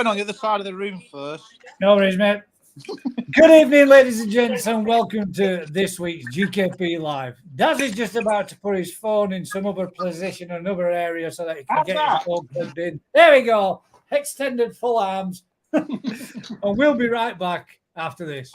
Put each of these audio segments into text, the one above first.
going on the other side of the room first. No worries, mate. Good evening, ladies and gents, and welcome to this week's GKP Live. Daz is just about to put his phone in some other position, another area, so that he can get his phone plugged in. There we go. Extended full arms. And we'll be right back after this.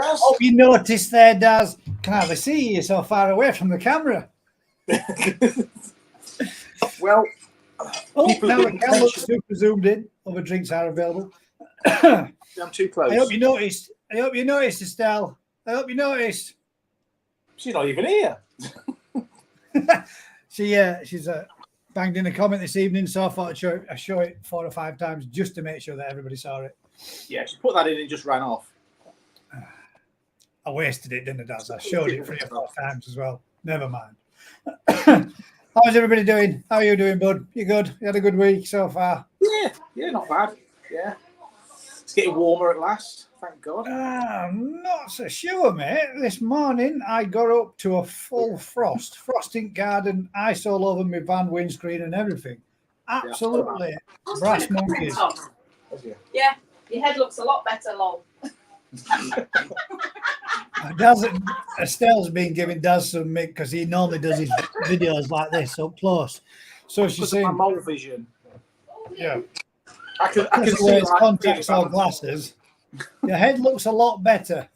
Hope you noticed there, Daz. Can hardly see you so far away from the camera. Well, now the camera's super zoomed in. Other drinks are available. I'm too close. I hope you noticed. Estelle. I hope you noticed. She's not even here. She's banged in a comment this evening, so I thought I'd show it 4 or 5 times just to make sure that everybody saw it. Yeah, she put that in and just ran off. I wasted it, didn't I, Daz? I showed it 3 or 4 times as well. Never mind. How's everybody doing? How are you doing, bud? You good? You had a good week so far? Yeah, not bad. Yeah. It's getting warmer at last, thank God. I'm not so sure, mate. This morning I got up to a full frost. Frosting garden, ice all over my van windscreen and everything. Absolutely. Brass monkeys. Yeah, your head looks a lot better, lol. Estelle's been giving Daz some mick because he normally does his videos like this up close. So she's saying, my mole vision. Yeah. I can see wears contacts or glasses. Your head looks a lot better.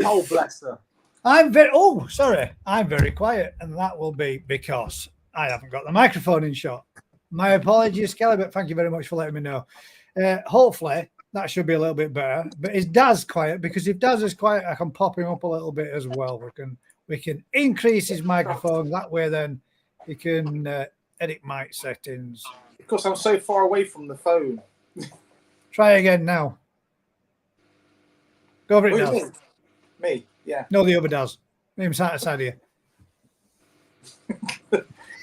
Oh, bless her. I'm very quiet, and that will be because I haven't got the microphone in shot. My apologies, Kelly, but thank you very much for letting me know. Hopefully, that should be a little bit better. But is Daz quiet? Because if Daz is quiet, I can pop him up a little bit as well. We can increase his microphone. That way, then he can edit mic settings. Because I'm so far away from the phone. Try again now. Go over it, Oh, Daz. Me, yeah. No, the other Daz. Him sat aside here.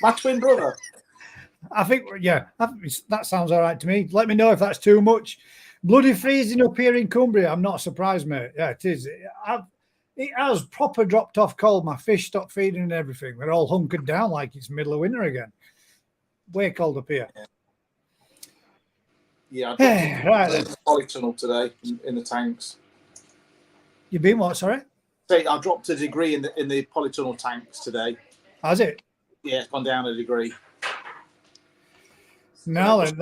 My twin brother. I think, yeah, that sounds all right to me. Let me know if that's too much. Bloody freezing up here in Cumbria. I'm not surprised, mate. Yeah, it is. It has proper dropped off cold. My fish stopped feeding and everything. They're all hunkered down like it's middle of winter again. Way cold up here. Yeah, I dropped in the polytunnel today in the tanks. You've been what, sorry? I dropped a degree in the polytunnel tanks today. Has it? Yeah, it's gone down a degree. No, then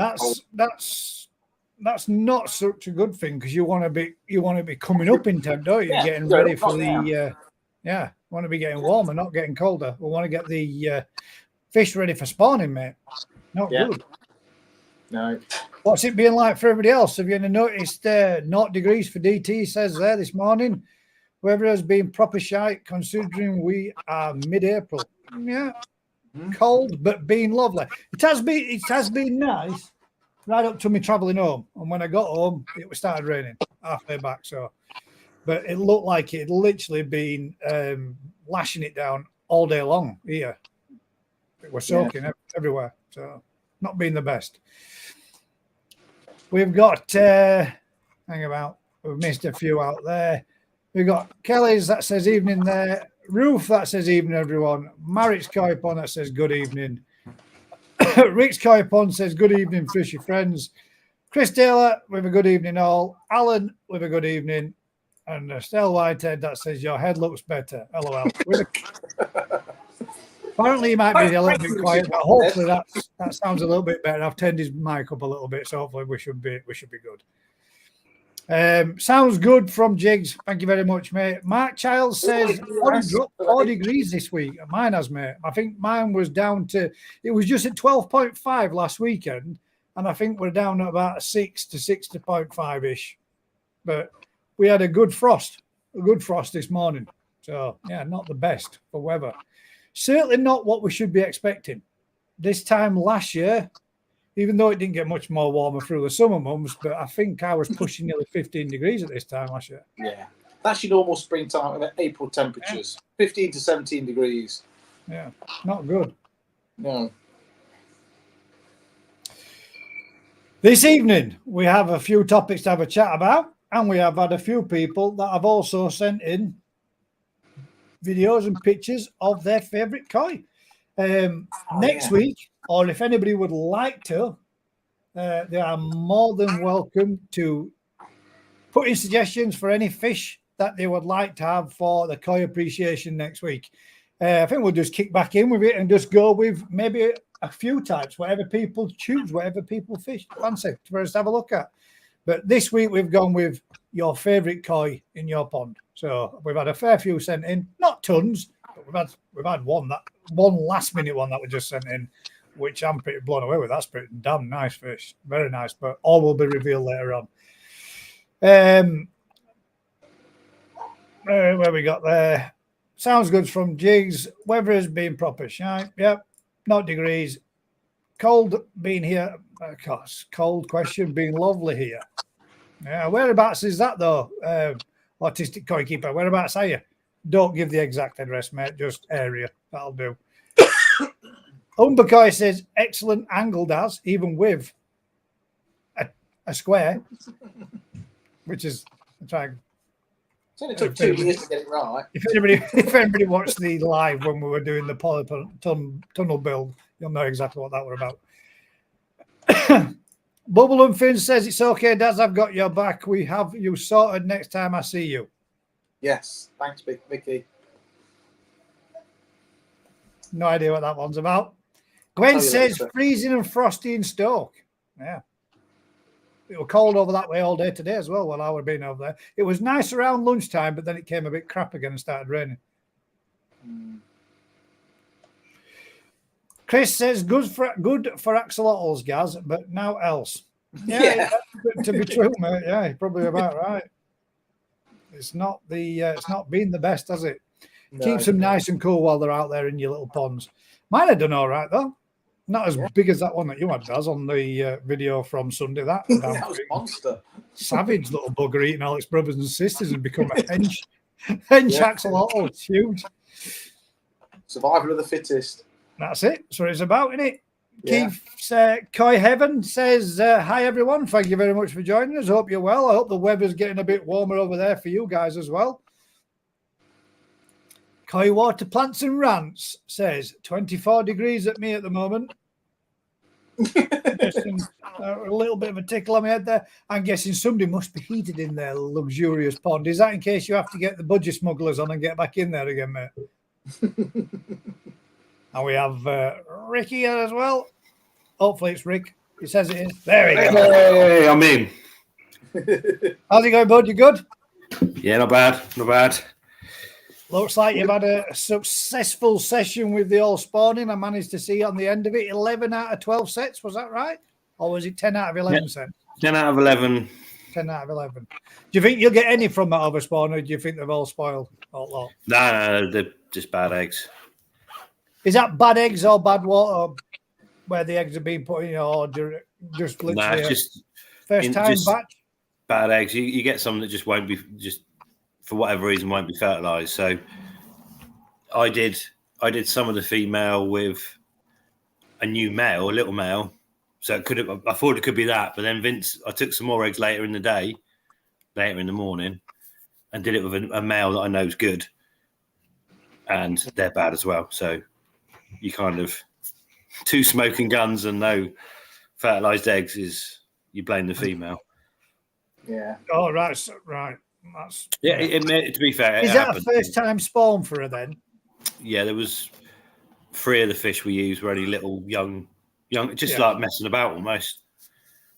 that's not such a good thing because you want to be coming up in temp, don't you? Yeah, Getting ready for the want to be getting warmer, not getting colder. We want to get the fish ready for spawning, mate. Not good. No. What's it been like for everybody else? Have you noticed 0 degrees for DT says there this morning? Weather has been proper shite considering we are mid-April. Yeah. Cold, but being lovely. It has been nice right up to me travelling home. And when I got home, it started raining halfway back. So, but it looked like it had literally been lashing it down all day long here. It was soaking everywhere. So, not being the best. We've got, hang about, we've missed a few out there. We've got Kelly's that says evening there. Roof that says evening, everyone. Marit's Koipon that says good evening. Rick's Koipon says good evening, fishy friends. Chris Taylor with a good evening all. Alan with a good evening. And Estelle Whitehead that says your head looks better. LOL. Apparently he might be a little bit quiet, but hopefully that sounds a little bit better. I've turned his mic up a little bit, so hopefully we should be good. Sounds good from Jigs. Thank you very much, mate. Mark Childs says 4 degrees this week. Mine has, mate. I think mine was down to, it was just at 12.5 last weekend, and I think we're down at about 6 to 60.5-ish. But we had a good frost this morning. So, yeah, not the best for weather. Certainly not what we should be expecting. This time last year, even though it didn't get much more warmer through the summer months, but I think I was pushing nearly 15 degrees at this time last year. Yeah. That's your normal springtime, April temperatures. 15 to 17 degrees. Yeah, not good. No. This evening, we have a few topics to have a chat about, and we have had a few people that have also sent in videos and pictures of their favourite koi. Next week, or if anybody would like to, they are more than welcome to put in suggestions for any fish that they would like to have for the koi appreciation next week. I think we'll just kick back in with it and just go with maybe a few types, whatever people choose, whatever people fancy for us to have a look at. But this week we've gone with your favourite koi in your pond. So we've had a fair few sent in, not tons, but we've had one last minute one that we just sent in, which I'm pretty blown away with. That's pretty damn nice fish, very nice. But all will be revealed later on. Where we got there? Sounds good from Jigs. Weather has been proper shine. Yep, 0 degrees. Cold being here. Of course, cold question being lovely here. Yeah, whereabouts is that though? Autistic koi keeper. Whereabouts are you? Don't give the exact address, mate. Just area. That'll do. Umberkoi says excellent angle, Daz, even with a square, which is trying. It only took 2 years to get it right. If anybody watched the live when we were doing the tunnel build, you'll know exactly what that were about. Bubble and Finn says it's okay, Daz. I've got your back. We have you sorted next time I see you. Yes, thanks, Vicky. No idea what that one's about. Gwen says freezing and frosty in Stoke. Yeah. It was cold over that way all day today as well while I was being over there. It was nice around lunchtime, but then it came a bit crap again and started raining. Chris says good for axolotls, Gaz, but now else. Yeah. To be true, mate. Yeah, you're probably about right. It's not been the best, has it? No. Keeps them nice and cool while they're out there in your little ponds. Mine have done all right though. Not as big as that one that you had, Daz, on the video from Sunday. That was a monster. Savage little bugger eating all its brothers and sisters and become a hench axolotl. It's huge. Survival of the fittest. That's it. That's what it's about, isn't it? Yeah. Keith Coy Heaven says, hi, everyone. Thank you very much for joining us. Hope you're well. I hope the weather's getting a bit warmer over there for you guys as well. Coy Water Plants and Rants says, 24 degrees at me at the moment. A little bit of a tickle on my head there. I'm guessing somebody must be heated in their luxurious pond. Is that in case you have to get the budgie smugglers on and get back in there again, mate? And we have Ricky here as well. Hopefully it's Rick. He says it is. There we go. Hey, I'm in. How's it going, bud? You good? Yeah, not bad. Not bad. Looks like you've had a successful session with the all spawning. I managed to see on the end of it 11 out of 12 sets. Was that right? Or was it 10 out of 11 sets? 10 out of 11. 10 out of 11. Do you think you'll get any from that other spawn, or do you think they've all spoiled? All No, they're just bad eggs. Is that bad eggs or bad water where the eggs are being put in, or just literally No, it's just first time batch? Bad eggs. You get some that just won't be, just for whatever reason, won't be fertilized. So I did some of the female with a new male, a little male. So I thought it could be that, but then I took some more eggs later in the morning, and did it with a male that I know is good, and they're bad as well. So you kind of 2 smoking guns and no fertilized eggs is you blame the female. Yeah. Oh, right, right. That's to be fair, is that a first time spawn for her then? Yeah, there was 3 of the fish we used were only little young, just like messing about almost.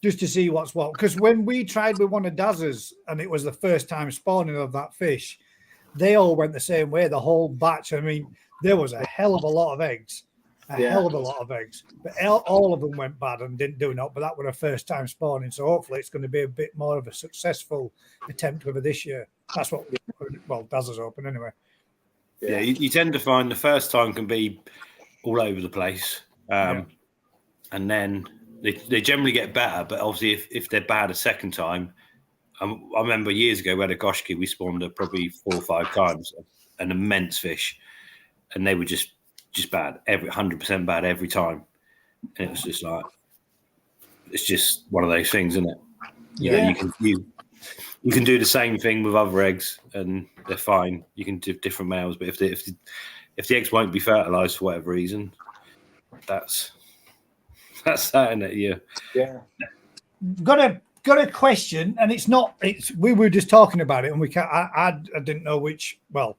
Just to see what's what. Because when we tried with one of Daz's and it was the first time spawning of that fish, they all went the same way, the whole batch. I mean, there was a hell of a lot of eggs. Hell of a lot of eggs. But all of them went bad and didn't do enough. But that was a first time spawning. So hopefully it's going to be a bit more of a successful attempt with her this year. That's what, Daz is hoping anyway. Yeah, you tend to find the first time can be all over the place. And then they generally get better. But obviously, if they're bad a second time, I remember years ago we had a goshki, we spawned her probably 4 or 5 times, an immense fish. And they were just bad, 100% bad every time. And it was just like, it's just one of those things, isn't it? You know, you can do the same thing with other eggs and they're fine. You can do different males, but if the eggs won't be fertilized for whatever reason, that's that, isn't it? Yeah. Got a question, and we were just talking about it, and I didn't know which. Well,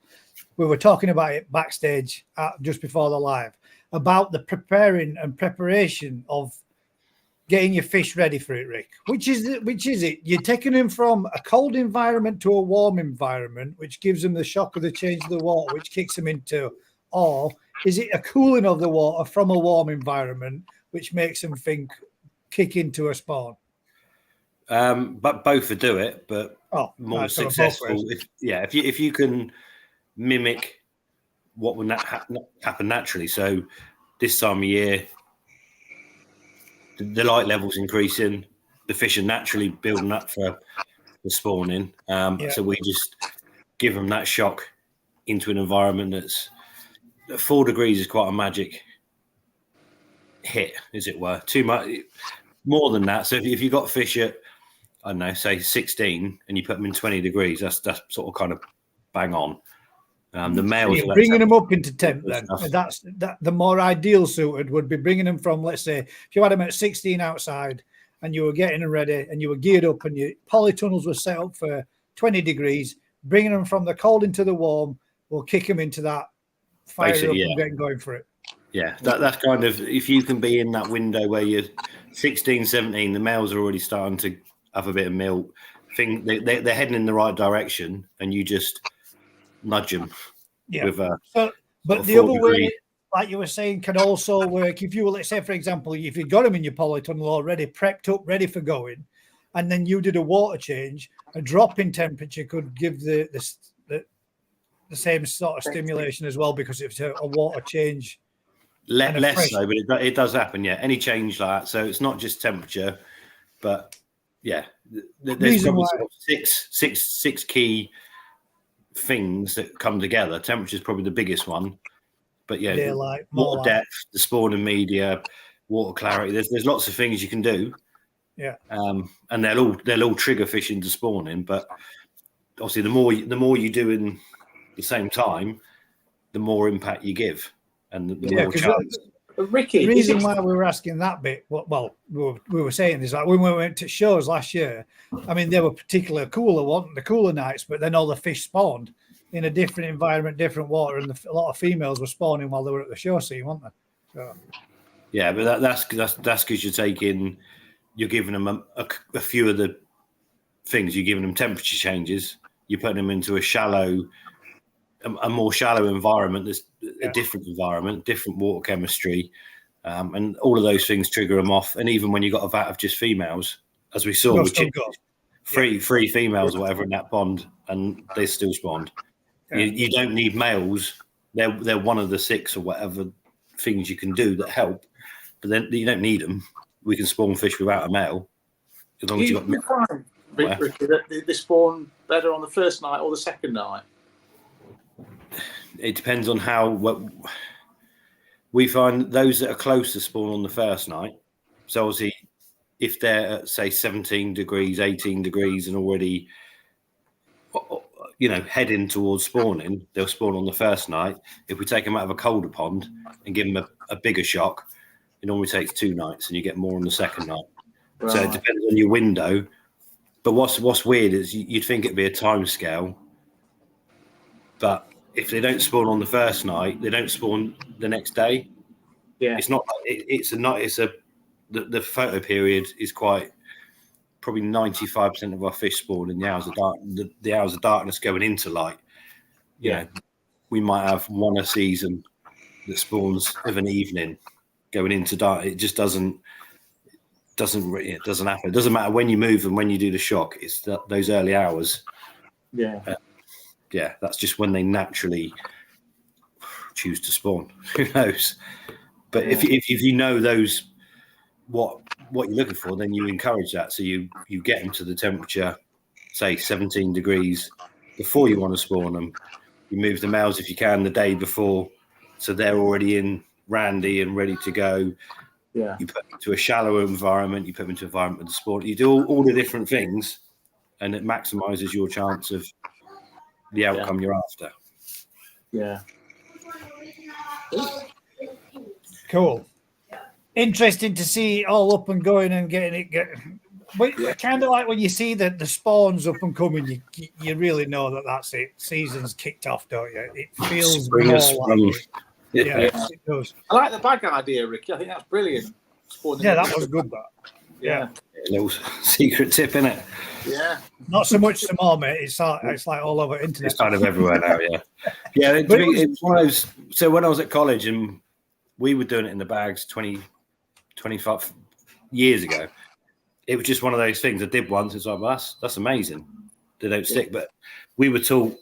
we were talking about it backstage just before the live about the preparation of getting your fish ready for it, Rick. Which is it? You're taking them from a cold environment to a warm environment, which gives them the shock of the change of the water, which kicks them into, or is it a cooling of the water from a warm environment, which makes them kick into a spawn? But both would do it, but more successful. If you can mimic what would happen naturally. So this time of year, the light levels increasing, the fish are naturally building up for the spawning. So we just give them that shock into an environment that's 4 degrees is quite a magic hit, as it were. Too much, more than that. So if you've got fish at, I don't know, say 16, and you put them in 20 degrees, that's sort of kind of bang on. The males so bringing them up into temp, then that's the more ideal suited would be bringing them from, let's say, if you had them at 16 outside and you were getting them ready and you were geared up and your polytunnels were set up for 20 degrees, bringing them from the cold into the warm will kick them into that fire up and getting going for it. Yeah, that's kind of, if you can be in that window where you're 16, 17, the males are already starting to have a bit of milk. They're heading in the right direction, and you just nudge them with but the other way like you were saying, can also work if you were, let's say, for example, if you got them in your polytunnel already prepped up, ready for going, and then you did a water change, a drop in temperature could give the same sort of stimulation as well, because it's a water change. Less so, but it does happen. Yeah, any change like that. So it's not just temperature, but yeah, there's probably sort of six key things that come together. Temperature is probably the biggest one, but yeah, daylight, water depth, the spawning media, water clarity. There's lots of things you can do. Yeah, and they'll all trigger fish into spawning. But obviously, the more you do in the same time, the more impact you give, and the more chance. Ricky, the reason why we were asking that bit, well, we were saying is like when we went to shows last year, I mean, they were particularly cooler, wasn't the cooler nights, but then all the fish spawned in a different environment, different water, and a lot of females were spawning while they were at the show scene, weren't they? So. Yeah, but that's because you're giving them a few of the things. You're giving them temperature changes. You're putting them into a more shallow environment. There's a different environment, different water chemistry, and all of those things trigger them off. And even when you got a vat of just females, as we saw with three females or whatever in that pond, and they still spawned. Yeah. You don't need males. They're one of the 6 or whatever things you can do that help, but then you don't need them. We can spawn fish without a male, as long as you got. Ricky, that they spawn better on the first night or the second night? It depends on what we find. Those that are close to spawn on the first night. So obviously, if they're at, say, 17 degrees, 18 degrees, and already, heading towards spawning, they'll spawn on the first night. If we take them out of a colder pond and give them a bigger shock, it normally takes 2 nights, and you get more on the second night. Right. So it depends on your window. But what's weird is you'd think it'd be a time scale, but if they don't spawn on the first night, they don't spawn the next day. Yeah, it's not. The photo period is probably 95% of our fish spawn in the hours of dark. The hours of darkness going into light. Yeah, we might have one a season that spawns of an evening going into dark. It just doesn't happen. It doesn't matter when you move and when you do the shock. It's those early hours. Yeah. That's just when they naturally choose to spawn. Who knows? But if you know those what you're looking for, then you encourage that. So you get them to the temperature, say 17 degrees, before you want to spawn them. You move the males if you can the day before, so they're already in randy and ready to go. Yeah. You put them into a shallower environment. You put them into an environment with the spawn. You do all the different things, and it maximizes your chance of the outcome you're after. Yeah. Cool. Interesting to see it all up and going and getting it. Kind of like when you see the spawns up and coming, you really know that's it. Season's kicked off, don't you? It feels more like it. Yeah, it does. I like the bag idea, Ricky. I think that's brilliant. That was good. Yeah. A little secret tip, innit? Yeah. Not so much some more, mate. It's like all over internet. It's kind of everywhere now, yeah. Yeah, it's one of those. So when I was at college and we were doing it in the bags 25 years ago, it was just one of those things I did once. It's like, well, that's amazing. They don't stick. But we were taught,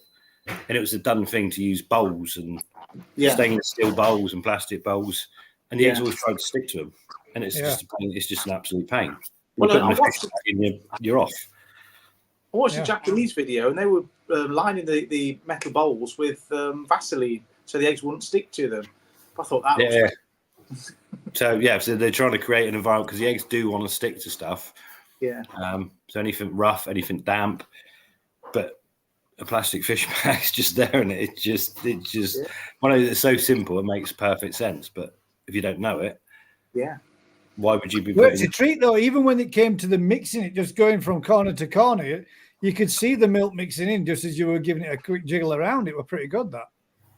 and it was a done thing to use bowls and stainless steel bowls and plastic bowls, and the eggs always tried to stick to them. And it's just a pain. It's just an absolute pain. You're off. I watched a Japanese video, and they were lining the metal bowls with Vaseline so the eggs wouldn't stick to them. I thought that was... So they're trying to create an environment because the eggs do want to stick to stuff. Yeah. So anything rough, anything damp, but a plastic fish bag's just there, and it's just one of it's so simple. It makes perfect sense, but if you don't know it, why would you be? It's a treat though. Even when it came to the mixing, it just going from corner to corner, you could see the milk mixing in just as you were giving it a quick jiggle around. It was pretty good that.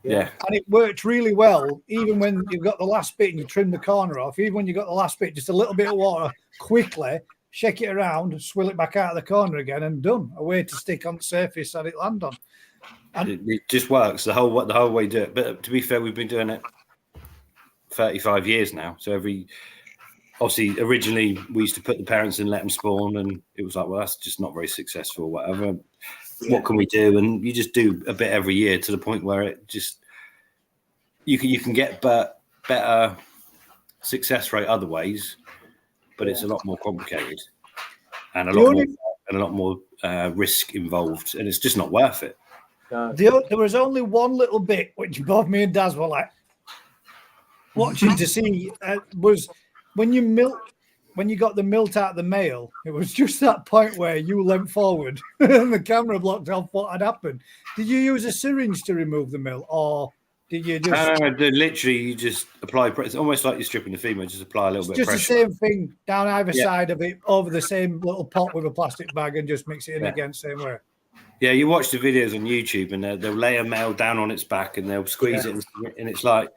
Yeah. And it worked really well, even when you've got the last bit and you trim the corner off. Even when you got the last bit, just a little bit of water, quickly shake it around, swill it back out of the corner again, and done. A way to stick on the surface that it land on. And it just works the whole way do it. But to be fair, we've been doing it 35 years now. So obviously, originally we used to put the parents in, let them spawn, and it was like, well, that's just not very successful, whatever. Yeah. What can we do? And you just do a bit every year to the point where it just you can get better success rate other ways, but it's a lot more complicated and a lot more risk involved, and it's just not worth it. There was only one little bit which both me and Daz were like watching to see was when you got the milt out of the male. It was just that point where you leant forward and the camera blocked off what had happened. Did you use a syringe to remove the milt, or did you just? No, literally, you just apply. It's almost like you're stripping the femur. Just apply a little bit. Just of pressure. The same thing down either side of it, over the same little pot with a plastic bag, and just mix it in again, same way. Yeah, you watch the videos on YouTube, and they'll lay a male down on its back, and they'll squeeze it, and it's like,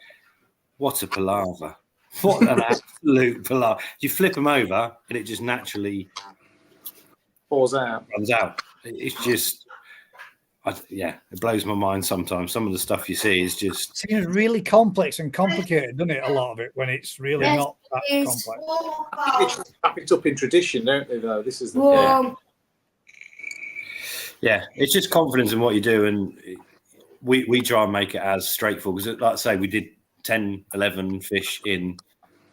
what a palaver! What an absolute palaver! You flip them over, and it just naturally runs out. It's just, it blows my mind sometimes. Some of the stuff you see is just it seems really complex and complicated, doesn't it? A lot of it when it's really not that complex. It's wrapped up in tradition, don't they? Though this is the it's just confidence in what you do, and we try and make it as straightforward. Because, like I say, we did 10, 11 fish in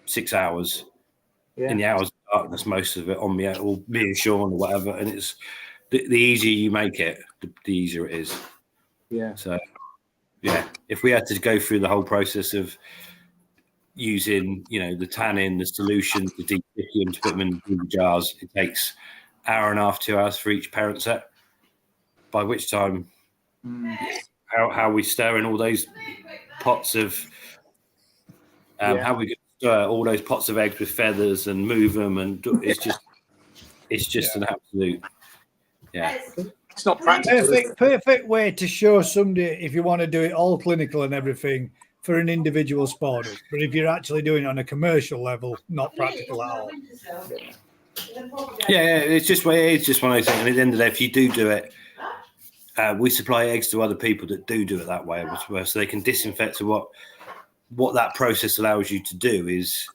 6 hours. In the hours of darkness, most of it on me, or me and Sean or whatever. And it's the easier you make it, the easier it is. Yeah. So, if we had to go through the whole process of using, the tannin, the solutions, the de-sticking to put them in the jars, it takes an hour and a half, 2 hours for each parent set. By which time, how we stir in all those pots of, how we stir all those pots of eggs with feathers and move them, and it's just an absolute, It's not practical. Perfect way to show somebody if you want to do it all clinical and everything for an individual sport, but if you're actually doing it on a commercial level, not practical at all. It's just one of those things. And at the end of the day, if you do it. We supply eggs to other people that do it that way, so they can disinfect. So what that process allows you to do is,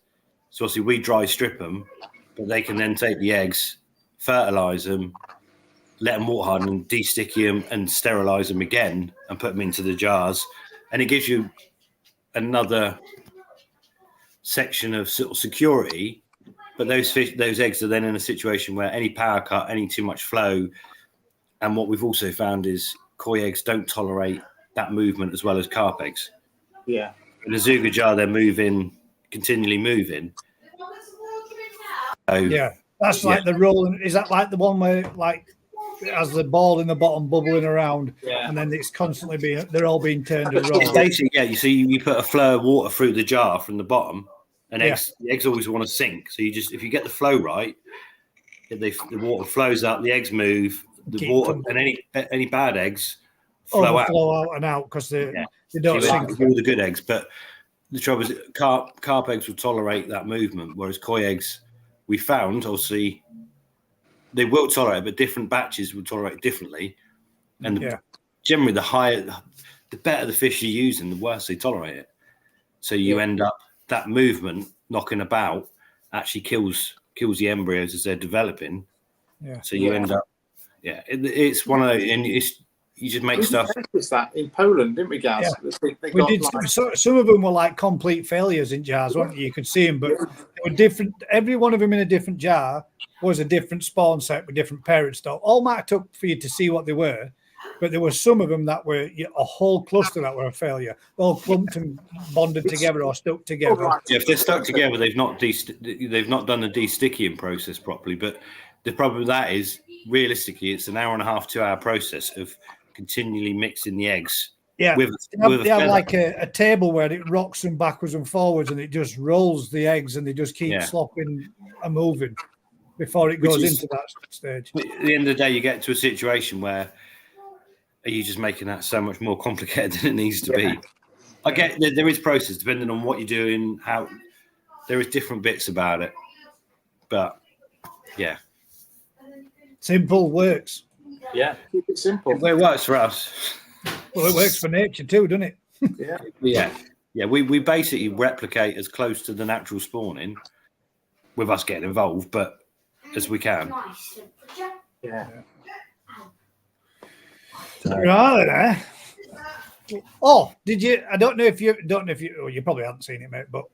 so obviously we dry strip them, but they can then take the eggs, fertilize them, let them water harden, and de-stick them and sterilize them again and put them into the jars, and it gives you another section of sort of security. But those eggs are then in a situation where any power cut, any too much flow. And what we've also found is koi eggs don't tolerate that movement as well as carp eggs. Yeah. In a Zuga jar, they're continually moving. So, that's like the rolling. Is that like the one where it has the ball in the bottom bubbling around, and then it's constantly they're all being turned and rolled? It's basically, you put a flow of water through the jar from the bottom, and the eggs always want to sink. So if you get the flow right, the water flows up, the eggs move. The water and any bad eggs flow out and out because they don't sink. All the good eggs, but the trouble is carp eggs will tolerate that movement, whereas koi eggs, we found obviously they will tolerate it, but different batches will tolerate it differently. And generally, the better the fish you're using, the worse they tolerate it. So you end up that movement knocking about actually kills the embryos as they're developing. Yeah. So you end up. Yeah, it's one of those, and you just make stuff. We noticed that in Poland, didn't we, Gaz? Yeah. We did. Some of them were like complete failures in jars, weren't you? You could see them, but they were different. Every one of them in a different jar was a different spawn set with different parent stock, all marked up for you to see what they were. But there were some of them that were a whole cluster that were a failure, all clumped and bonded together or stuck together. Yeah, if they're stuck together, they've not done the de-sticking process properly. But the problem with that is, realistically, it's an hour and a half, 2 hour process of continually mixing the eggs. Yeah, they have like a table where it rocks them backwards and forwards, and it just rolls the eggs, and they just keep slopping and moving before it goes into that stage. At the end of the day, you get to a situation where are you just making that so much more complicated than it needs to be? I get there is process depending on what you're doing, how there is different bits about it, but simple works. Yeah, keep it simple. Well, it works for us. Well, it works for nature too, doesn't it? Yeah. Yeah, we basically replicate as close to the natural spawning with us getting involved, but as we can. Yeah. Right. Oh, did you? I don't know if you. Oh, you probably haven't seen it, mate. But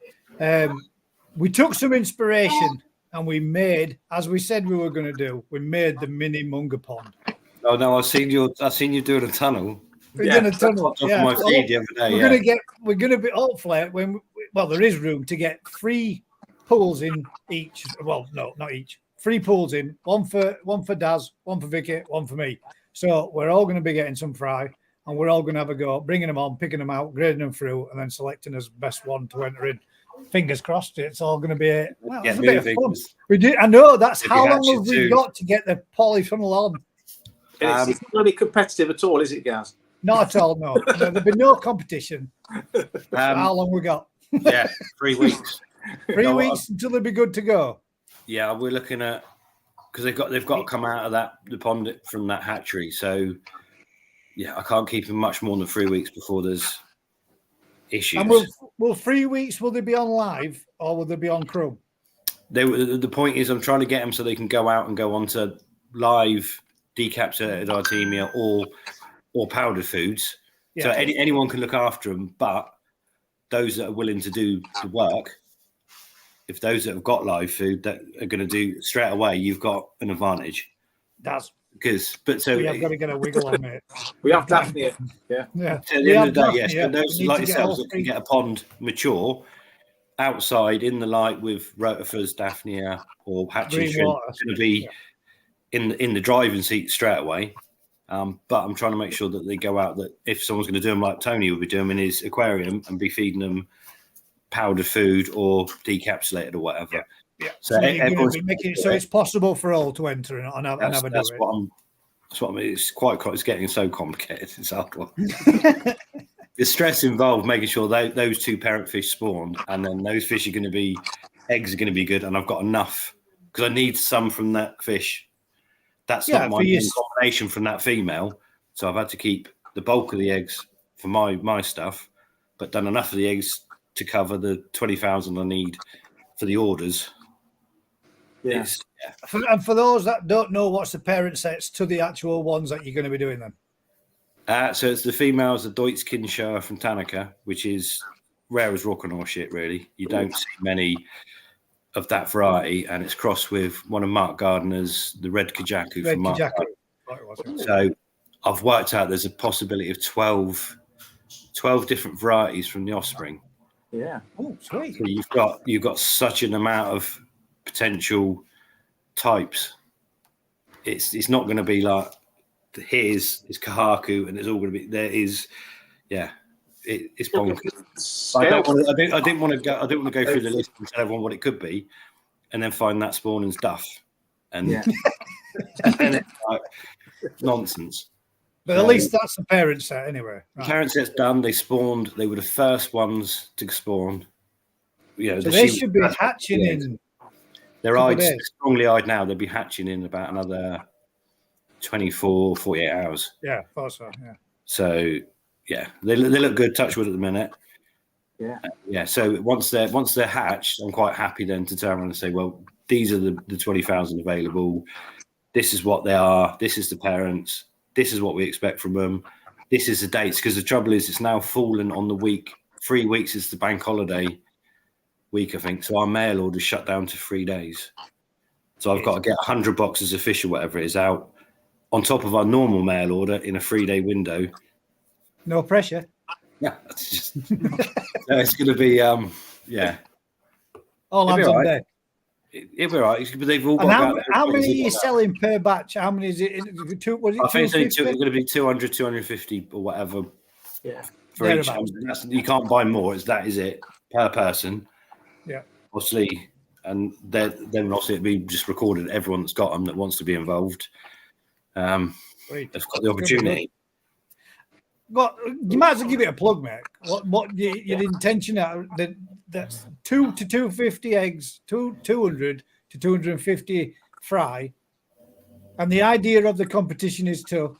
we took some inspiration and we made, as we said we were going to do, we made the mini Munger pond. Oh no, I've seen you doing a tunnel. We're doing a tunnel. Yeah, my feed the other day, we're gonna be hopefully there is room to get 3 pools in each. Well, no, not each. 3 pools in, one for Daz, one for Vicky, one for me. So we're all going to be getting some fry, and we're all going to have a go, bringing them on, picking them out, grading them through, and then selecting as best one to enter in. Fingers crossed, it's all going to be it's a bit of fun. We do. I know that's how long have we got to get the polytunnel on. It's not going to be competitive at all, is it, Gaz? Not at all. No, there'll be no competition. How long we got? 3 weeks. 3 weeks until they'll be good to go. Yeah, we're looking at because they've got to come out of the pond from that hatchery. So yeah, I can't keep them much more than 3 weeks before there's issues. And will 3 weeks? Will they be on live or will they be on Chrome? The point is, I'm trying to get them so they can go out and go onto live decapsulated Artemia or powdered foods. Yeah. So anyone can look after them, but those that are willing to do the work, if those that have got live food that are going to do straight away, you've got an advantage. That's because, we have got to get a wiggle on it. We have Daphne. Yeah. So at the end of the day, yes. But those like yourselves that can get a pond mature outside in the light with rotifers, Daphnia, or hatching shrimp, it's going to be in the driving seat straight away. But I'm trying to make sure that they go out, that if someone's going to do them like Tony would be doing in his aquarium and be feeding them powdered food or decapsulated or whatever. Yeah. So it's possible for all to enter and have a do it. That's what I mean. It's getting so complicated. It's hard one. The stress involved making sure those 2 parent fish spawn, and then those fish eggs are going to be good, and I've got enough because I need some from that fish. That's not my combination from that female, so I've had to keep the bulk of the eggs for my stuff, but done enough of the eggs to cover the 20,000 I need for the orders. Yeah. And for those that don't know, what's the parent sets to the actual ones that you're going to be doing then? So it's the females, the Deutschkinscher from Tanaka, which is rare as rock and all shit, really. You don't see many of that variety, and it's crossed with one of Mark Gardner's, the Red Kajaku from Mark Gardner. So I've worked out there's a possibility of 12 different varieties from the offspring. Yeah. Oh, sweet. So you've got such an amount of potential types. It's not going to be like here's Kahaku and it's all going to be there is it's bonkers. I didn't want to go through the list and tell everyone what it could be and then find that spawn and stuff and and it's like nonsense. But at least that's the parent set anyway. Right. Parent set's done. They spawned. They were the first ones to spawn. So they should be hatching in. They're strongly eyed now. They'll be hatching in about another 24, 48 hours. Yeah, thought so. Yeah. So yeah, they look good. Touch wood at the minute. Yeah. So once they're hatched, I'm quite happy then to turn around and say, well, these are the 20,000 available. This is what they are. This is the parents. This is what we expect from them. This is the dates. Because the trouble is, it's now fallen on the week. 3 weeks is the bank holiday week, I think. So our mail order shut down to 3 days. So I've got to get 100 boxes of fish or whatever it is out on top of our normal mail order in a 3-day window. No pressure. Yeah, it's just it's going to be all hands on deck. It'll be all right. But they've all got. How many are you selling per batch? How many is it? I think it's going to be 200, 250 or whatever. Yeah. For each. You can't buy more. That is it per person. Yeah. Obviously, and then obviously it'll be just recorded. Everyone that's got them that wants to be involved, they've got the opportunity. Well, you might as well give it a plug, mate. What your intention that's 2 to 250 eggs, 200 to 250 fry, and the idea of the competition is to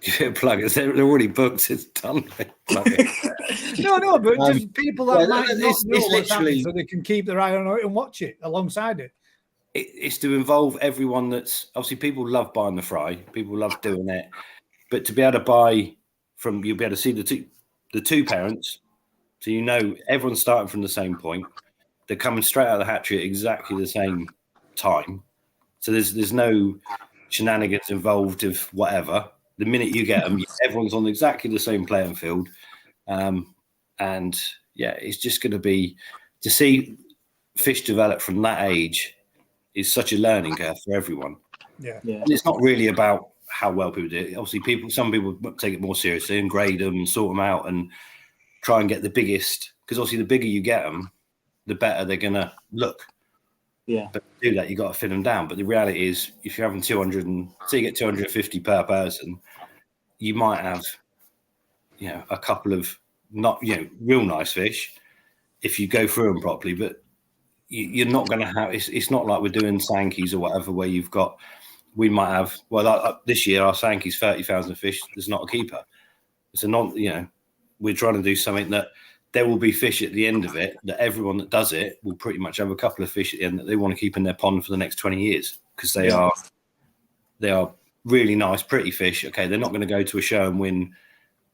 give it a plug. They're already booked. It's done. No, but just people that might not know it's what's happening, so they can keep their eye on it and watch it alongside it. It's to involve everyone. That's obviously people love buying the fry. People love doing it, but to be able to buy from, you'll be able to see the two parents, so you know everyone's starting from the same point. They're coming straight out of the hatchery at exactly the same time. So there's no shenanigans involved of whatever. The minute you get them, everyone's on exactly the same playing field. And yeah, it's just going to be, to see fish develop from that age is such a learning curve for everyone. Yeah. And it's not really about how well people do it. Obviously, some people take it more seriously and grade them and sort them out and try and get the biggest, because obviously the bigger you get them, the better they're going to look. Yeah. But to do that, you got to fit them down. But the reality is, if you're having 200 and say you get 250 per person, you might have, a couple of not, real nice fish if you go through them properly. But you're not going to have. It's not like we're doing Sankeys or whatever, where we might have. Well, this year our Sankeys 30,000 fish. There's not a keeper. It's a non. We're trying to do something that there will be fish at the end of it, that everyone that does it will pretty much have a couple of fish at the end that they want to keep in their pond for the next 20 years, because they are really nice, pretty fish. Okay, they're not going to go to a show and win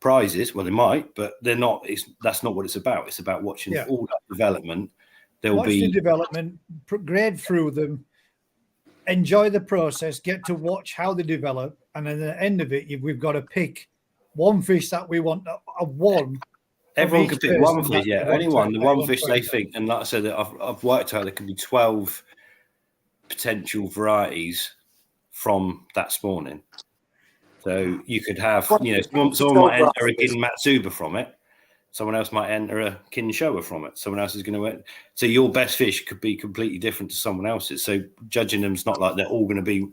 prizes. Well, they might, but they're not. That's not what it's about. It's about watching all that development. Watch the development, grade through them, enjoy the process, get to watch how they develop, and at the end of it, we've got to pick one fish that we want. Everyone can pick one fish, only one. The one fish they think, and like I said, I've worked out there could be 12 potential varieties from that spawning. So you could have, someone might enter a Kin Matsuba from it. Someone else might enter a Kin Showa from it. Someone else is going to. So your best fish could be completely different to someone else's. So judging them is not like they're all going to be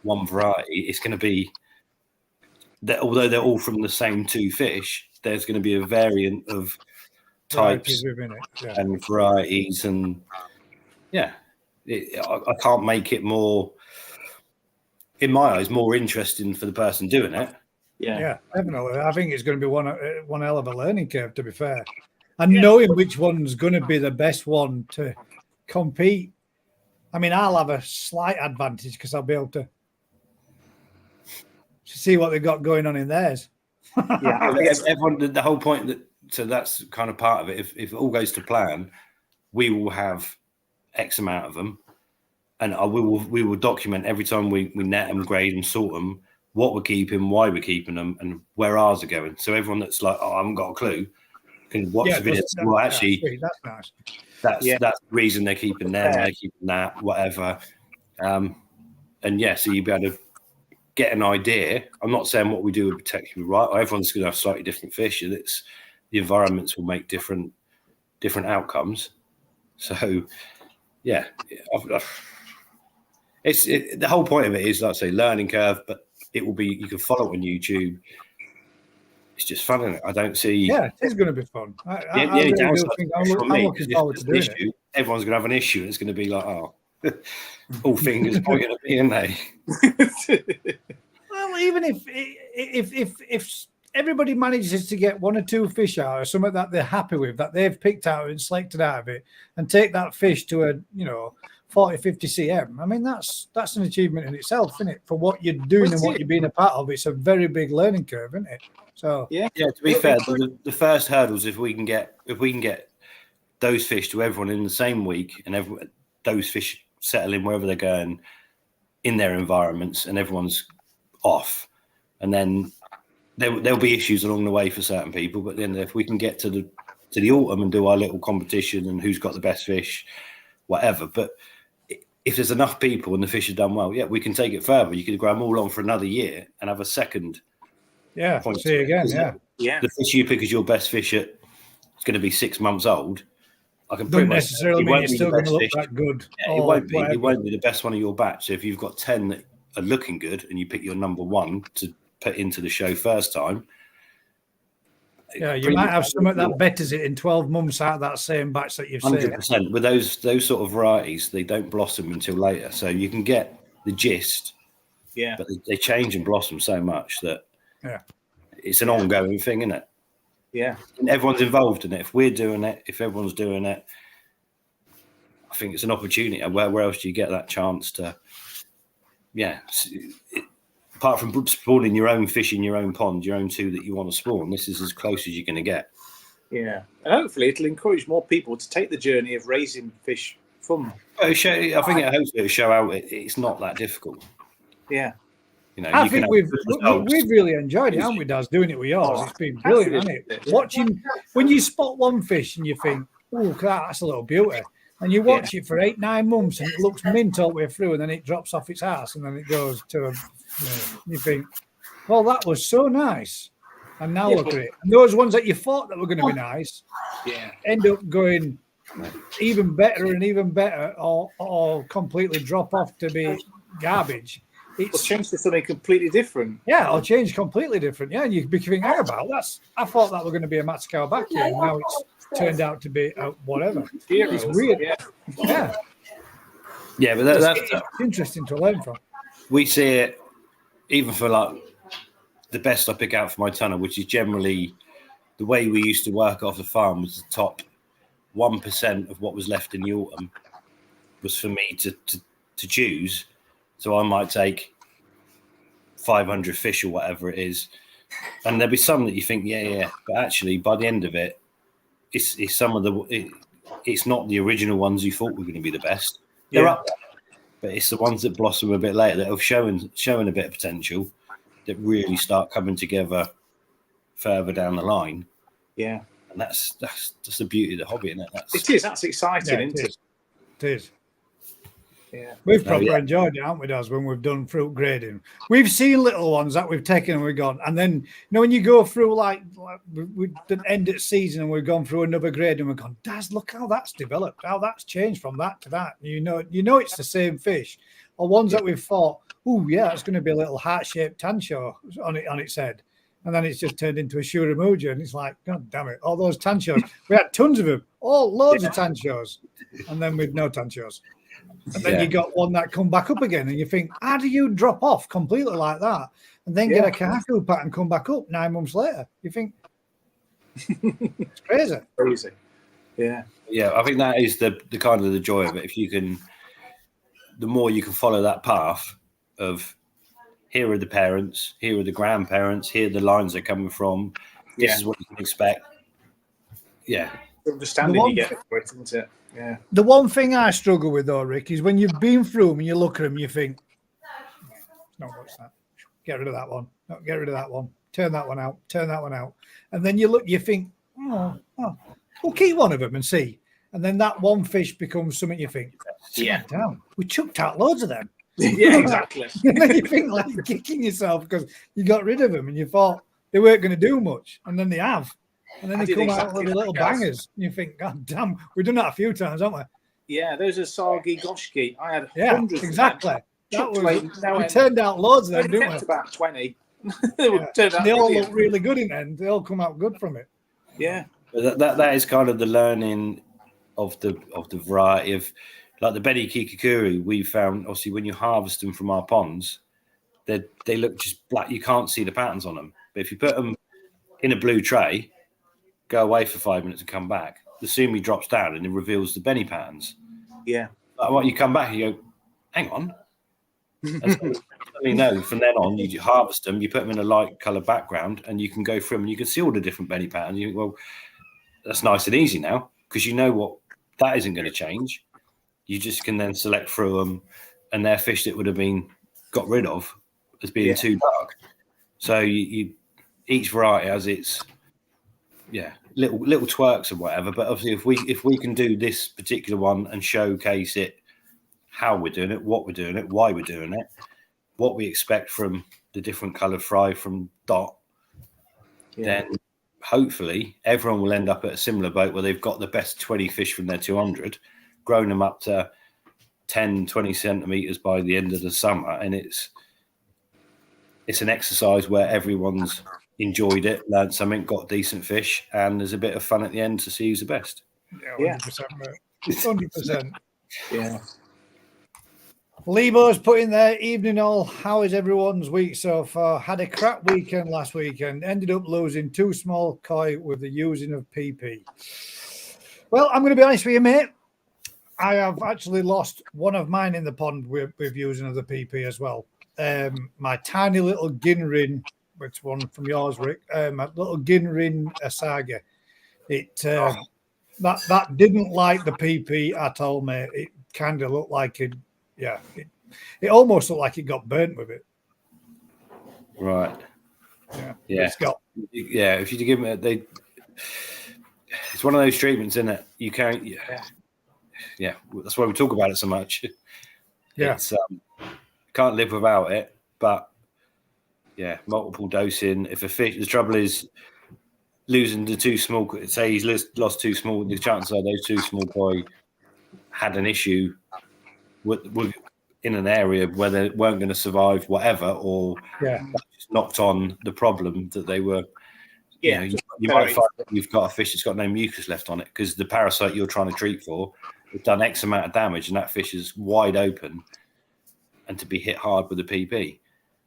one variety. It's going to be that, although they're all from the same two fish, there's going to be a variant of types and varieties, and I can't make it more, in my eyes, more interesting for the person doing it. Yeah, definitely. I think it's going to be one hell of a learning curve, to be fair, and knowing which one's going to be the best one to compete. I mean, I'll have a slight advantage because I'll be able to see what they've got going on in theirs. Everyone. The whole point so that's kind of part of it. If it all goes to plan, we will have X amount of them, and we will document every time we net them, grade and sort them, what we're keeping, why we're keeping them, and where ours are going. So everyone that's like, I haven't got a clue, can watch the video. Well, actually, that's nice. That's the reason they're keeping them, they're keeping that, whatever. So you'll be able to get an idea. I'm not saying what we do would particularly right. Everyone's going to have slightly different fish, and the environments will make different outcomes. So, it's the whole point of it is, like I say, learning curve, but it will be, you can follow it on YouTube. It's just fun, isn't it? I don't see. Yeah, it is going to be fun. I'm looking forward to doing it. Everyone's going to have an issue, and it's going to be like, all fingers pointing at me, aren't they? Well, even if everybody manages to get one or two fish out or something that they're happy with, that they've picked out and selected out of it, and take that fish to a 40, 50 cm, I mean, that's an achievement in itself, isn't it? For what you're doing and what you're being a part of, it's a very big learning curve, isn't it? So yeah. To be fair, the first hurdles, if we can get those fish to everyone in the same week, and those fish settle in wherever they're going in their environments, and everyone's off, and then there'll be issues along the way for certain people. But then if we can get to the autumn and do our little competition and who's got the best fish, whatever. But if there's enough people and the fish are done well, we can take it further. You could grow them all on for another year and have a second. See again. The fish you pick as your best fish it's going to be 6 months old. I can don't necessarily mean it's still going to look that good. Yeah, it won't be. It won't be the best one of your batch. So if you've got 10 that are looking good and you pick your number one to put into the show first time. Yeah, you might have something that betters it in 12 months out of that same batch that you've seen. 100%. With those sort of varieties, they don't blossom until later. So you can get the gist. Yeah. But they change and blossom so much that Yeah. It's an ongoing thing, isn't it? Yeah. And everyone's involved in it. If we're doing it, if everyone's doing it, I think it's an opportunity. Where else do you get that chance to, apart from spawning your own fish in your own pond, your own two that you want to spawn, this is as close as you're going to get. Yeah. And hopefully it'll encourage more people to take the journey of raising fish from. I think it'll show out it's not that difficult. Yeah. You know, I think we've really enjoyed it, haven't we, Daz, doing it with yours? It's been brilliant, hasn't it? Yeah. Watching, when you spot one fish and you think, oh, that's a little beauty, and you watch it for 8-9 months and it looks mint all the way through, and then it drops off its ass and then it goes to you think, well, that was so nice. And now look at it. And those ones that you thought that were going to be nice end up going even better and even better, or completely drop off to be garbage. It's changed to something completely different. Yeah, or change completely different. Yeah, and you'd be thinking, hang about I thought that were going to be a Matsukow back here, and now it's turned out to be whatever. It's weird. Yeah. Yeah, but that's it's interesting to learn from. We see it even for like the best I pick out for my tunnel, which is generally the way we used to work off the farm, was the top 1% of what was left in the autumn was for me to choose. So I might take 500 fish or whatever it is, and there'll be some that you think, but actually by the end of it, it's some of it's not the original ones you thought were going to be the best. They're up there, but it's the ones that blossom a bit later that have shown a bit of potential that really start coming together further down the line. Yeah, and that's just the beauty of the hobby, isn't it? It is. That's exciting, isn't it? It is. Yeah, we've probably enjoyed it, haven't we, Daz, when we've done fruit grading. We've seen little ones that we've taken and we've gone, and then when you go through like we didn't end at season and we've gone through another grade and we've gone, Daz, look how that's developed, how that's changed from that to that. You know it's the same fish, or ones that we've thought, oh yeah, it's going to be a little heart-shaped tancho on its head, and then it's just turned into a shuramuja, and it's like, God damn it, all those tanchos. We had tons of them, loads of tanchos, and then with no tanchos. And then you got one that come back up again, and you think, how do you drop off completely like that, and then get a kaku pattern come back up 9 months later? You think it's crazy. Crazy. Yeah. Yeah, I think that is the kind of the joy of it. If you can, the more you can follow that path of here are the parents, here are the grandparents, here are the lines they're coming from. This is what you can expect. Yeah. The understanding you get for it, isn't it? Yeah. The one thing I struggle with, though, Rick, is when you've been through them and you look at them, you think, no, what's that? Get rid of that one. No, get rid of that one. Turn that one out. Turn that one out. And then you look, you think, we'll keep one of them and see. And then that one fish becomes something you think, damn, we chucked out loads of them. Yeah, exactly. And then you think like you're kicking yourself because you got rid of them and you thought they weren't going to do much. And then they have. And then they come out with little bangers. And you think, God damn, we've done that a few times, haven't we? Yeah, those are Sargi Goshki. I had hundreds. Exactly. We turned out loads of them, didn't we? About 20. They all look really good in the end. They all come out good from it. Yeah. That is kind of the learning of the variety of, like the Betty Kikakuri we found. Obviously, when you harvest them from our ponds, they look just black. You can't see the patterns on them. But if you put them in a blue tray, go away for 5 minutes and come back, the sumi drops down and it reveals the Benny patterns. Yeah. Like when you come back, you go, hang on. And so, from then on, you harvest them, you put them in a light colour background, and you can go through them and you can see all the different Benny patterns. You think, well, that's nice and easy now, because you know what, that isn't going to change. You just can then select through them, and they're fish that would have been got rid of as being too dark. So you each variety has its little twerks and whatever. But obviously, if we can do this particular one and showcase it, how we're doing it, what we're doing it, why we're doing it, what we expect from the different coloured fry from Dot, then hopefully everyone will end up at a similar boat where they've got the best 20 fish from their 200, grown them up to 10, 20 centimetres by the end of the summer. And it's an exercise where everyone's enjoyed it, learned something, got decent fish, and there's a bit of fun at the end to see who's the best. Yeah, 100%. 100%. Yeah. Lebo's put in there, evening all. How is everyone's week so far? Had a crap weekend last weekend. Ended up losing 2 small koi with the using of PP. Well, I'm going to be honest with you, mate. I have actually lost one of mine in the pond with using of the PP as well. My tiny little Ginrin, which one from yours, Rick? My little Ginrin Asaga. That didn't like the PP at all, mate. It kind of looked like it. Yeah, it almost looked like it got burnt with it. Right. Yeah. It's got. Yeah, if you give them it's one of those treatments, isn't it? You can't. Yeah, that's why we talk about it so much. Yeah, it's, can't live without it. But yeah, multiple dosing. If a fish, the trouble is losing the 2 small. Say he's lost 2 small. The chances are those 2 small koi had an issue with in an area where they weren't going to survive, whatever, or just knocked on the problem that they were. Yeah, you might find that you've got a fish that's got no mucus left on it because the parasite you're trying to treat for has done X amount of damage, and that fish is wide open and to be hit hard with the PP.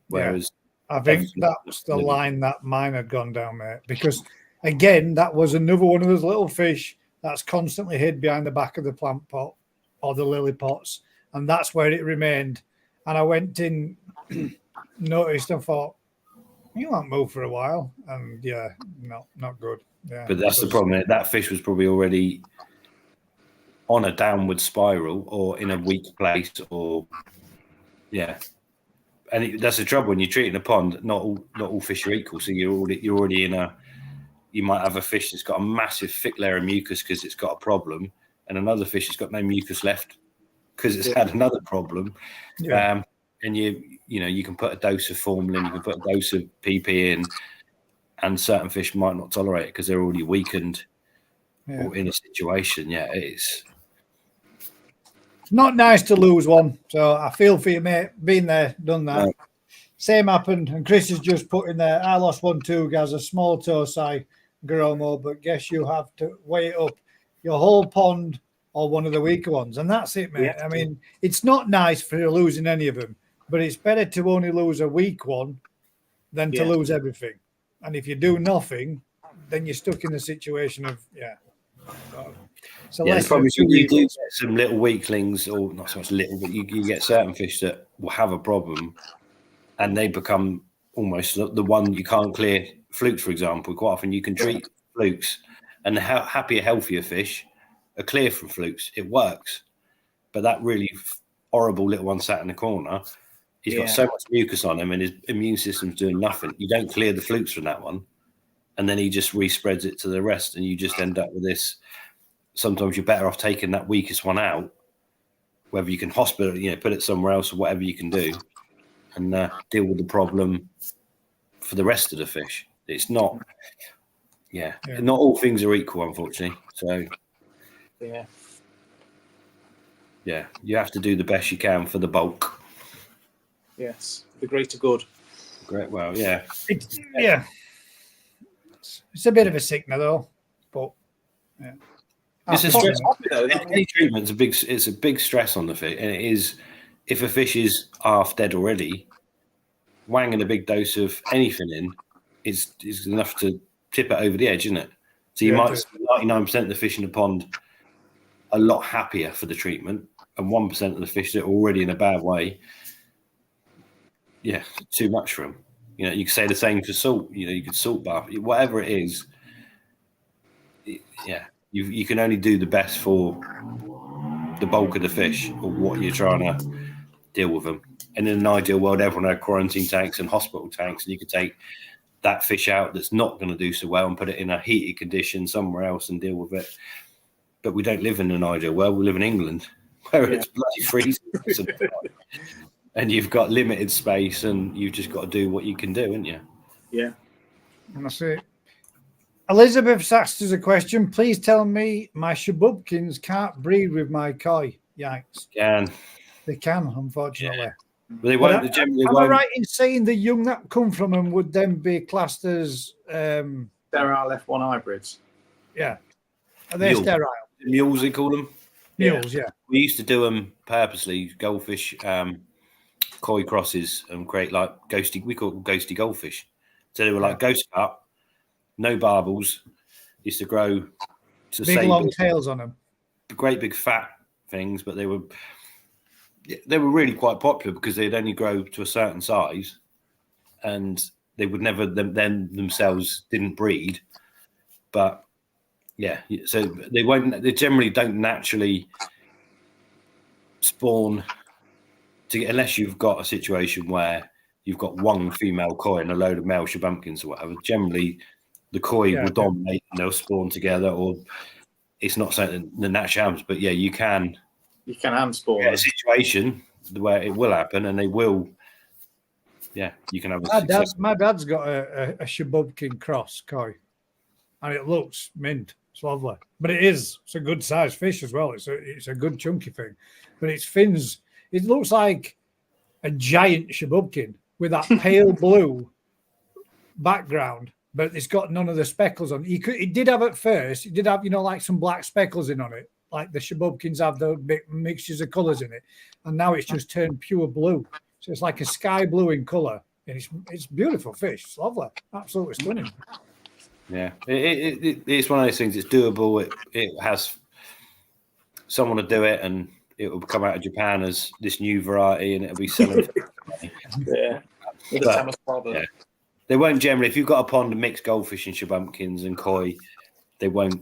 Whereas I think that's the line that mine had gone down, mate. Because again, that was another one of those little fish that's constantly hid behind the back of the plant pot or the lily pots, and that's where it remained. And I went in, noticed, and thought, you won't move for a while, and not good. Yeah, but that's the problem. That fish was probably already on a downward spiral or in a weak place, or and that's the trouble when you're treating a pond. Not all fish are equal, so you're already in a. You might have a fish that's got a massive thick layer of mucus because it's got a problem, and another fish that's got no mucus left because it's had another problem. Yeah. And you can put a dose of formalin, you can put a dose of PP in, and certain fish might not tolerate it because they're already weakened or in a situation. Yeah, it's not nice to lose one. So I feel for you, mate. Been there, done that. Same happened, and Chris has just put in there. I lost 1 too, guys. A small Tosai Gromo, but guess you have to weigh it up your whole pond or one of the weaker ones, and that's it, mate. I mean, it's not nice for losing any of them. But it's better to only lose a weak one than to lose everything. And if you do nothing, then you're stuck in the situation of So the problem is you do get some little weaklings, or not so much little, but you get certain fish that will have a problem, and they become almost the one you can't clear. Flukes, for example, quite often you can treat flukes, and the happier, healthier fish are clear from flukes. It works, but that really horrible little one sat in the corner. He's got so much mucus on him and his immune system's doing nothing. You don't clear the flukes from that one. And then he just respreads it to the rest. And you just end up with this. Sometimes you're better off taking that weakest one out, whether you can hospital, put it somewhere else or whatever you can do, and deal with the problem for the rest of the fish. It's not, not all things are equal, unfortunately. So, you have to do the best you can for the bulk. Yes, the greater good. Great. Well, it's a bit of a sickener though, but it's a stress. Any treatment's it's a big stress on the fish, and it is if a fish is half dead already, wanging a big dose of anything in is enough to tip it over the edge, isn't it? So you might see 99% of the fish in the pond a lot happier for the treatment, and 1% of the fish that are already in a bad way. Yeah, too much for them. You could say the same for salt. You could salt bath, whatever it is. Yeah, you can only do the best for the bulk of the fish or what you're trying to deal with them. And in an ideal world, everyone had quarantine tanks and hospital tanks, and you could take that fish out that's not going to do so well and put it in a heated condition somewhere else and deal with it. But we don't live in an ideal world. We live in England where it's bloody freezing. And you've got limited space, and you've just got to do what you can do, haven't you? Yeah. And that's it. Elizabeth asked us a question. Please tell me my Shabubkins can't breed with my koi. Yikes. They can, unfortunately. Yeah. But they won't. Am I right in saying the young that come from them would then be classed as sterile F1 hybrids? Yeah. Are they sterile? Mules, they call them. Mules, yeah. We used to do them purposely, goldfish, koi crosses, and create like ghosty. We call them ghosty goldfish. So they were like ghost cut, no barbels. Used to grow to big long tails on them. Great big fat things, but they were really quite popular because they'd only grow to a certain size, and they would never themselves didn't breed. But yeah, so they generally don't naturally spawn unless you've got a situation where you've got one female koi and a load of male shabumpkins or whatever. Generally the koi will dominate and they'll spawn together, or it's not something the natural happens, but yeah, you can hand spawn a situation where it will happen and they will. Yeah, you can have my dad's got a Shabubkin cross koi, and it looks mint. It's lovely, but it's a good sized fish as well. It's a good chunky thing, but its fins, it looks like a giant Shabubkin with that pale blue background, but it's got none of the speckles on. It did have at first. It did have like some black speckles in on it, like the Shabubkins have the mixtures of colours in it, and now it's just turned pure blue. So it's like a sky blue in colour, and it's beautiful fish. It's lovely, absolutely stunning. Yeah, it's one of those things. It's doable. It has someone to do it, and it will come out of Japan as this new variety, and it'll be selling. Yeah. They won't generally. If you've got a pond of mixed goldfish and shabumpkins and koi, they won't.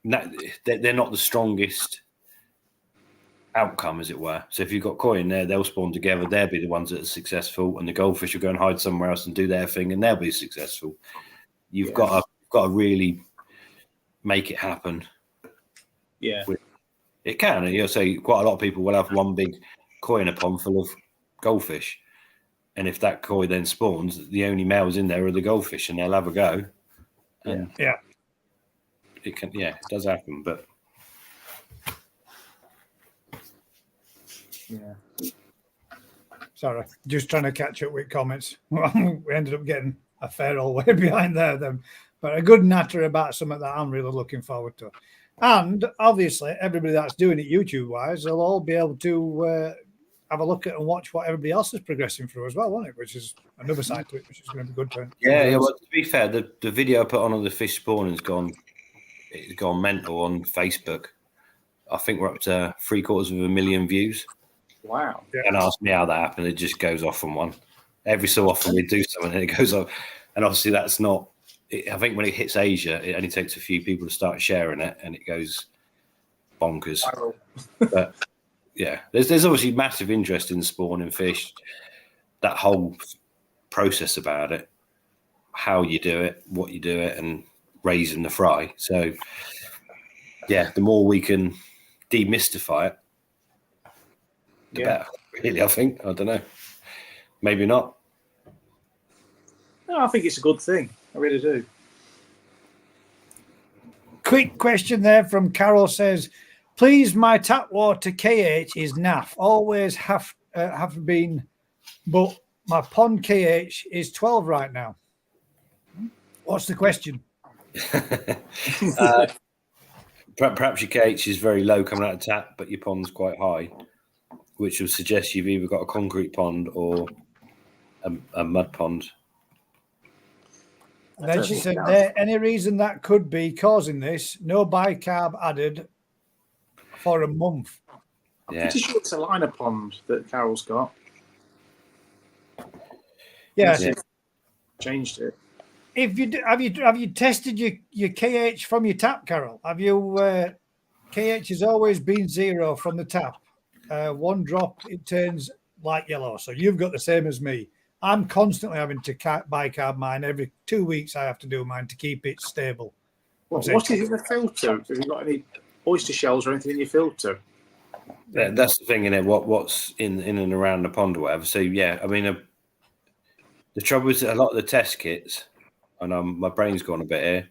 They're not the strongest outcome, as it were. So if you've got koi in there, they'll spawn together. They'll be the ones that are successful, and the goldfish will go and hide somewhere else and do their thing, and they'll be successful. You've got to really make it happen. Yeah, it can. And you'll say quite a lot of people will have one big koi in a pond full of goldfish, and if that koi then spawns, the only males in there are the goldfish, and they'll have a go. And it can. Yeah, it does happen, but. Yeah. Sorry, just trying to catch up with comments. We ended up getting a fair old way behind there, then, but a good natter about something that I'm really looking forward to. And obviously, everybody that's doing it YouTube-wise, they'll all be able to have a look at and watch what everybody else is progressing through as well, won't it? Which is another side to it, which is going to be good. Well, to be fair, the video I put on the fish spawning's gone mental on Facebook. I think we're up to 750,000 views. Wow. And ask me how that happened. It just goes off from one. Every so often we do something and it goes off. And obviously that's not, I think when it hits Asia, it only takes a few people to start sharing it and it goes bonkers. But yeah, there's obviously massive interest in spawning fish, that whole process about it, how you do it, what you do it, and raising the fry. So yeah, the more we can demystify it, the better, really, I think. I don't know. Maybe not. No, I think it's a good thing. I really do. Quick question there from Carol says, please, my tap water KH is naff. Always have been, but my pond KH is 12 right now. What's the question? Perhaps your KH is very low coming out of tap, but your pond's quite high, which would suggest you've either got a concrete pond or a mud pond. And then she said, any reason that could be causing this? No bicarb added for a month. I'm pretty sure it's a liner pond that Carol's got. Yeah. Changed it. If you have you tested your KH from your tap, Carol? Have you KH has always been 0 from the tap. One drop, it turns light yellow. So you've got the same as me. I'm constantly having to bicarb mine. Every 2 weeks I have to do mine to keep it stable. What is in the filter? Have you got any oyster shells or anything in your filter? Yeah, that's the thing, in it. What's in and around the pond or whatever. So yeah, I mean, the trouble is that a lot of the test kits, and my brain's gone a bit here.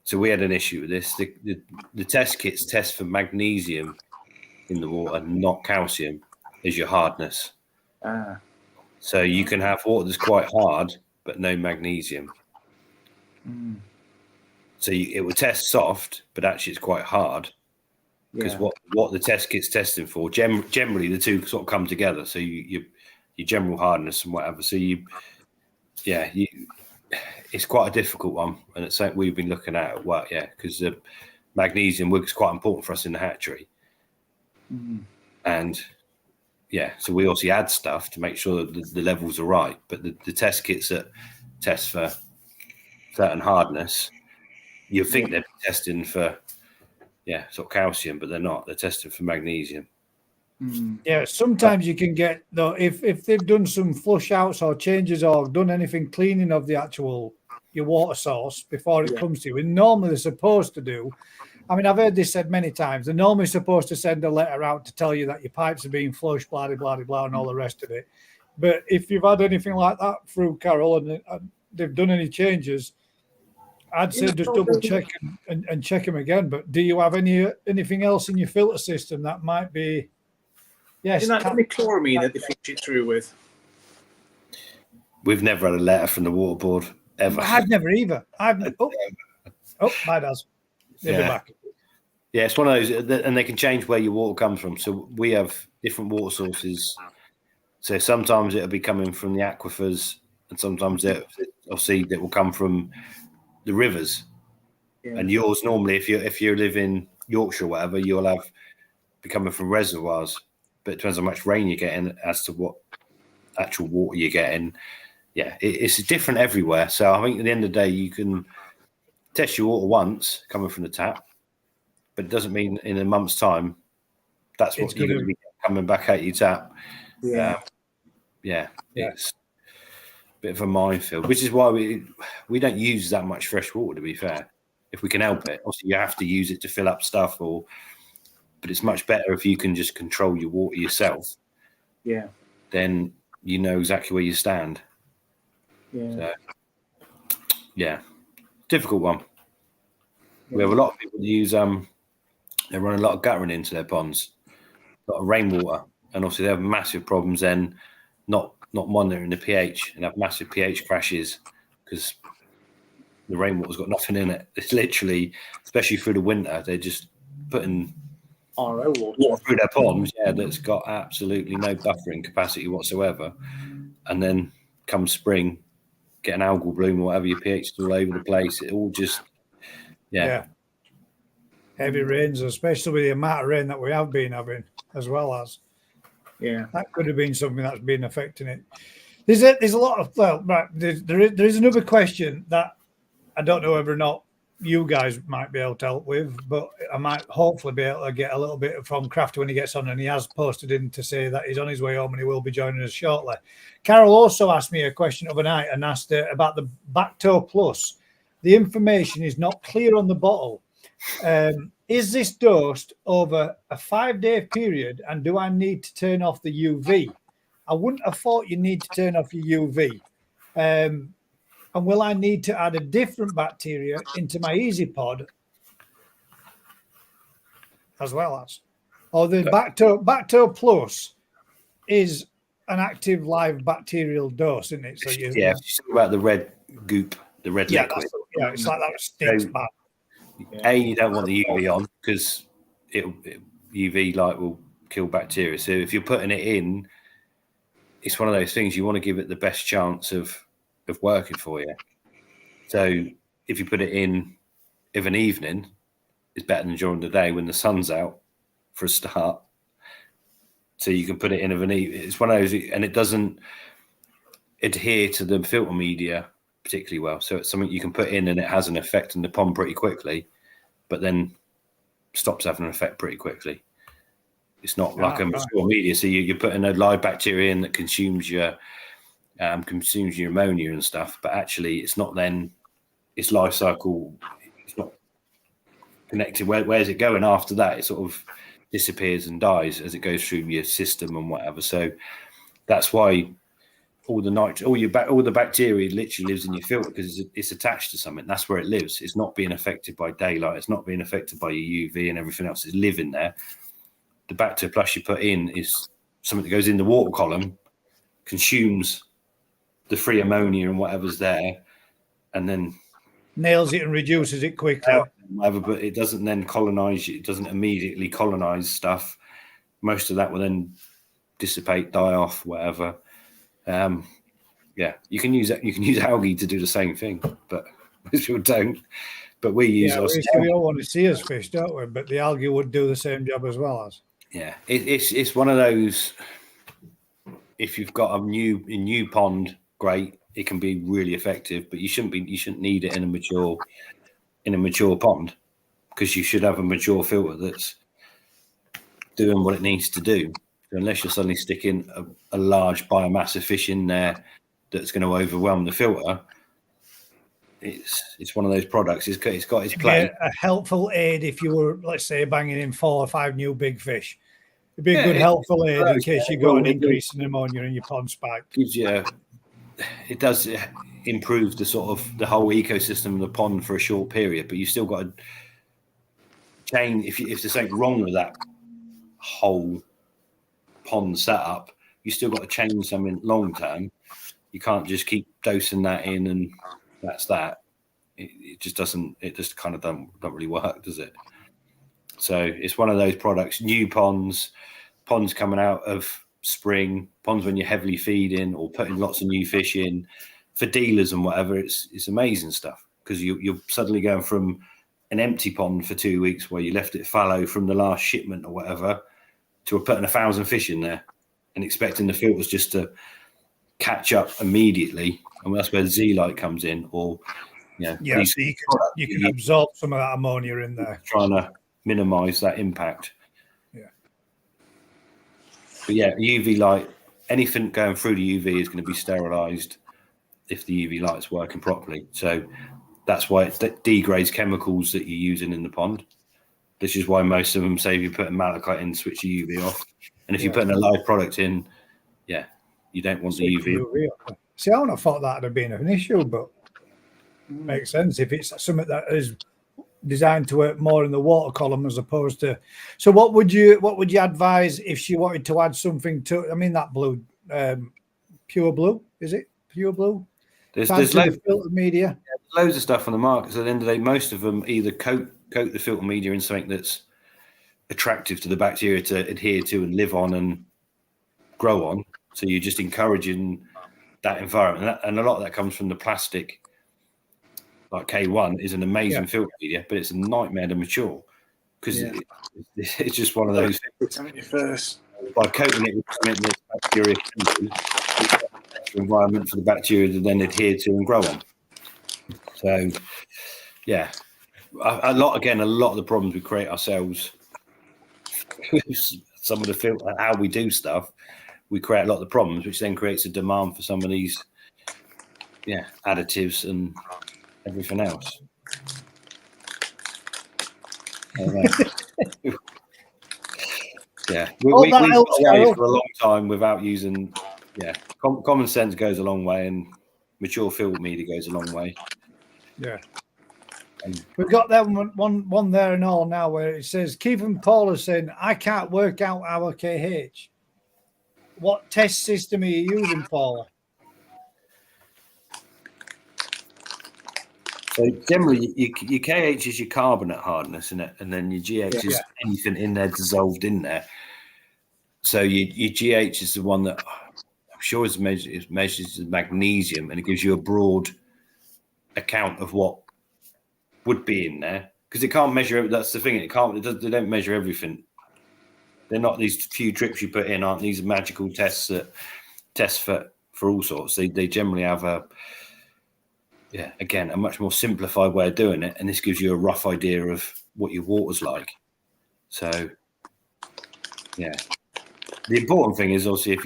So we had an issue with this. The test kits test for magnesium in the water, not calcium, as your hardness. So you can have water that's quite hard, but no magnesium. So it will test soft, but actually it's quite hard. because what the test kit's testing for, generally the two sort of come together. So your general hardness and whatever. So it's quite a difficult one, and it's something we've been looking at work, because the magnesium works quite important for us in the hatchery. And so we also add stuff to make sure that the levels are right. But the test kits that test for certain hardness, you think they're testing for sort of calcium, but they're not. They're testing for magnesium. Yeah, sometimes you can get, though, if they've done some flush outs or changes or done anything cleaning of the actual your water source before it comes to you, and normally they're supposed to do. I mean, I've heard this said many times. They're normally supposed to send a letter out to tell you that your pipes are being flushed, blah, blah, blah, blah, and all the rest of it. But if you've had anything like that through Carol and they've done any changes, I'd say just double check and check them again. But do you have anything else in your filter system that might be? Yes. Isn't that any chloramine that they flush it through with? We've never had a letter from the water board ever. I've never either. My does. They'll be back. Yeah, it's one of those, and they can change where your water comes from. So we have different water sources. So sometimes it'll be coming from the aquifers, and sometimes it will come from the rivers. Yeah. And yours normally, if you live in Yorkshire or whatever, you'll be coming from reservoirs. But it depends how much rain you're getting as to what actual water you're getting. Yeah, it's different everywhere. So I think at the end of the day, you can test your water once coming from the tap, but it doesn't mean in a month's time that's what you're going to be coming back out your tap. It's a bit of a minefield, which is why we don't use that much fresh water, to be fair, if we can help it. Obviously, you have to use it to fill up stuff, but it's much better if you can just control your water yourself. Yeah. Then you know exactly where you stand. Yeah. So, difficult one. We have a lot of people that use they run a lot of guttering into their ponds, a lot of rainwater, and obviously they have massive problems then not monitoring the pH and have massive pH crashes because the rainwater's got nothing in it. It's literally, especially through the winter, they're just putting RO water through their ponds, that's got absolutely no buffering capacity whatsoever. And then come spring, get an algal bloom or whatever, your pH is all over the place. It all just, heavy rains, especially with the amount of rain that we have been having, as well as. Yeah. That could have been something that's been affecting it. There's a lot of, there is another question that I don't know whether or not you guys might be able to help with, but I might hopefully be able to get a little bit from Crafty when he gets on, and he has posted in to say that he's on his way home and he will be joining us shortly. Carol also asked me a question overnight and asked about the Bacto Plus. The information is not clear on the bottle. Is this dosed over a 5-day period, and do I need to turn off the UV? I wouldn't have thought you need to turn off your UV. And will I need to add a different bacteria into my Easy Pod as well as? Or the Bacto Plus is an active live bacterial dose, isn't it? So you talk about the red goop, the red liquid. It's like that stinks bad. You don't want the UV on because UV light will kill bacteria. So if you're putting it in, it's one of those things you want to give it the best chance of working for you. So if you put it in of an evening, it's better than during the day when the sun's out for a start. So you can put it in of an evening. It's one of those, and it doesn't adhere to the filter media particularly well. So it's something you can put in and it has an effect on the pond pretty quickly, but then stops having an effect pretty quickly. It's not like a mature media. So you're putting a live bacteria in that consumes your ammonia and stuff, but actually it's not then its life cycle. It's not connected. Where's it going after that? It sort of disappears and dies as it goes through your system and whatever. So that's why all the bacteria literally lives in your filter because it's attached to something. That's where it lives. It's not being affected by daylight. It's not being affected by your UV and everything else. It's living there. The Bacto Plus you put in is something that goes in the water column, consumes the free ammonia and whatever's there, and then nails it and reduces it quickly. whatever, but it doesn't then colonize. It doesn't immediately colonize stuff. Most of that will then dissipate, die off, whatever. Yeah, you can use algae to do the same thing, but most people don't. But we use. We all want to see us fish, don't we? But the algae would do the same job as well as. Yeah, it's one of those. If you've got a new pond, great, it can be really effective, but you shouldn't need it in a mature pond, because you should have a mature filter that's doing what it needs to do. So unless you're suddenly sticking a large biomass of fish in there that's going to overwhelm the filter, it's one of those products. It's got its place. A helpful aid if you were, let's say, banging in 4 or 5 new big fish. It'd be a good helpful aid in case you got an increase in ammonia in your pond spike. It does improve the whole ecosystem of the pond for a short period, but you still got to change. If there's something wrong with that whole pond setup, you still got to change something long term. You can't just keep dosing that in and that's that. It just doesn't. It just kind of don't really work, does it? So it's one of those products. New ponds coming out of spring, ponds when you're heavily feeding or putting lots of new fish in for dealers and whatever. It's amazing stuff, because you're suddenly going from an empty pond for 2 weeks where you left it fallow from the last shipment or whatever to putting 1,000 fish in there and expecting the filters just to catch up immediately. And that's where Z-Light comes in, or so you can absorb some of that ammonia in there, trying to minimize that impact. But yeah, UV light, anything going through the UV is going to be sterilized if the UV light's working properly. So that's why it degrades chemicals that you're using in the pond. This is why most of them say if you put a malachite in, switch the UV off. And if you're putting a live product in, you don't want the UV. See, I wouldn't have thought that would have been an issue, but makes sense if it's something that is designed to work more in the water column as opposed to. So what would you advise if she wanted to add something to? I mean, that blue, pure blue, is it pure blue? There's loads of filter media. Loads of stuff on the market. So at the end of the day, most of them either coat the filter media in something that's attractive to the bacteria to adhere to and live on and grow on. So you're just encouraging that environment, and a lot of that comes from the plastic. Like K1 is an amazing filter media, but it's a nightmare to mature, because it's just one of those. First, by coating it with something that's bacteria friendly, it's an environment for the bacteria to then adhere to and grow on. So, a lot of the problems we create ourselves. Some of the filter, how we do stuff, we create a lot of the problems, which then creates a demand for some of these, additives and everything else. We got away for a long time without using. Common sense goes a long way, and mature filter media goes a long way. We've got that one there and all now, where it says Keith and Paul are saying, I can't work out our KH. What test system are you using, Paula? So generally, your KH is your carbonate hardness, isn't it? And then your GH is anything in there dissolved in there. So your GH is the one that I'm sure is measures the magnesium, and it gives you a broad account of what would be in there, because it can't measure. That's the thing. They don't measure everything. They're not these few trips you put in, aren't these magical tests that test for all sorts. They generally have a much more simplified way of doing it, and this gives you a rough idea of what your water's like. So, the important thing is also if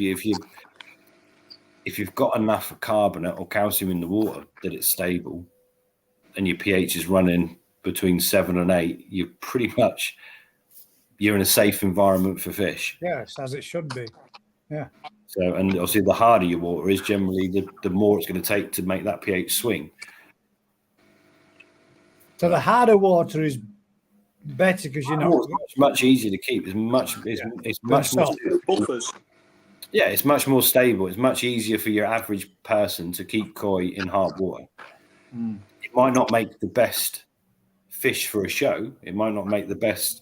you've got enough carbonate or calcium in the water that it's stable, and your pH is running between 7 and 8, you're in a safe environment for fish. Yes, as it should be. Yeah. So, and obviously, the harder your water is, generally, the more it's going to take to make that pH swing. So the harder water is better because it's much easier to keep. It's much more buffers. Yeah, it's much more stable. It's much easier for your average person to keep koi in hard water. It might not make the best fish for a show. It might not make the best,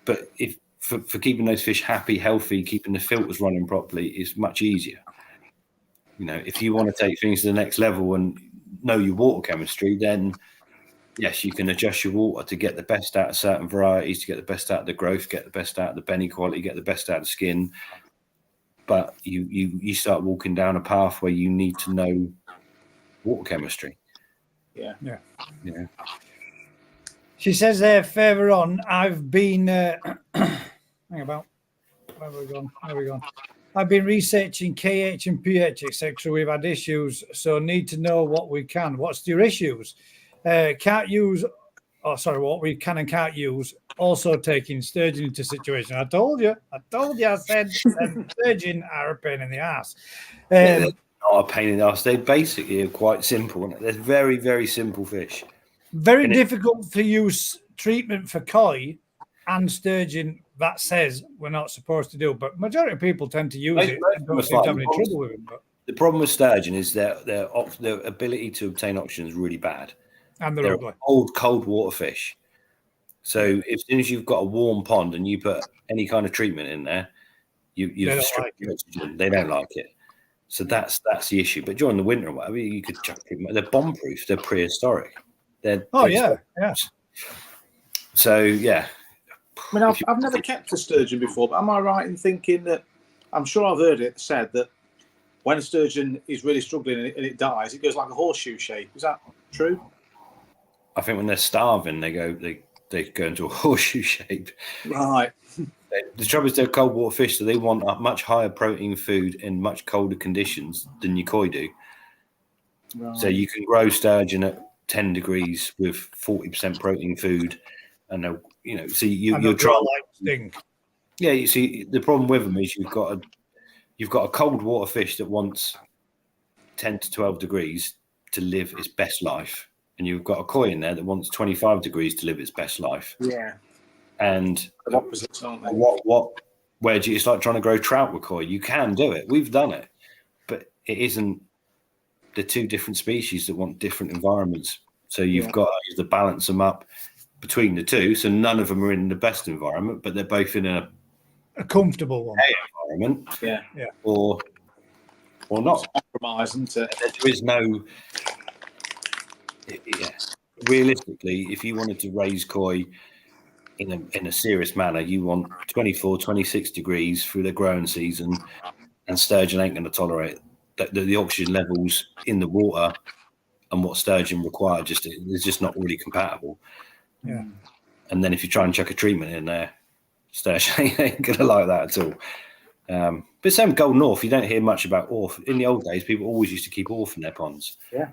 but if for keeping those fish happy, healthy, keeping the filters running properly is much easier. You know, if you want to take things to the next level and know your water chemistry, then yes, you can adjust your water to get the best out of certain varieties, to get the best out of the growth, get the best out of the benny quality, get the best out of the skin. But you start walking down a path where you need to know water chemistry. Yeah. Yeah. She says there further on, I've been hang about. Where have we gone? I've been researching KH and pH, etc. We've had issues, so need to know what we can. What's your issues? Can't use, what we can and can't use. Also taking sturgeon into situation. I told you. I said sturgeon are a pain in the ass. They're not a pain in the ass. They basically are quite simple. They're very, very simple fish. Very difficult to use treatment for koi and sturgeon that says we're not supposed to do, but majority of people tend to use it and don't seem to have any trouble with it. But the problem with sturgeon is their ability to obtain oxygen is really bad. And they're old, cold water fish. So as soon as you've got a warm pond and you put any kind of treatment in there, you've stripped oxygen. They don't like it. So that's the issue. But during the winter or whatever, you could chuck them. They're bomb proof. They're prehistoric. Yeah. So yeah. I mean, I've never kept a sturgeon before, but am I right in thinking that I'm sure I've heard it said that when a sturgeon is really struggling and it dies, it goes like a horseshoe shape. Is that true? I think when they're starving, they go into a horseshoe shape. Right. The trouble is they're cold water fish, so they want a much higher protein food in much colder conditions than your koi do. Right. So you can grow sturgeon at 10 degrees with 40% protein food, and they'll, so you're trying. Yeah, you see, the problem with them is you've got a cold water fish that wants 10 to 12 degrees to live its best life, and you've got a koi in there that wants 25 degrees to live its best life. Yeah. And the opposites, aren't they? It's like trying to grow trout with koi. You can do it. We've done it, but it isn't. They're two different species that want different environments. So you've got to balance them up between the two. So none of them are in the best environment, but they're both in a comfortable one environment. Yeah. Or not. Compromise, isn't it? There is no. Yeah. Realistically, if you wanted to raise koi in a serious manner, you want 24, 26 degrees through the growing season, and sturgeon ain't going to tolerate the oxygen levels in the water and what sturgeon require. It's just not really compatible. Yeah. And then if you try and chuck a treatment in there, sturgeon ain't going to like that at all. But same Gold North, you don't hear much about orth. In the old days, people always used to keep orth in their ponds. Yeah.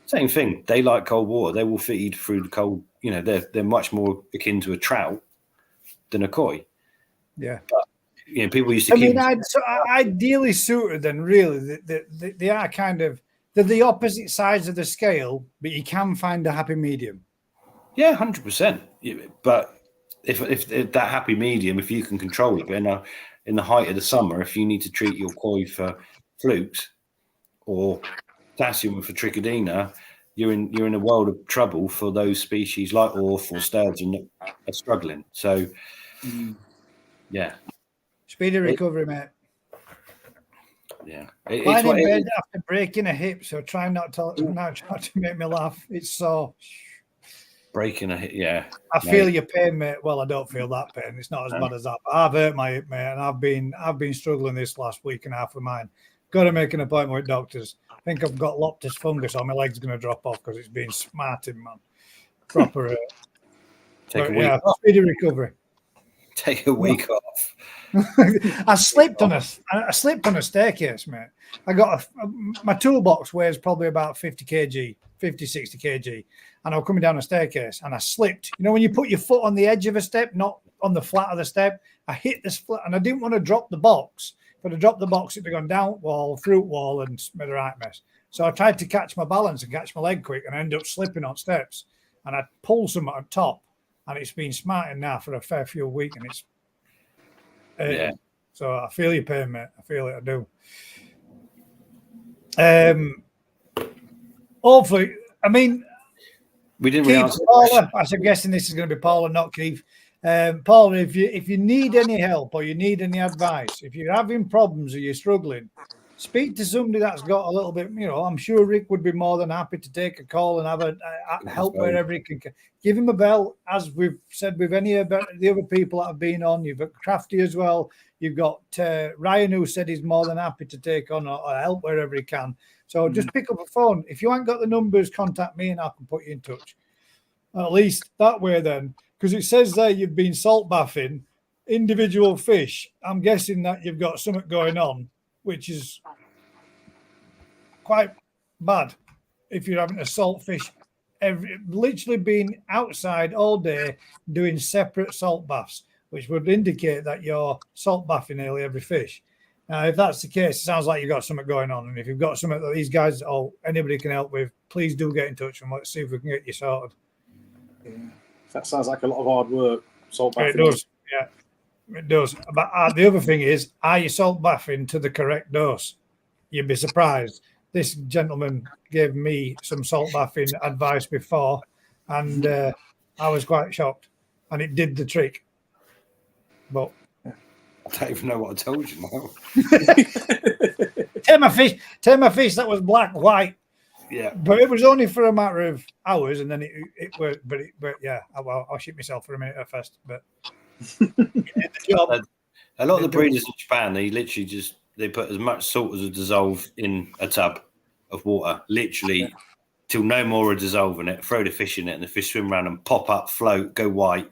Same thing. They like cold water. They will feed through the cold. They're much more akin to a trout than a koi. Yeah. But, people used to keep. Ideally suited, then really, they are kind of they're the opposite sides of the scale, but you can find a happy medium. Yeah, 100%. But if that happy medium, if you can control it, but in the height of the summer, if you need to treat your koi for flukes or potassium for trichodina, you're in a world of trouble for those species like orth or sturgeon that are struggling. So, yeah. Speedy recovery, mate. Yeah. Lying in bed after breaking a hip, so try not to make me laugh. It's so. Breaking a hip, yeah. I feel your pain, mate. Well, I don't feel that pain. It's not as bad as that. But I've hurt my hip, mate, and I've been struggling this last week and a half of mine. Got to make an appointment with doctors. I think I've got loptus fungus, or my leg's going to drop off because it's been smarting, man. Proper. Take a week off. Speedy recovery. Take a week off. I slipped on a staircase, mate. I got my toolbox weighs probably about 50 kg, 50, 60 kg. And I was coming down a staircase and I slipped. When you put your foot on the edge of a step, not on the flat of the step, I hit this flat and I didn't want to drop the box. But I dropped the box, it'd have gone down wall, fruit wall, and made a right mess. So I tried to catch my balance and catch my leg quick, and I ended up slipping on steps. And I pulled some on top, and it's been smarting now for a fair few weeks, and it's. So I feel your pain, mate. I feel it. I do. Hopefully, I mean, We didn't Keith, really answer. Paula, I'm guessing this is going to be Paula, not Keith. Paula, if you need any help or you need any advice, if you're having problems or you're struggling, speak to somebody that's got a little bit. I'm sure Rick would be more than happy to take a call and have a help wherever he can. Give him a bell, as we've said with any of the other people that have been on. You've got Crafty as well. You've got Ryan, who said he's more than happy to take on or help wherever he can. So just pick up a phone. If you ain't got the numbers, contact me and I can put you in touch. At least that way then, because it says there you've been salt bathing individual fish. I'm guessing that you've got something going on, which is quite bad if you're having a salt fish. Literally being outside all day doing separate salt baths, which would indicate that you're salt bathing nearly every fish. Now, if that's the case, it sounds like you've got something going on. And if you've got something that these guys or anybody can help with, please do get in touch and let's see if we can get you sorted. Yeah. That sounds like a lot of hard work. Salt bathing. It does, yeah, it does. But the other thing is, are you salt bathing to the correct dose? You'd be surprised. This gentleman gave me some salt bathing advice before, and I was quite shocked, and it did the trick. But I don't even know what I told you now. Take my fish that was black, white. Yeah, but it was only for a matter of hours, and then it worked. But yeah, I'll shit myself for a minute at first. But a lot of the breeders in Japan, they put as much salt as a dissolve in a tub of water, literally till no more are dissolving it. Throw the fish in it, and the fish swim around and pop up, float, go white,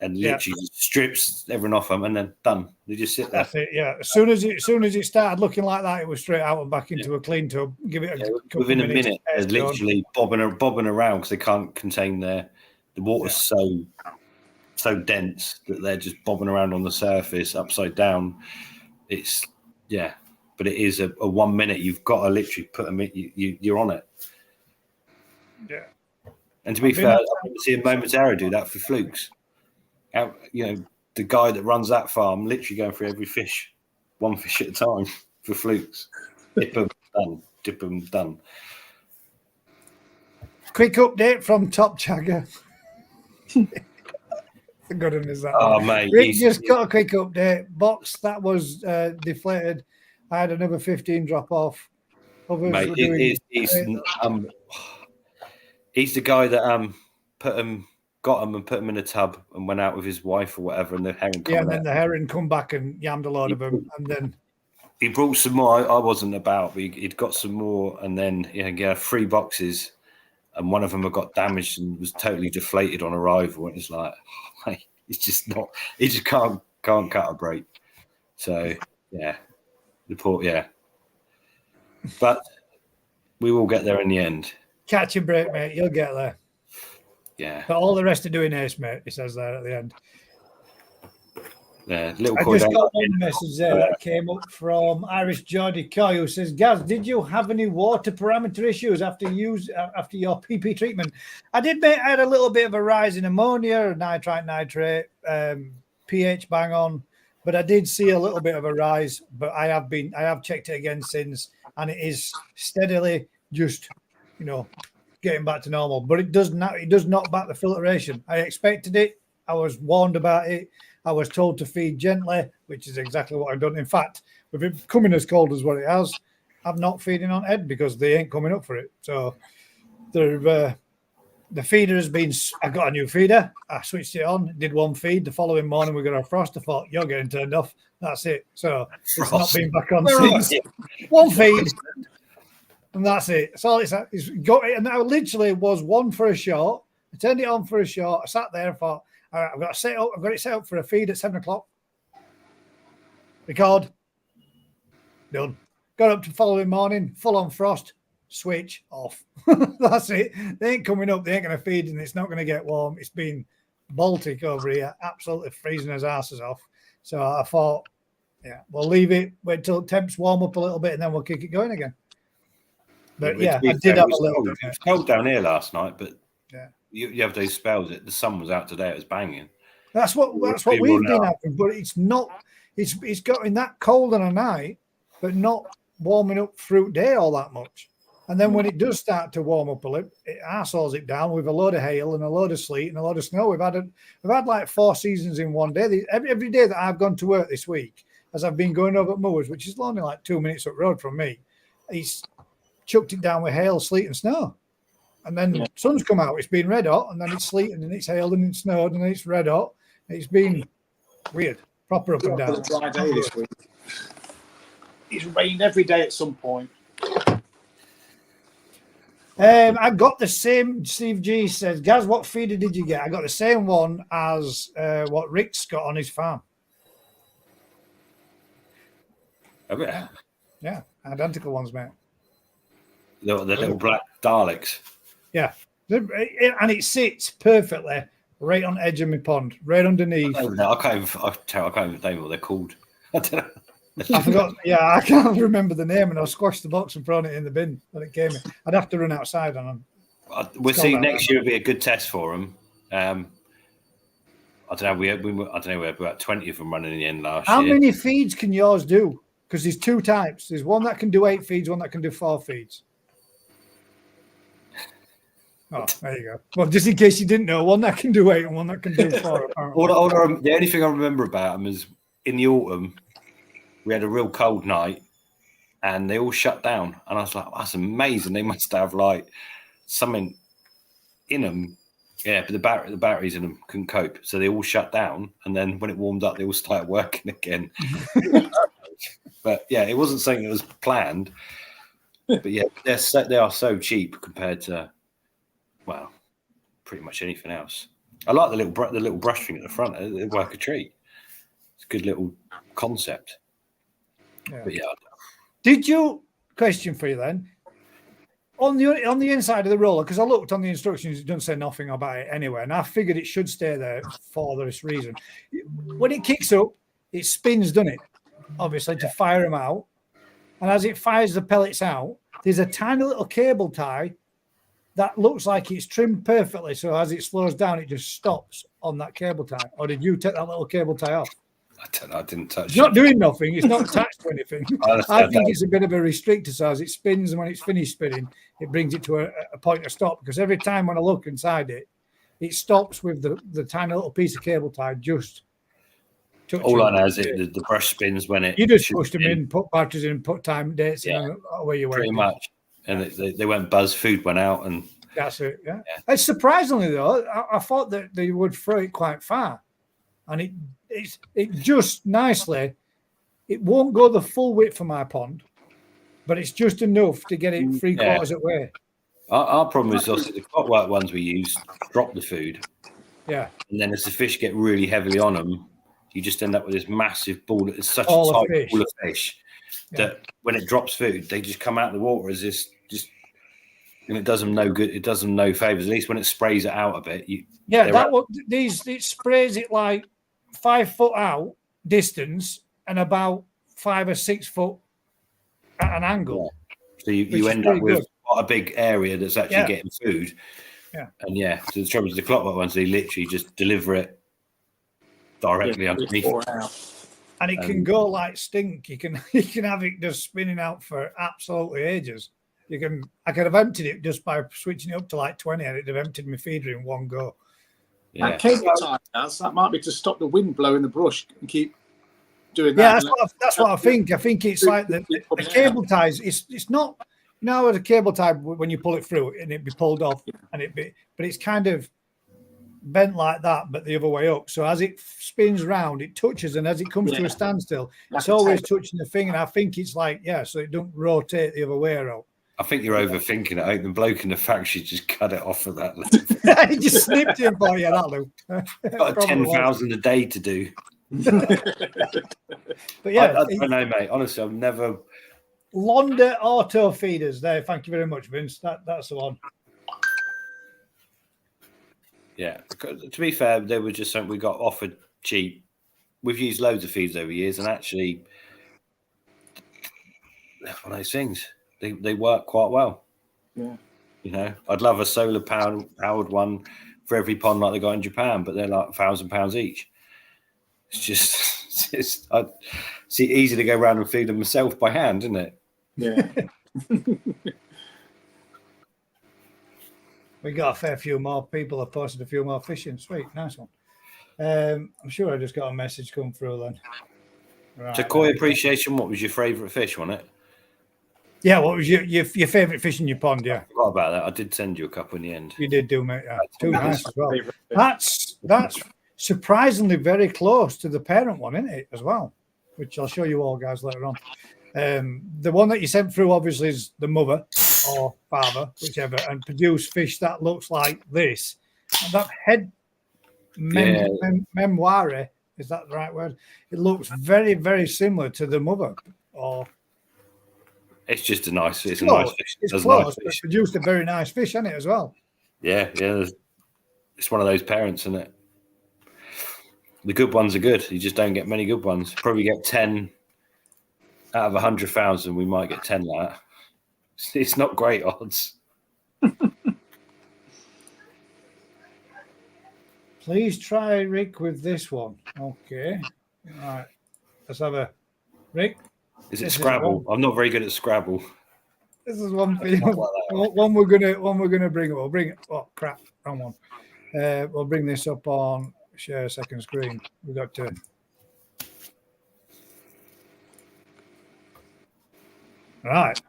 and literally just strips everyone off them, and then done. They just sit there. That's it. Yeah. As soon as it started looking like that, it was straight out and back into a clean tub. Give it within a minute. They're literally bobbing around because they can't contain the water's so dense that they're just bobbing around on the surface upside down. But it is a 1 minute. You've got to literally put them in. You're on it. Yeah. And to be fair, I've never seen a moment's error do that for flukes. The guy that runs that farm literally going through every fish, one fish at a time for flukes. Dip them, done. Dip them, done. Quick update from Top Chagger. The good one is that. Oh, mate. Rick just got a quick update. Box that was deflated. I had another 15 drop off. Mate, he's the guy that got him and put him in a tub and went out with his wife or whatever, and the herring. And then the herring come back and yammed a load of them, and then he brought some more. I wasn't about, but he'd got some more, and then he had 3 boxes, and one of them had got damaged and was totally deflated on arrival. And it's like, oh, mate, it's just not. He just can't cut a break. So but we will get there in the end. Catch a break, mate. You'll get there. Yeah. But all the rest are doing ace, mate. He says there at the end. Yeah, I just got one message there that came up from Irish Geordie Coy, who says, Gaz, did you have any water parameter issues after your PP treatment? I did, mate. I had a little bit of a rise in ammonia, nitrite, pH bang on, but I did see a little bit of a rise. But I have checked it again since, and it is steadily just, getting back to normal. But it does knock back the filtration. I expected it. I was warned about it. I was told to feed gently, which is exactly what I've done. In fact, with it coming as cold as what it has, I'm not feeding on Ed because they ain't coming up for it. So the feeder has been. I got a new feeder. I switched it on, did one feed. The following morning we got a frost. I thought, you're getting turned off. That's it. So it's not been back on since. One feed. And that's it. That's all it's got. And I literally was one for a short. I turned it on for a short. I sat there and thought, all right, I've got it set up for a feed at 7 o'clock. Record. Done. Got up to the following morning, full on frost, switch off. That's it. They ain't coming up, they ain't going to feed, and it's not going to get warm. It's been Baltic over here, absolutely freezing his asses off. So I thought, we'll leave it, wait till temps warm up a little bit, and then we'll kick it going again. But I did have a little bit. It was cold down here last night, but you have those spells. The sun was out today. It was banging. That's what we've been having, but it's not. It's gotten that cold on a night, but not warming up through day all that much. And then when it does start to warm up a little, it arseholes it down with a load of hail and a load of sleet and a load of snow. We've had like 4 seasons in one day. Every day that I've gone to work this week, as I've been going over at Moors, which is only like 2 minutes up road from me, he's chucked it down with hail, sleet, and snow. And then sun's come out. It's been red hot, and then it's sleet, and then it's hailed, and it's snowed, and then it's red hot. It's been weird, proper up and down. A dry day this week. It's rained every day at some point. I got the same. Steve G says, Gaz, what feeder did you get? I got the same one as what Rick's got on his farm. Yeah, identical ones, mate. The little black Daleks. Yeah, and it sits perfectly right on the edge of my pond, right underneath. I can't even name what they're called. I don't know. I forgot. Yeah, I can't remember the name, and I squashed the box and thrown it in the bin when it came in. I'd have to run outside on them. We'll see. Next year will be a good test for them. I don't know. We had about 20 of them running in the end last year. How many feeds can yours do? Because there's 2 types. There's one that can do 8 feeds, one that can do 4 feeds. Oh, there you go. Well, just in case you didn't know, one that can do 8 and one that can do 4. The only thing I remember about them is in the autumn, we had a real cold night and they all shut down. And I was like, that's amazing. They must have like something in them. Yeah, but the batteries in them couldn't cope. So they all shut down. And then when it warmed up, they all started working again. But yeah, it wasn't something that was planned. But yeah, they are so cheap compared to, well, pretty much anything else. I like the little brush thing at the front. They work a treat. It's a good little concept. Yeah. But yeah. Did you, question for you then, on the inside of the roller, because I looked on the instructions, it doesn't say nothing about it anyway, and I figured it should stay there for this reason. When it kicks up, it spins, doesn't it? Obviously, to fire them out. And as it fires the pellets out, there's a tiny little cable tie that looks like it's trimmed perfectly. So as it slows down, it just stops on that cable tie. Or did you take that little cable tie off? I don't know. I didn't touch it. It's not doing nothing. It's not attached to anything. I think it's a bit of a restrictor. So as it spins and when it's finished spinning, it brings it to a point of stop. Because every time when I look inside it, it stops with the tiny little piece of cable tie just touching. All I know is the brush spins when it. You just pushed them in, put batteries in, put time dates in, and away you went. Pretty much. And they went buzz, food went out. And that's it, yeah. It's surprisingly, though, I thought that they would throw it quite far. And it just nicely, it won't go the full width for my pond, but it's just enough to get it 3/4 away. Our problem is also the clockwork ones we use drop the food. Yeah. And then as the fish get really heavily on them, you just end up with this massive ball. It's such All a tight fish. ball of fish that when it drops food, they just come out of the water as this and it does them no good. It does them no favors. At least when it sprays it out a bit, it sprays it like 5 foot out distance and about 5 or 6 foot at an angle. So you end up with quite a big area that's actually getting food. Yeah. And so the trouble is the clockwork ones, they literally just deliver it directly underneath. And it can go like stink. You can have it just spinning out for absolutely ages. I could have emptied it just by switching it up to like 20 and it'd have emptied my feeder in one go. Yeah. That cable tie that might be to stop the wind blowing the brush and keep doing that. Yeah, that's what I think. I think it's like the cable ties. It's not, with a cable tie when you pull it through and it be pulled off but it's kind of bent like that, but the other way up. So as it spins round, it touches, and as it comes to a standstill, it's always touching the thing. And I think it's like so it don't rotate the other way around. I think you're overthinking it. I think the bloke in the factory just cut it off of that. He just snipped it for you, that'll do. Got 10,000 a day to do. But yeah, I don't know, mate. Honestly, I've never. Londa auto feeders there. Thank you very much, Vince. That's the one. Yeah. To be fair, they were just something we got offered cheap. We've used loads of feeds over years, and actually, one of those things. They work quite well. Yeah. I'd love a solar powered one for every pond like they got in Japan, but they're like £1,000 each. It's easy to go around and feed them myself by hand, isn't it? Yeah. We got a fair few more people have posted a few more fishing. Sweet, nice one. I'm sure I just got a message come through then. Right, So koi appreciation, what was your favourite fish, wasn't it? Yeah, what was your favourite fish in your pond? Yeah, I forgot about that. I did send you a couple in the end. you did do, mate. Yeah, too nice as well. Favourite fish. That's surprisingly very close to the parent one, isn't it? As well, which I'll show you all guys later on. The one that you sent through obviously is the mother or father, whichever, and produce fish that looks like this. And that head memoire, is that the right word? It looks very, very similar to the mother. Or It's just a nice fish. It's close, but produced a very nice fish, hasn't it, as well? Yeah. It's one of those parents, isn't it? The good ones are good. You just don't get many good ones. Probably get 10 out of 100,000. We might get 10 like that. It's not great odds. Please try Rick with this one. Okay. All right. Let's have a Rick. Is it Scrabble? I'm not very good at Scrabble. This is one for you. One we're gonna bring up. We'll bring it. Oh crap, wrong one. We'll bring this up on share second screen. We've got to. Right.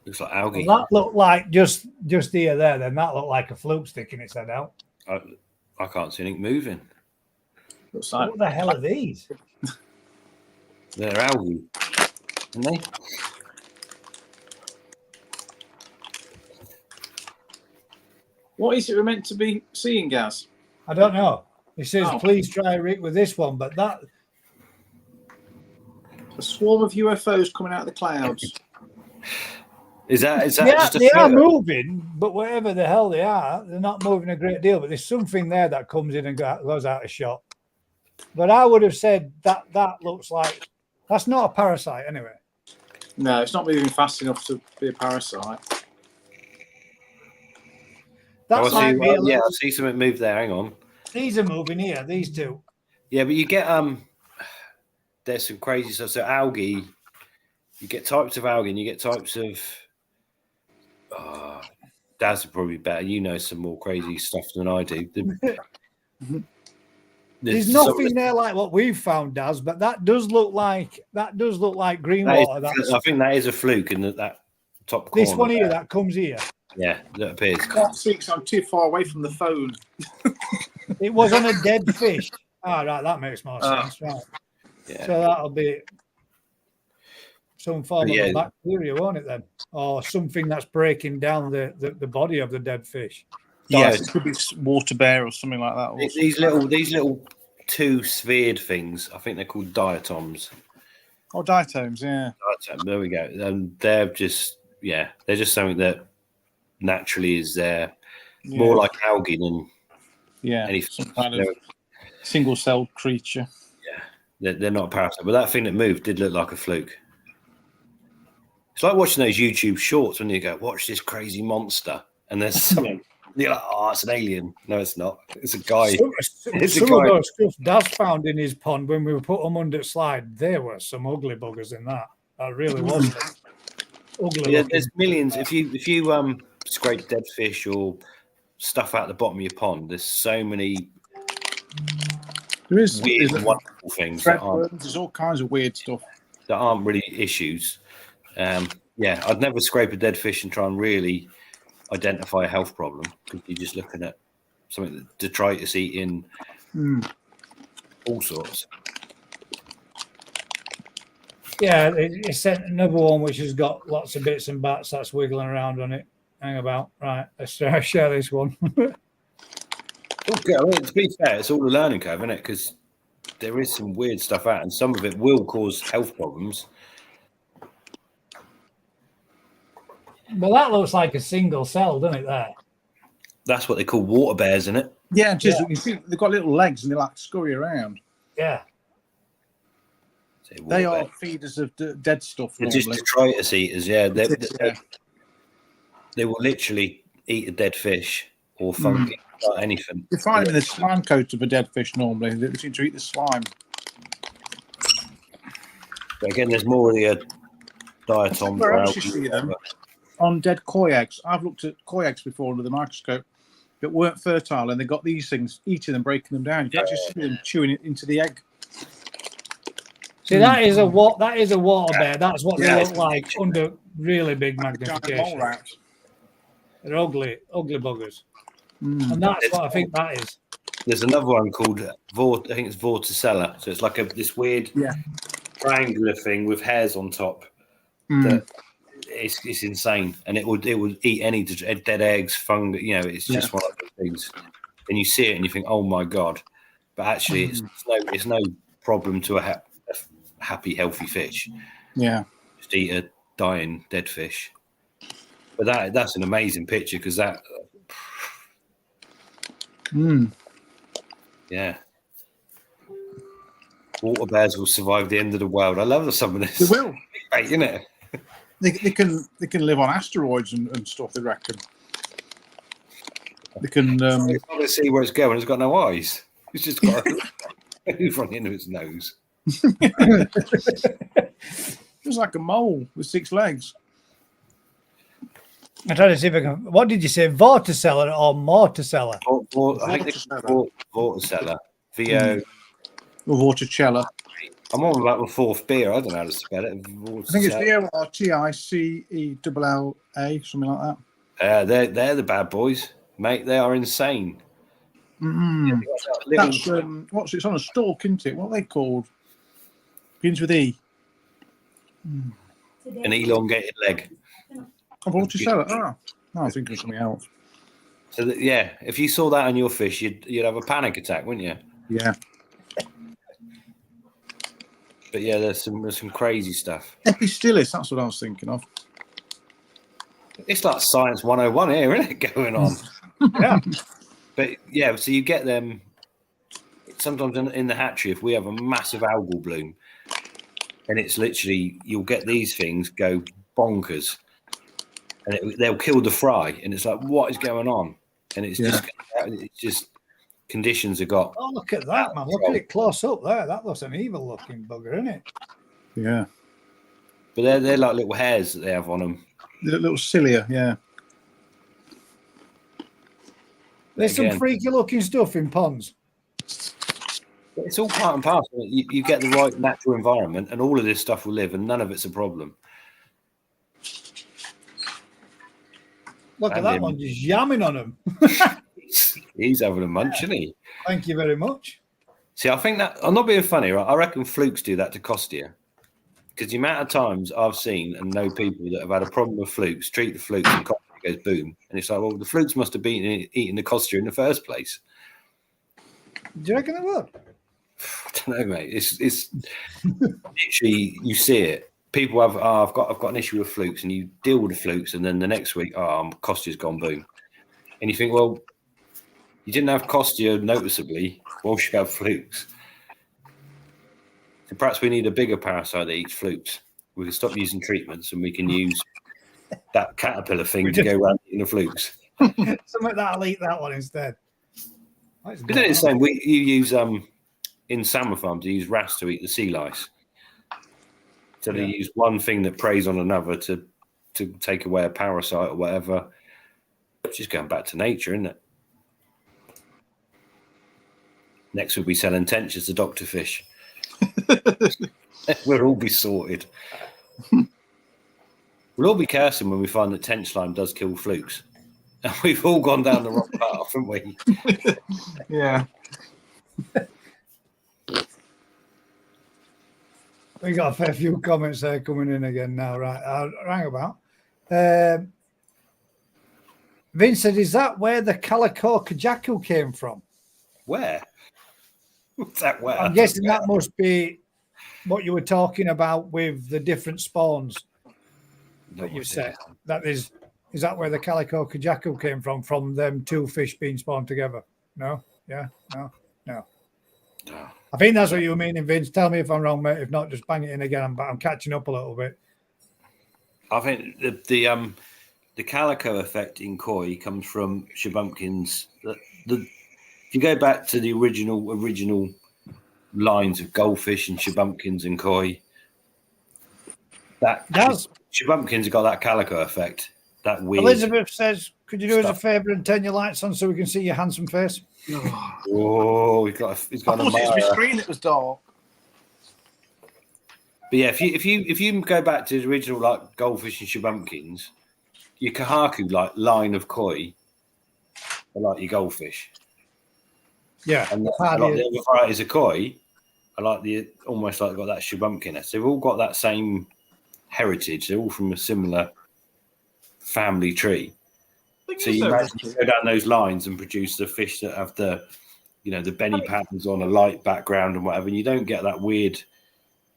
Looks like algae. Well, that looked like just here there. Then that looked like a fluke sticking its head out. I can't see anything moving. Looks like, What the hell are these? They're algae, aren't they? what is it we're meant to be seeing, Gaz? I don't know. He says, please try Rick with this one, but that. A swarm of UFOs coming out of the clouds. Is that They just a are photo? moving, but whatever the hell they are, they're not moving a great deal. But there's something there that comes in and goes out of shot. But I would have said that looks like that's not a parasite anyway. No, it's not moving fast enough to be a parasite. That's I like see something move there. Hang on. these are moving here. These two. Yeah, but you get there's some crazy stuff. So algae, you get types of algae, and you get types of. Daz would probably be better. You know some more crazy stuff than I do. There's nothing there like what we've found, Daz, but that does look like green water. I think that is a fluke in that top corner. This one here that comes here. Yeah, that appears. I can't see because I'm too far away from the phone. It was on a dead fish. Ah, right, that makes more sense. Right. Yeah. So that'll be some form of bacteria, won't it then? Or something that's breaking down the body of the dead fish. Yeah, it could be water bear or something like that. These little two sphered things, I think they're called diatoms. Oh, diatoms, yeah. Diatom, there we go. And they're just something that naturally is there, more like algae than anything. Some kind of single-celled creature. Yeah, they're not a parasite, but that thing that moved did look like a fluke. It's like watching those YouTube shorts when you go, watch this crazy monster, and there's something. You're like, oh, it's an alien. No, it's not. It's a guy. Some of those stuff Daz found in his pond when we put them under slide, there were some ugly buggers in that. That really was ugly. Yeah, there's millions. If you scrape dead fish or stuff out the bottom of your pond, there's so many. There is weird, wonderful things. There's all kinds of weird stuff that aren't really issues. I'd never scrape a dead fish and try and really identify a health problem because you're just looking at something that detritus eating, all sorts. Yeah, it sent another one which has got lots of bits and bats that's wiggling around on it. Hang about. Right, let's share this one. Okay, I mean, to be fair, it's all a learning curve, isn't it? Because there is some weird stuff out, and some of it will cause health problems. Well, that looks like a single cell, doesn't it? There. That's what they call water bears, isn't it? Yeah, just you see, they've got little legs and they like scurry around. Yeah. They are feeders of dead stuff. They're just detritus eaters. Yeah, they will literally eat a dead fish or fungi, anything. You find them in the slime coat of a dead fish normally. They seem to eat the slime. But again, there's more of the diatom. Where else you see them? On dead koi eggs. I've looked at koi eggs before under the microscope that weren't fertile, and they got these things, eating them, breaking them down. You can actually see them chewing it into the egg. See, that is a water bear. That's what they look like under really big magnification. They're ugly buggers. And that's what I think that is. There's another one called I think it's Vorticella. So it's like this weird triangular thing with hairs on top. That it's insane, and it would eat any dead eggs, fungus. You know, it's just one of those things. And you see it, and you think, "Oh my god!" But actually, it's no problem to a happy, healthy fish. Yeah, just eat a dying dead fish. But that's an amazing picture because that. Yeah. Water bears will survive the end of the world. I love some of this. They will. Right, isn't it? They can live on asteroids and stuff, they reckon. They can it's not to see where it's going, it's got no eyes. It's just got a hoof on the end of its nose. Just like a mole with 6 legs. I'm trying to see if I can. What did you say? Vorticella or Morticella? I think it's Vorticella. VO. Vorticella. I'm on about my 4th beer. I don't know how to spell it. I think it's VORTICELLA, something like that. They're the bad boys, mate. They are insane. That's it's on a stalk, isn't it? What are they called? Begins with E. An elongated leg. Vorticella. No, I was thinking of something else. So if you saw that on your fish, you'd have a panic attack, wouldn't you? Yeah. But yeah, there's some crazy stuff. Epistylis, that's what I was thinking of. It's like Science 101 here, isn't it, going on? Yeah. But yeah, so you get them sometimes in the hatchery if we have a massive algal bloom, and it's literally you'll get these things go bonkers, and they'll kill the fry, and it's like, what is going on? And it's just conditions have got. Oh, look at that, man! Look at it close up there. That looks an evil-looking bugger, isn't it? Yeah. But they're like little hairs that they have on them. Little cilia, yeah. There's some freaky-looking stuff in ponds. It's all part and parcel. You get the right natural environment, and all of this stuff will live, and none of it's a problem. Look at that one, just yamming on him. He's having a munch, isn't he? Thank you very much. See, I think that I'm not being funny, right? I reckon flukes do that to Costia, because the amount of times I've seen and know people that have had a problem with flukes, treat the flukes, and Costia goes boom, and it's like, well, the flukes must have been eating the Costia in the first place. Do you reckon it would? I don't know, mate. It's literally you see it. People have, I've got an issue with flukes, and you deal with the flukes, and then the next week, Costia's gone boom, and you think, well, you didn't have Costia noticeably. Why should you have flukes? So perhaps we need a bigger parasite that eats flukes. We can stop using treatments, and we can use that caterpillar thing to go around eating the flukes. Something that'll eat that one instead. Isn't it the same? You use in salmon farms, you use wrasse to eat the sea lice. So they use one thing that preys on another to take away a parasite or whatever. It's just going back to nature, isn't it? Next we'll be selling tenches to doctor fish. We'll all be sorted. We'll all be cursing when we find that tench slime does kill flukes. And we've all gone down the wrong path, haven't we? Yeah. We got a fair few comments there coming in again now, right? I'll hang about. Vincent, is that where the Calico Kajaku came from? Where? What's that where? I'm guessing that must be what you were talking about with the different spawns that you said. That is that where the Calico Kajaku came from them two fish being spawned together? No? Yeah? No? I think that's what you were meaning, Vince. Tell me if I'm wrong, mate. If not, just bang it in again. I'm catching up a little bit. I think the calico effect in koi comes from shabumpkins. If you go back to the original lines of goldfish and shabumpkins and koi, that Shubumpkins have got that calico effect. That weird. Elizabeth says, "Could you do us a favour and turn your lights on so we can see your handsome face?" Oh, he's got I thought it was my screen that was dark. But yeah, if you go back to the original like goldfish and Shubumpkins, your Kahaku like line of koi are like your goldfish. Yeah, and the other varieties of koi are like almost like got that Shubumpkiness. They've all got that same heritage. They're all from a similar family tree. So you go down those lines and produce the fish that have the Benny patterns on a light background and whatever. And you don't get that weird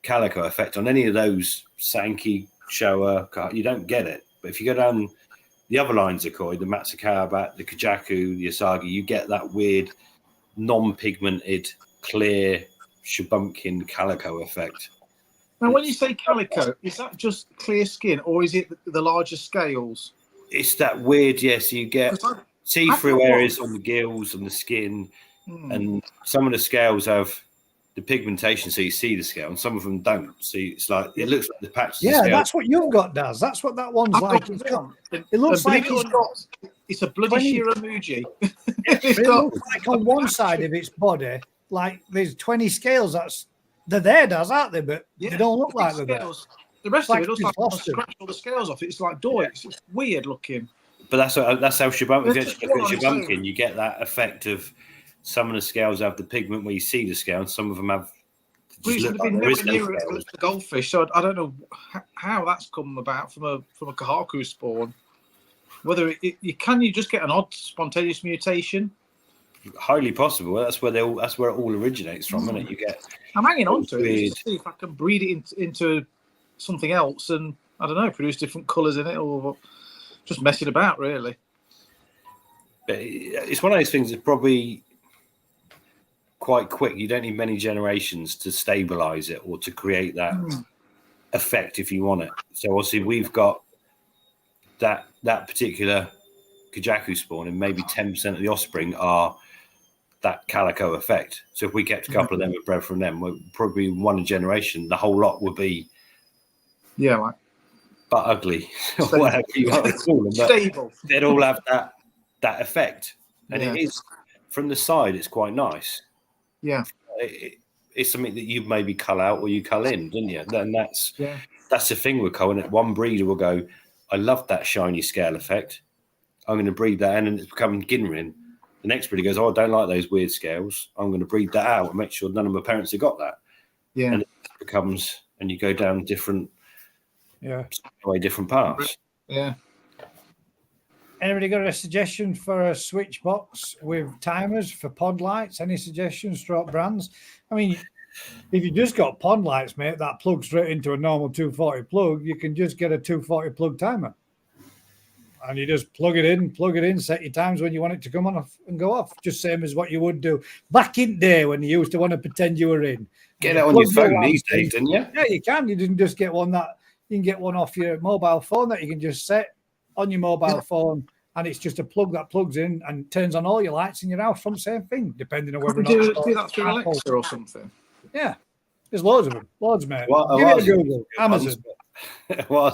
calico effect on any of those Sankey, Showa. You don't get it. But if you go down the other lines of koi, the Matsukawa, the Kajaku, the Asagi, you get that weird non-pigmented, clear Shubumpkin calico effect. Now, when you say calico, is that just clear skin or is it the larger scales? It's that weird, yes, you get see-through areas on the gills and the skin, and some of the scales have the pigmentation, so you see the scale, and some of them don't. So it's like it looks like the patches. Yeah, that's what you've got, Daz. That's what that one's like. It looks like it's a bloody Shiramuji. It looks like on one side of its body, like there's 20 scales. They're there, Daz, aren't they? But they don't look like they're there. The rest of it looks like I've scratched all the scales off it. It's like it's weird looking. But that's how Shubumpkin. If you look at Shubumpkin, you get that effect of some of the scales have the pigment where you see the scale, and some of them have. The goldfish, so I don't know how that's come about from a Kahaku spawn. Whether you just get an odd spontaneous mutation. Highly possible. That's where it all originates from, isn't it? You get. I'm hanging on to it just to see if I can breed it into something else, and I don't know, produce different colours in it, or just messing about, really. But it's one of those things that's probably quite quick. You don't need many generations to stabilize it or to create that effect if you want it. So obviously we've got that particular Kajaku spawn, and maybe 10% of the offspring are that calico effect. So if we kept a couple of them and bred from them, we're probably one generation, the whole lot would be like but ugly, or whatever you want to call them. But stable. They'd all have that effect, and it is from the side. It's quite nice. Yeah, it's something that you maybe cull out or you cull in, didn't you? Then that's the thing with culling it. One breeder will go, I love that shiny scale effect. I'm going to breed that in, and it's become Ginrin. The next breeder goes, I don't like those weird scales. I'm going to breed that out and make sure none of my parents have got that. Yeah, and it becomes, and you go down different paths. Yeah. Anybody got a suggestion for a switch box with timers for pod lights? Any suggestions, stroke brands? I mean, if you just got pod lights, mate, that plugs straight into a normal 240 plug, you can just get a 240 plug timer. And you just plug it in, set your times when you want it to come on and go off. Just same as what you would do back in the day when you used to want to pretend you were in. Get it on your phone these days, didn't you? Yeah, you can. You didn't just get one you can get one off your mobile phone that you can just set on your mobile phone, and it's just a plug that plugs in and turns on all your lights in your house from the same thing, depending on whether or not do that through Alexa or something. Yeah, there's loads of them, mate. Give it a Google. Amazon.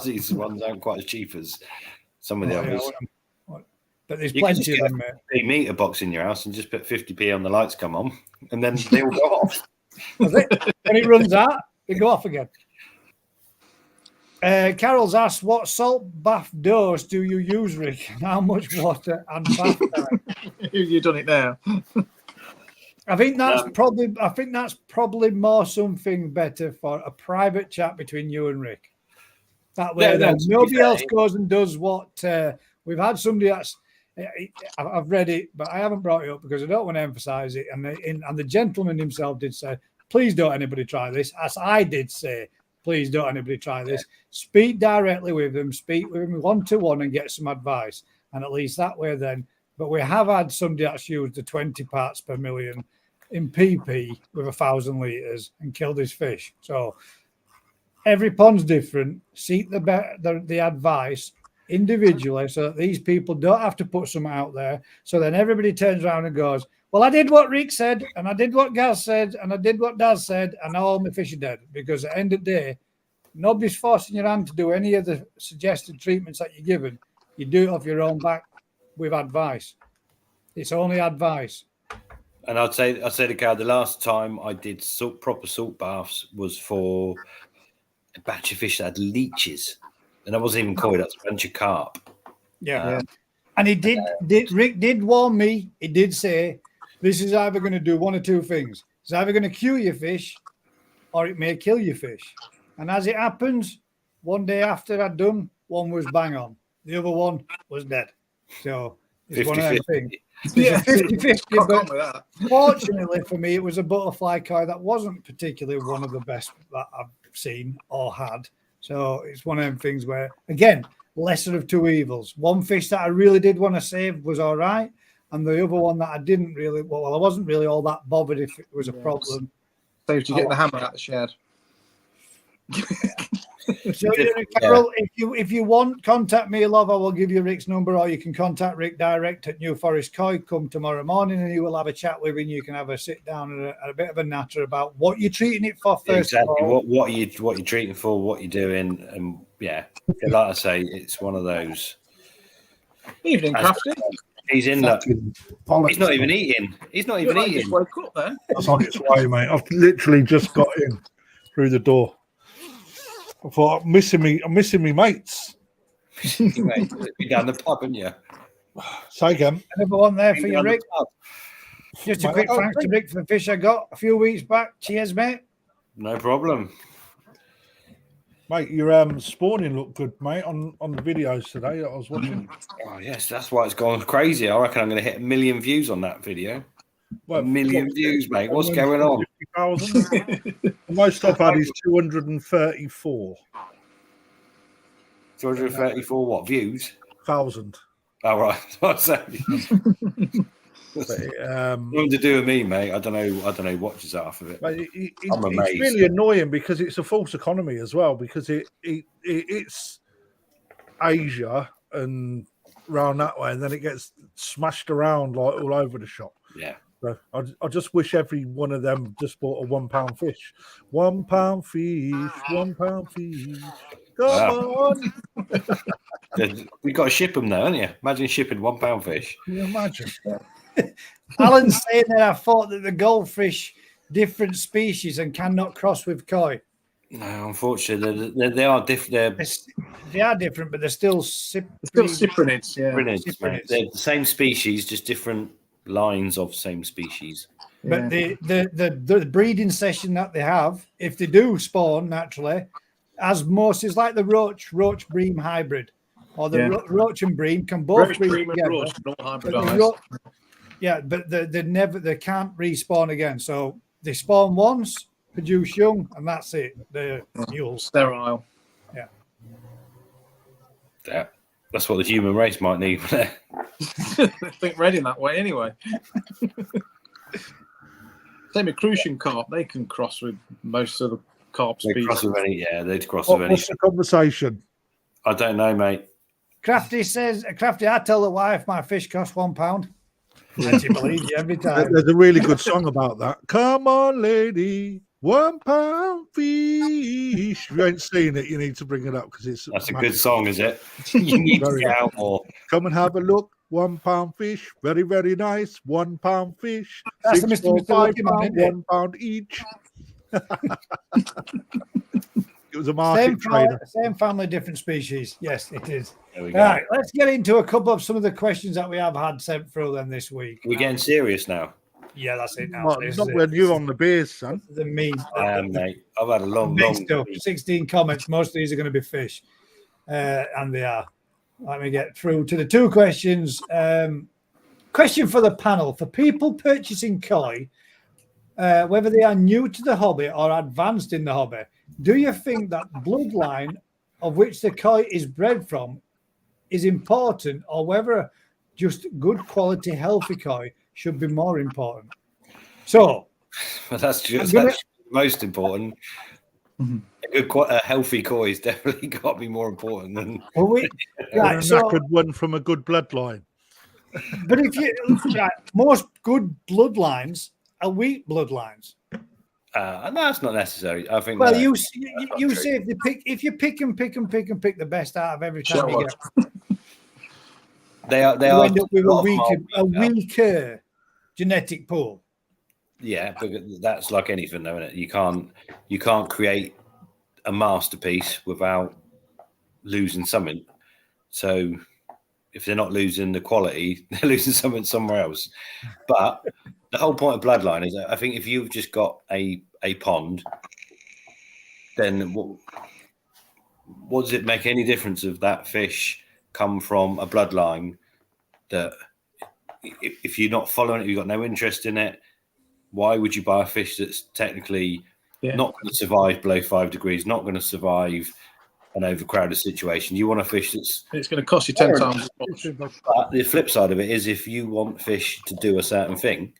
These ones aren't quite as cheap as some of the others. But there's plenty of them, mate. A meter box in your house and just put 50p on the lights come on, and then they will go off. That's it. When it runs out, they go off again. Carol's asked, what salt bath dose do you use, Rick? How much water and bath time? You've done it now. I think that's probably more something better for a private chat between you and Rick. That way, nobody else goes and does what we've had. Somebody that's I've read it, but I haven't brought it up because I don't want to emphasize it. And the gentleman himself did say, please don't anybody try this. As I did say, please don't anybody try this. Speak directly with them. Speak with them one-to-one and get some advice. And at least that way then. But we have had somebody that's used the 20 parts per million in PP with 1,000 litres and killed his fish. So every pond's different. Seek the advice individually so that these people don't have to put something out there. So then everybody turns around and goes, well, I did what Rick said, and I did what Gaz said, and I did what Daz said, and all my fish are dead. Because at the end of the day, Nobody's forcing your hand to do any of the suggested treatments that you're given. You do it off your own back with advice. It's only advice. And I'd say to Cal, the last time I did proper salt baths was for a batch of fish that had leeches, and I wasn't even koi. That's a bunch of carp. Yeah. And Rick did warn me. He did say this is either going to do one or two things. It's either going to cure your fish, or it may kill your fish. And as it happens, one day after I'd done, one was bang on. The other one was dead. So it's 50, one of them 50. things. Yeah, 50-50, but with that. fortunately for me, it was a butterfly koi that wasn't particularly one of the best that I've seen or had. So it's one of them things where, again, lesser of two evils. One fish that I really did want to save was all right, and the other one that I didn't really, well, I wasn't really all that bothered if it was a problem. Saved you getting the hammer out of the shed. So, Carol, if you want, contact me, love. I will give you Rick's number, or you can contact Rick direct at New Forest Koi. Come tomorrow morning, and you will have a chat with him. You can have a sit down and a bit of a natter about what you're treating it for first. Exactly. Of all. What you're treating for, what you're doing, and yeah, like I say, it's one of those. Evening, Crafty. He's in that. He's not even eating. He's not even eating. Just woke up then. That's on its way, mate. I've literally just got in through the door. I thought I'm missing me mates. Mate, you're down the pub, aren't you? Say again. Another one there for you, Down the Rick. pub. Just a quick thanks to Rick for the fish I got a few weeks back. Cheers, mate. No problem. Mate, your spawning looked good, mate, on the videos today that I was watching. Oh yes, that's why it's gone crazy. I reckon I'm going to hit 1 million views on that video. Well, 1 million views, mate. What's going on? 50,000. The most I've had is 234,000. 234 what views? Thousand. Oh right. Nothing to do with me, mate. I don't know what watches half of it. But I'm amazed. it's really annoying because it's a false economy as well, because it's Asia and around that way, and then it gets smashed around like all over the shop. Yeah. So I just wish every one of them just bought a £1 fish. £1 fish, £1 fish. Come on. We've got to ship them though, haven't you? Imagine shipping £1 fish. Can you imagine? Alan's saying that I thought that the goldfish different species and cannot cross with koi. No, unfortunately, they are different. They are different, but they're still cyprinids. Yeah. They're the same species, just different lines of same species. But the breeding session that they have, if they do spawn naturally, as most is like the roach bream hybrid, or the roach and bream can both breed together. But they can't respawn again. So they spawn once, produce young, and that's it. They're mules. Sterile. Yeah, that's what the human race might need. They think red in that way anyway. Same with crucian carp. They can cross with most of the carp species. They'd cross with any. What's the conversation? I don't know, mate. Crafty says, I tell the wife my fish costs £1. And she believes you every time. There's a really good song about that. Come on, lady, £1 fish. If you ain't seen it, you need to bring it up because that's a good song, is it? You need to get out more. Come and have a look. £1 fish, very, very nice. £1 fish. That's 6 Mr. £5, Lucky, £1 each. It was a market trader. Same family, different species. Yes, it is. There we go. All right, let's get into a couple of some of the questions that we have had sent through then this week. We're getting serious now. Yeah, that's it now. Well, it's not when you're on the beers, son. The mean, Mate. I've had a long 16 comments. Most of these are going to be fish, and they are. Let me get through to the two questions. Question for the panel: for people purchasing koi, whether they are new to the hobby or advanced in the hobby, do you think that bloodline of which the koi is bred from is important, or whether just good quality, healthy koi should be more important? So, that's most important. A healthy koi is definitely got to be more important than a knackered one from a good bloodline. But if you most good bloodlines are weak bloodlines. No, that's not necessary. I think. Well, no, you see if you pick and pick the best out of every time you get, they are. you end up with a weaker genetic pool. Yeah, but that's like anything, though, isn't it? You can't create a masterpiece without losing something. So if they're not losing the quality, they're losing something somewhere else. But the whole point of bloodline is, I think, if you've just got a pond, then what does it make any difference if that fish come from a bloodline that, if you're not following it, you've got no interest in it, why would you buy a fish that's technically not going to survive below 5 degrees, not going to survive an overcrowded situation? You want a fish it's going to cost you 10 times as much. But the flip side of it is, if you want fish to do a certain thing,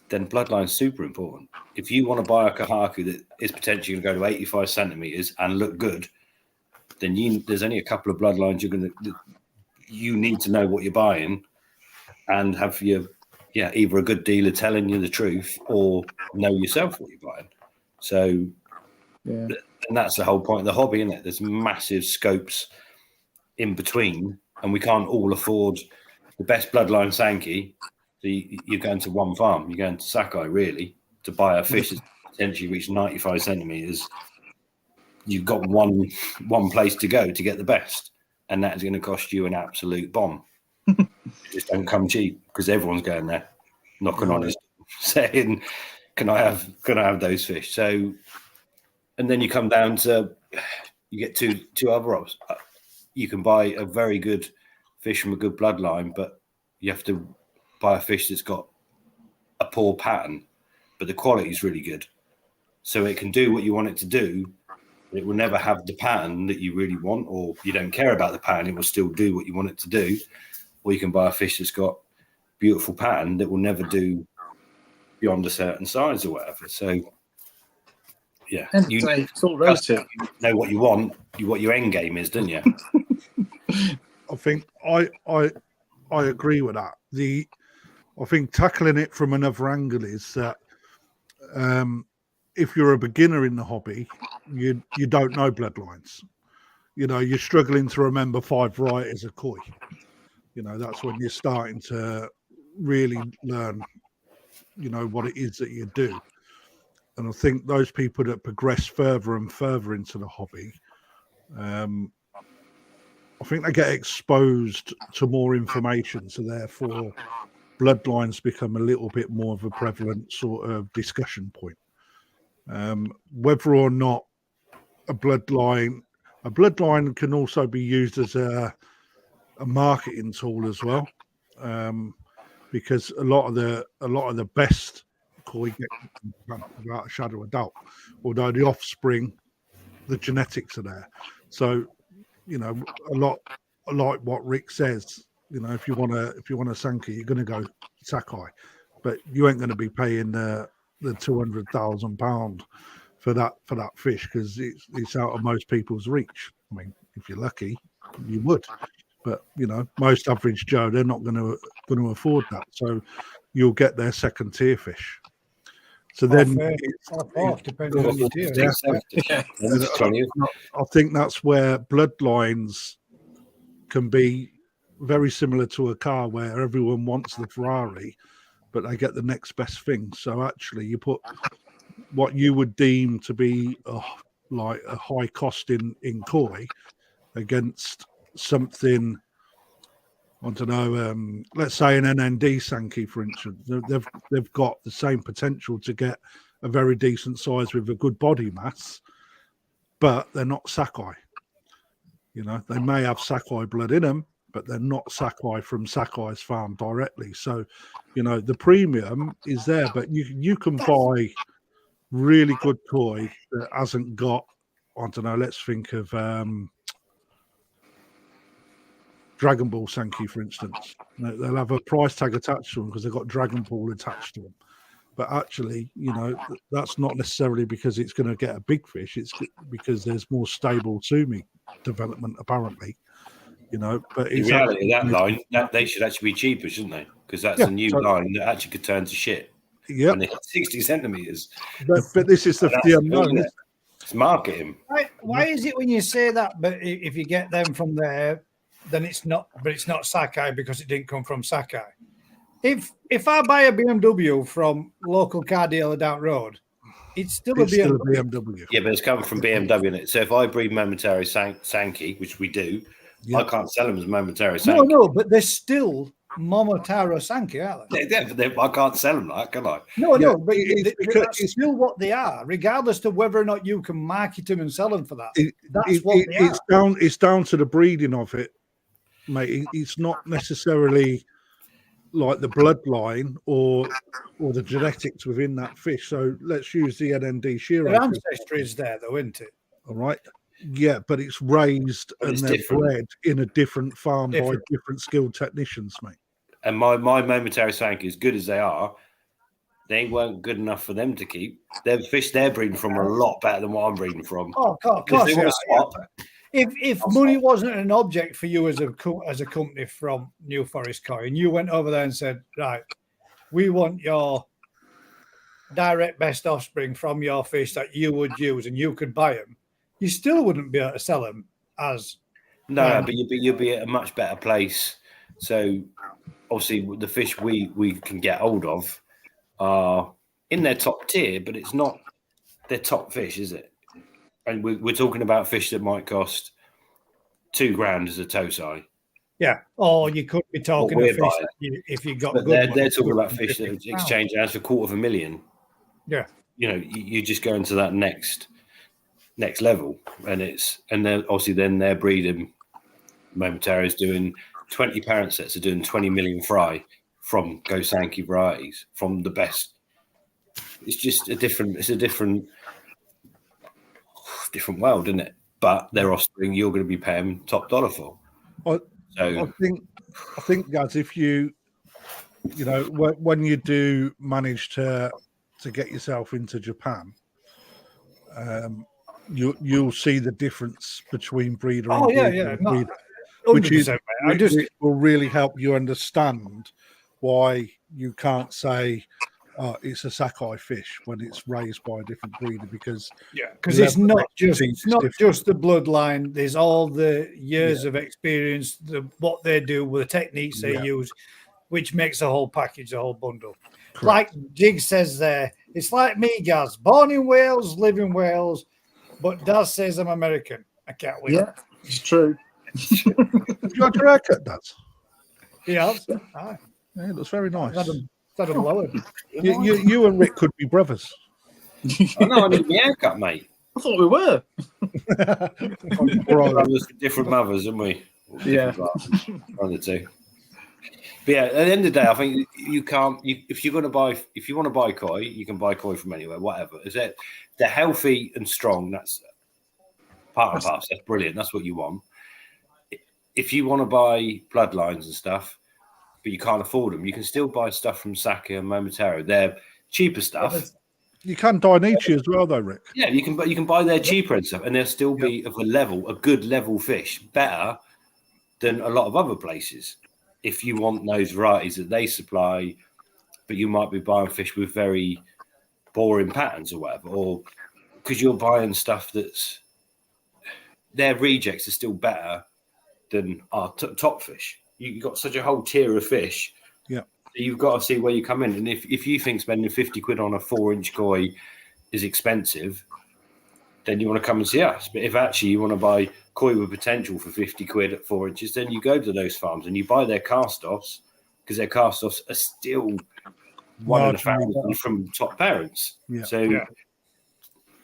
then bloodline's super important. If you want to buy a kahaku that is potentially going to go to 85 centimeters and look good, then there's only a couple of bloodlines you need to know what you're buying and have either a good dealer telling you the truth or know yourself what you're buying. So, and that's the whole point of the hobby, isn't it? There's massive scopes in between, and we can't all afford the best bloodline Sankey. So you're going to one farm, you're going to Sakai, really, to buy a fish that's potentially reached 95 centimeters. You've got one place to go to get the best, and that is going to cost you an absolute bomb. Just don't come cheap, because everyone's going there, knocking on his door, saying, "Can I have those fish?" So, and then you come down to, you get two other options. You can buy a very good fish from a good bloodline, but you have to buy a fish that's got a poor pattern, but the quality is really good, so it can do what you want it to do. It will never have the pattern that you really want, or you don't care about the pattern. It will still do what you want it to do. Or you can buy a fish that's got beautiful pattern that will never do beyond a certain size or whatever. So, yeah, it's all relative. You know what you want, what your end game is, don't you? I think I agree with that. I think tackling it from another angle is that if you're a beginner in the hobby, you don't know bloodlines. You're struggling to remember 5 varieties of koi. That's when you're starting to really learn, what it is that you do. And I think those people that progress further and further into the hobby, I think they get exposed to more information. So therefore, bloodlines become a little bit more of a prevalent sort of discussion point. Whether or not a bloodline can also be used as a marketing tool as well, because a lot of the best koi get, without a shadow of a doubt, although the offspring, the genetics are there. So a lot like what Rick says, if you want a Sankey, you're going to go Sakai, but you ain't going to be paying the £200,000 for that fish, because it's out of most people's reach. I mean, if you're lucky, you would, but most average Joe, they're not going to afford that. So you'll get their second tier fish. So then, depending on your tier. I think that's where bloodlines can be very similar to a car, where everyone wants the Ferrari, but they get the next best thing. So actually, you put what you would deem to be like a high cost in koi against something, I don't know, let's say an NND Sankey, for instance. They've got the same potential to get a very decent size with a good body mass, but they're not Sakai. They may have Sakai blood in them, but they're not Sakai from Sakai's farm directly. So, the premium is there, but you can buy really good koi that hasn't got, I don't know, let's think of Dragon Ball Sankey, for instance. They'll have a price tag attached to them because they've got Dragon Ball attached to them. But actually, that's not necessarily because it's going to get a big fish. It's because there's more stable Sumi development, apparently. But in reality, that line, they should actually be cheaper, shouldn't they? Because that's a new line that actually could turn to shit. Yeah, and they got 60 centimeters. but this is the unknown. It's marketing. Why is it when you say that? But if you get them from there, then it's not. But it's not Sakai because it didn't come from Sakai. If I buy a BMW from local car dealer down the road, it's still a BMW. Yeah, but it's coming from BMW in it. So if I breed momentary Sankey, which we do, I can't sell them as momentary Sankey. No, but they're still Momotaro Sankey, aren't they? I can't sell them like, can I? No, but it's still what they are, regardless of whether or not you can market them and sell them for that. It's down to the breeding of it, mate. It's not necessarily like the bloodline or the genetics within that fish. So let's use the NND Shiro. The ancestry is there, though, isn't it? All right. Yeah, but it's raised and they're bred in a different farm by different skilled technicians, mate. And my momentary Sankey, as good as they are, they weren't good enough for them to keep. Their fish they're breeding from are a lot better than what I'm breeding from. Oh, of course. If money wasn't an object for you as a company from New Forest Koi, and you went over there and said, right, we want your direct best offspring from your fish that you would use and you could buy them, you still wouldn't be able to sell them as... No, but you'll be at a much better place. So obviously the fish we can get hold of are in their top tier, but it's not their top fish, is it? And we're talking about fish that might cost $2,000 as a Tosai. Yeah. Or you could be talking about fish if you got. But they're talking about fish that exchange hands for $250,000. Yeah. You know, you just go into that next level, and then obviously they're breeding momentaries doing 20 parent sets are doing 20 million fry from Gosanki varieties from the best. It's just a different world, isn't it? But their offspring, you're going to be paying top dollar for. I think, guys, if you know, when you do manage to get yourself into Japan, you'll see the difference between breeder and breeder, which will really help you understand why you can't say it's a Sakai fish when it's raised by a different breeder, because it's not just the bloodline. There's all the years of experience, what they do with the techniques they use, which makes the whole package, a whole bundle. Correct. Like Jig says there, it's like me, Gaz, born in Wales, live in Wales, but Daz says I'm American. I can't wait. Yeah, it's true. You got your haircut, Daz? Yeah, yeah, it looks very nice. You and Rick could be brothers. I know, I need my haircut, mate. I thought we were. Different mothers, aren't we? Yeah. One of the two. But yeah, at the end of the day, I think you can't. If you want to buy koi, you can buy koi from anywhere, whatever. Is it? They're healthy and strong. That's part and parcel. That's brilliant. That's what you want. If you want to buy bloodlines and stuff, but you can't afford them, you can still buy stuff from Saki and Momotaro. They're cheaper stuff. You can Dainichi as well, though, Rick. Yeah, you can buy their cheaper and stuff, and they'll still be of a good level fish, better than a lot of other places. If you want those varieties that they supply, but you might be buying fish with very boring patterns or whatever, or because you're buying stuff that's their rejects are still better than our top fish. You've got such a whole tier of fish. Yeah. You've got to see where you come in. And if you think spending 50 quid on a 4-inch koi is expensive, then you want to come and see us. But if actually you want to buy koi with potential for 50 quid at 4 inches, then you go to those farms and you buy their cast-offs, because their cast-offs are still one in a thousand from top parents. Yeah.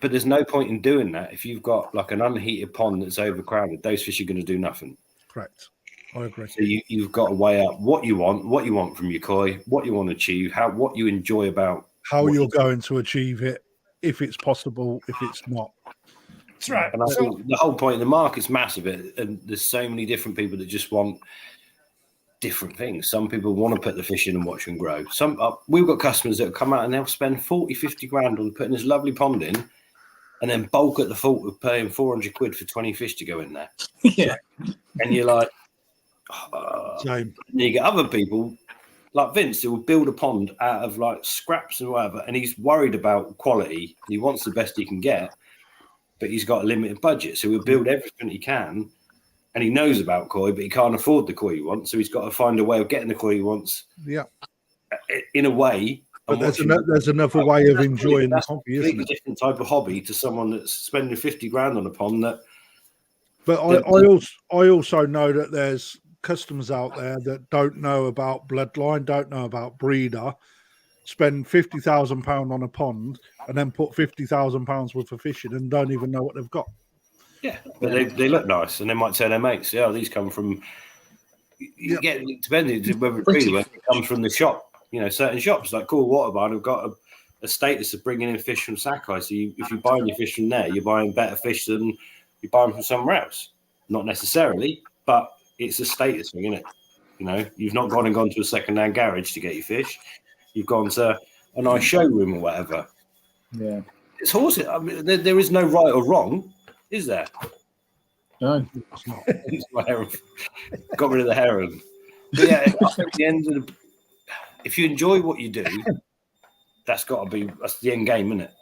But there's no point in doing that if you've got like an unheated pond that's overcrowded. Those fish are going to do nothing. Correct. I agree. So you've got to weigh up what you want from your koi, what you want to achieve, what you enjoy about how you're going to achieve it, if it's possible, if it's not. That's right. And I think the whole point of the market's massive, and there's so many different people that just want different things. Some people want to put the fish in and watch them grow. We've got customers that come out and they'll spend 40, 50 grand on putting this lovely pond in, and then bulk at the fault of paying 400 quid for 20 fish to go in there. Yeah. And you're like, same. you get other people like Vince, who will build a pond out of like scraps and whatever, and he's worried about quality. He wants the best he can get, but he's got a limited budget, so he'll build everything he can. And he knows about koi, but he can't afford the koi he wants, so he's got to find a way of getting the koi he wants. Yeah, in a way. But there's another way of enjoying the hobby, isn't it? Completely different type of hobby to someone that's spending 50 grand on a pond. But I also know that there's customers out there that don't know about bloodline, don't know about breeder, spend £50,000 on a pond, and then put £50,000 worth of fish in and don't even know what they've got. Yeah, but they look nice, and they might tell their mates, "Yeah, these come from." You get depending whether it comes from the shop. You know, certain shops like Cool Water Barn have got a status of bringing in fish from Sakai. So if you're buying your fish from there, you're buying better fish than you're buying from somewhere else. Not necessarily, but it's a status thing, isn't it? You know, you've not gone to a second-hand garage to get your fish. You've gone to a nice showroom or whatever. Yeah, it's horses. I mean, there is no right or wrong. Is there? no. Got rid of the heron. But yeah, at the end of if you enjoy what you do, that's the end game, isn't it?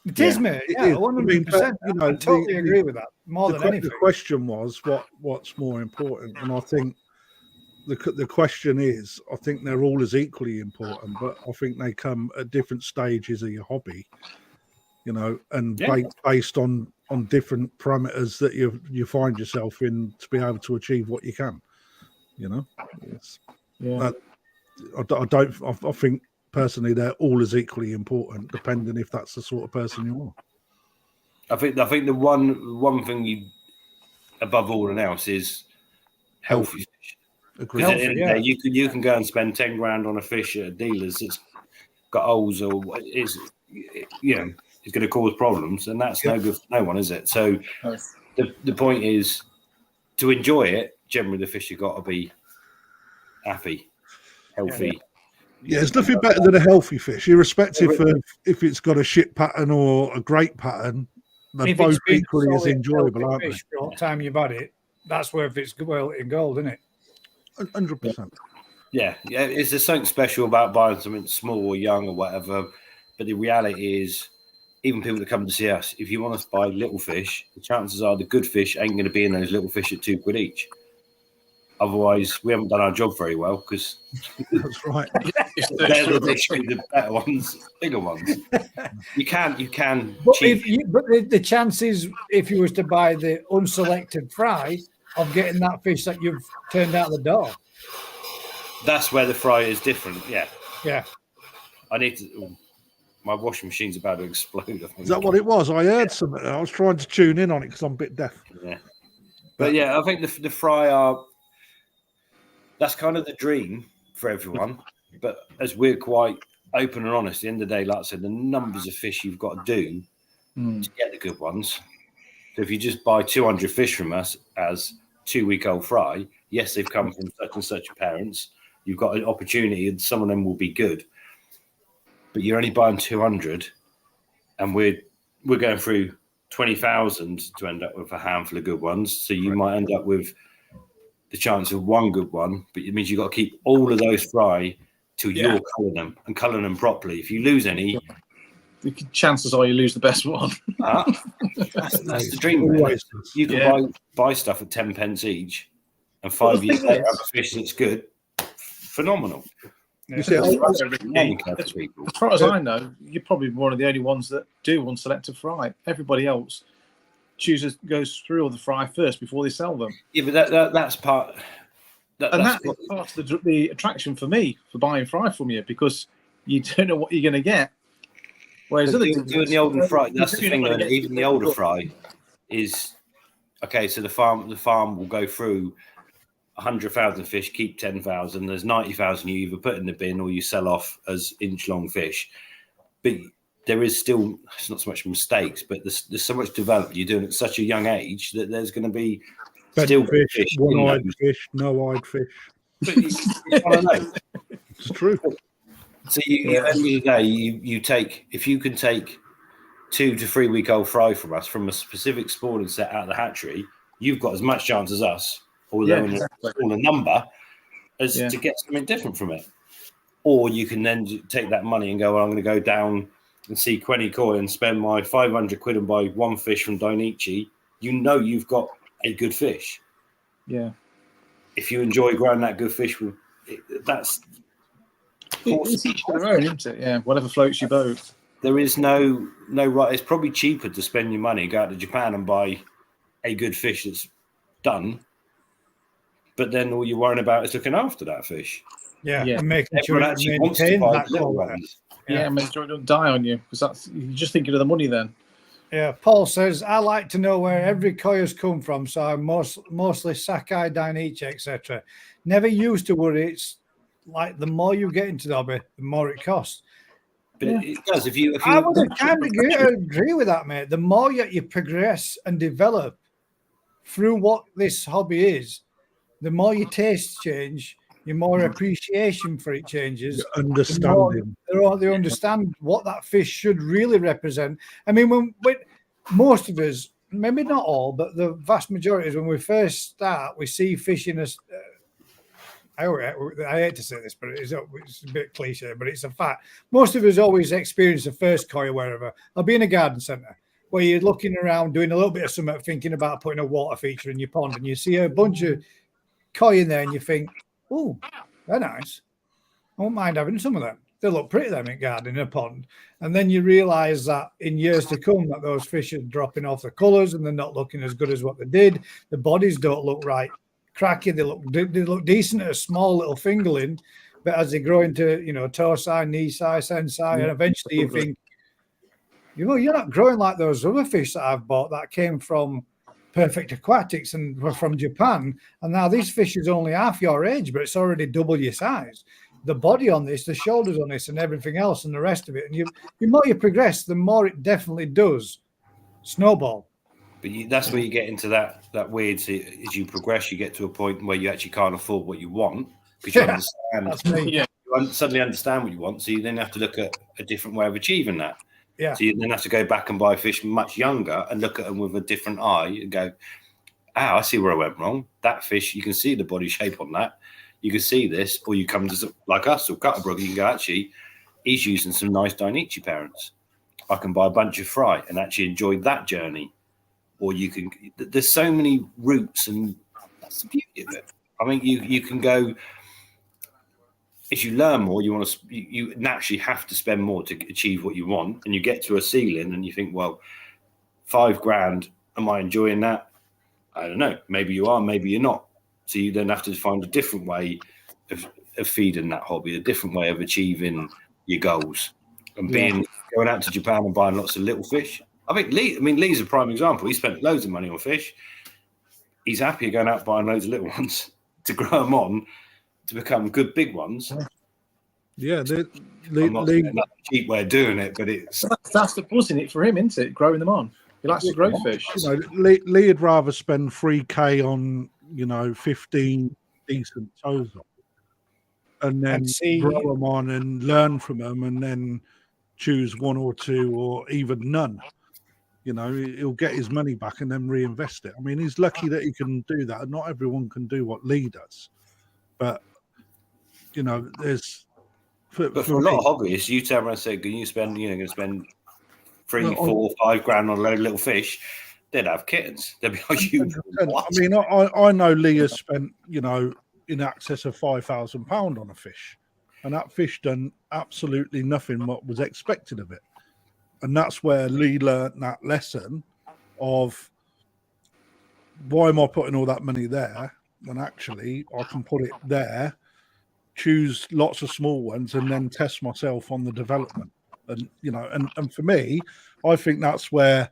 It is, mate. Yeah, 100%. I totally agree with that. More than anything. The question was, what's more important? And I think the question is, I think they're all as equally important, but I think they come at different stages of your hobby. You know, and based on different parameters that you find yourself in to be able to achieve what you can. You know, I think personally they're all as equally important, depending if that's the sort of person you are. I think the one thing you above all else is healthy fish. Because at the end of the day, you can go and spend 10 grand on a fish at a dealer's that's got holes or it's going to cause problems, and that's no good for no one, is it? So the point is to enjoy it. Generally, the fish have got to be happy, healthy. Yeah, there's nothing better than a healthy fish, irrespective of if it's got a shit pattern or a great pattern. They're both equally as enjoyable, aren't they? The whole time you've had it, that's worth its weight in gold, isn't it? 100%. Yeah. Is there something special about buying something small or young or whatever? But the reality is, even people that come to see us, if you want us to buy little fish, the chances are the good fish ain't going to be in those little fish at £2 each. Otherwise, we haven't done our job very well because that's right. They're the better ones, bigger ones. You can. But the chances, if you was to buy the unselected fry, of getting that fish that you've turned out the door. That's where the fry is different. Yeah. Yeah. I need to. My washing machine's about to explode. I think. Is that what it was? I heard something. I was trying to tune in on it because I'm a bit deaf. Yeah. But yeah, I think the fry are. That's kind of the dream for everyone. But as we're quite open and honest, at the end of the day, like I said, the numbers of fish you've got to do to get the good ones. So if you just buy 200 fish from us as 2-week-old fry, yes, they've come from such and such parents. You've got an opportunity, and some of them will be good. But you're only buying 200, and we're going through 20,000 to end up with a handful of good ones. So you might end up with the chance of one good one, but it means you've got to keep all of those fry till you'll colour them properly. If you lose any, the chances are you lose the best one. That's the dream. You can buy stuff at 10 pence each, and 5 years later have a fish that's good. Phenomenal. Yeah. You see, as far as I know, you're probably one of the only ones that do unselected fry. Everybody else goes through all the fry first before they sell them. Yeah, but that's part. That's part of the attraction for me for buying fry from you, because you don't know what you're going to get. Whereas doing the older fry, that's the thing. Even the older fry is okay. So the farm will go through 100,000 fish, keep 10,000. There's 90,000 you either put in the bin or you sell off as inch-long fish. But there is still, it's not so much mistakes, but there's so much development you're doing at such a young age that there's going to be still fish, one-eyed fish, no-eyed fish. But I don't know. It's true. So at the end of the day, you take, if you can take 2 to 3 week old fry from us from a specific spawning set out of the hatchery, you've got as much chance as us, although in a number, as to get something different from it. Or you can then take that money and go, well, I'm going to go down and see Quenny Koi and spend my 500 quid and buy one fish from Dainichi. You know you've got a good fish. Yeah. If you enjoy growing that good fish, that's... It's each to their own, isn't it? Yeah, whatever floats your boat. There is no right. It's probably cheaper to spend your money, go out to Japan and buy a good fish that's done. But then all you're worrying about is looking after that fish. Yeah, Yeah. and making sure Everyone it actually wants to maintains buy that the little quality. ones. Yeah, make sure it don't die on you, because you're just thinking of the money then. Yeah, Paul says, I like to know where every koi has come from, so I'm mostly Sakai, Dainichi, etc. Never used to worry. It's like the more you get into the hobby, the more it costs. But it does. If you I would kind of agree with that, mate. The more you progress and develop through what this hobby is, the more your tastes change, your more appreciation for it changes. Understanding. They understand what that fish should really represent. I mean, when most of us, maybe not all, but the vast majority is when we first start, we see fishing as. I hate to say this, but it's a bit cliche, but it's a fact. Most of us always experience the first koi or wherever. I'll be in a garden centre where you're looking around, doing a little bit of something, thinking about putting a water feature in your pond, and you see a bunch of koi in there, and you think, oh, they're nice. I won't mind having some of them. They look pretty, them in garden, in a pond. And then you realise that in years to come, that those fish are dropping off the colours and they're not looking as good as what they did. The bodies don't look right. Cracky, they look decent at a small little fingerling, but as they grow into, tosai, nisai, sensai, and eventually you think, you're not growing like those other fish that I've bought that came from Perfect Aquatics and were from Japan, and now this fish is only half your age, but it's already double your size. The body on this, the shoulders on this, and everything else, and the rest of it, and the more you progress, the more it definitely does snowball. But that's where you get into that weird. As you progress, you get to a point where you actually can't afford what you want because you understand. That's me. Yeah. You suddenly understand what you want, so you then have to look at a different way of achieving that. Yeah. So you then have to go back and buy fish much younger and look at them with a different eye and go, I see where I went wrong. That fish, you can see the body shape on that. You can see this, or you come to like us or Cutterbrook, you can go, actually, he's using some nice Dainichi parents. I can buy a bunch of fry and actually enjoy that journey. Or you can, there's so many routes, and that's the beauty of it. I mean, you can go, as you learn more, you naturally have to spend more to achieve what you want, and you get to a ceiling and you think, well, $5,000, am I enjoying that? I don't know. Maybe you are, maybe you're not. So you then have to find a different way of feeding that hobby, a different way of achieving your goals. And going out to Japan and buying lots of little fish. I think Lee's a prime example. He spent loads of money on fish. He's happy going out buying loads of little ones to grow them on to become good big ones. Yeah, I'm not saying that's a cheap way of doing it, but that's the buzz in it for him, isn't it? Growing them on. He likes to grow fish. Lee'd rather spend $3,000 on 15 decent toes on, and then grow them on and learn from them, and then choose one or two or even none. He'll get his money back and then reinvest it. I mean, he's lucky that he can do that. Not everyone can do what Lee does, but there's. For a lot of hobbyists, you turn around and say, "Can you spend? Going to spend $3, $4, $5,000 on a load of little fish?" They'd have kittens. They'd be like, "You." I mean, I know Lee has spent in excess of £5,000 on a fish, and that fish done absolutely nothing what was expected of it. And that's where Lee learned that lesson of why am I putting all that money there when actually I can put it there, choose lots of small ones, and then test myself on the development. And and for me, I think that's where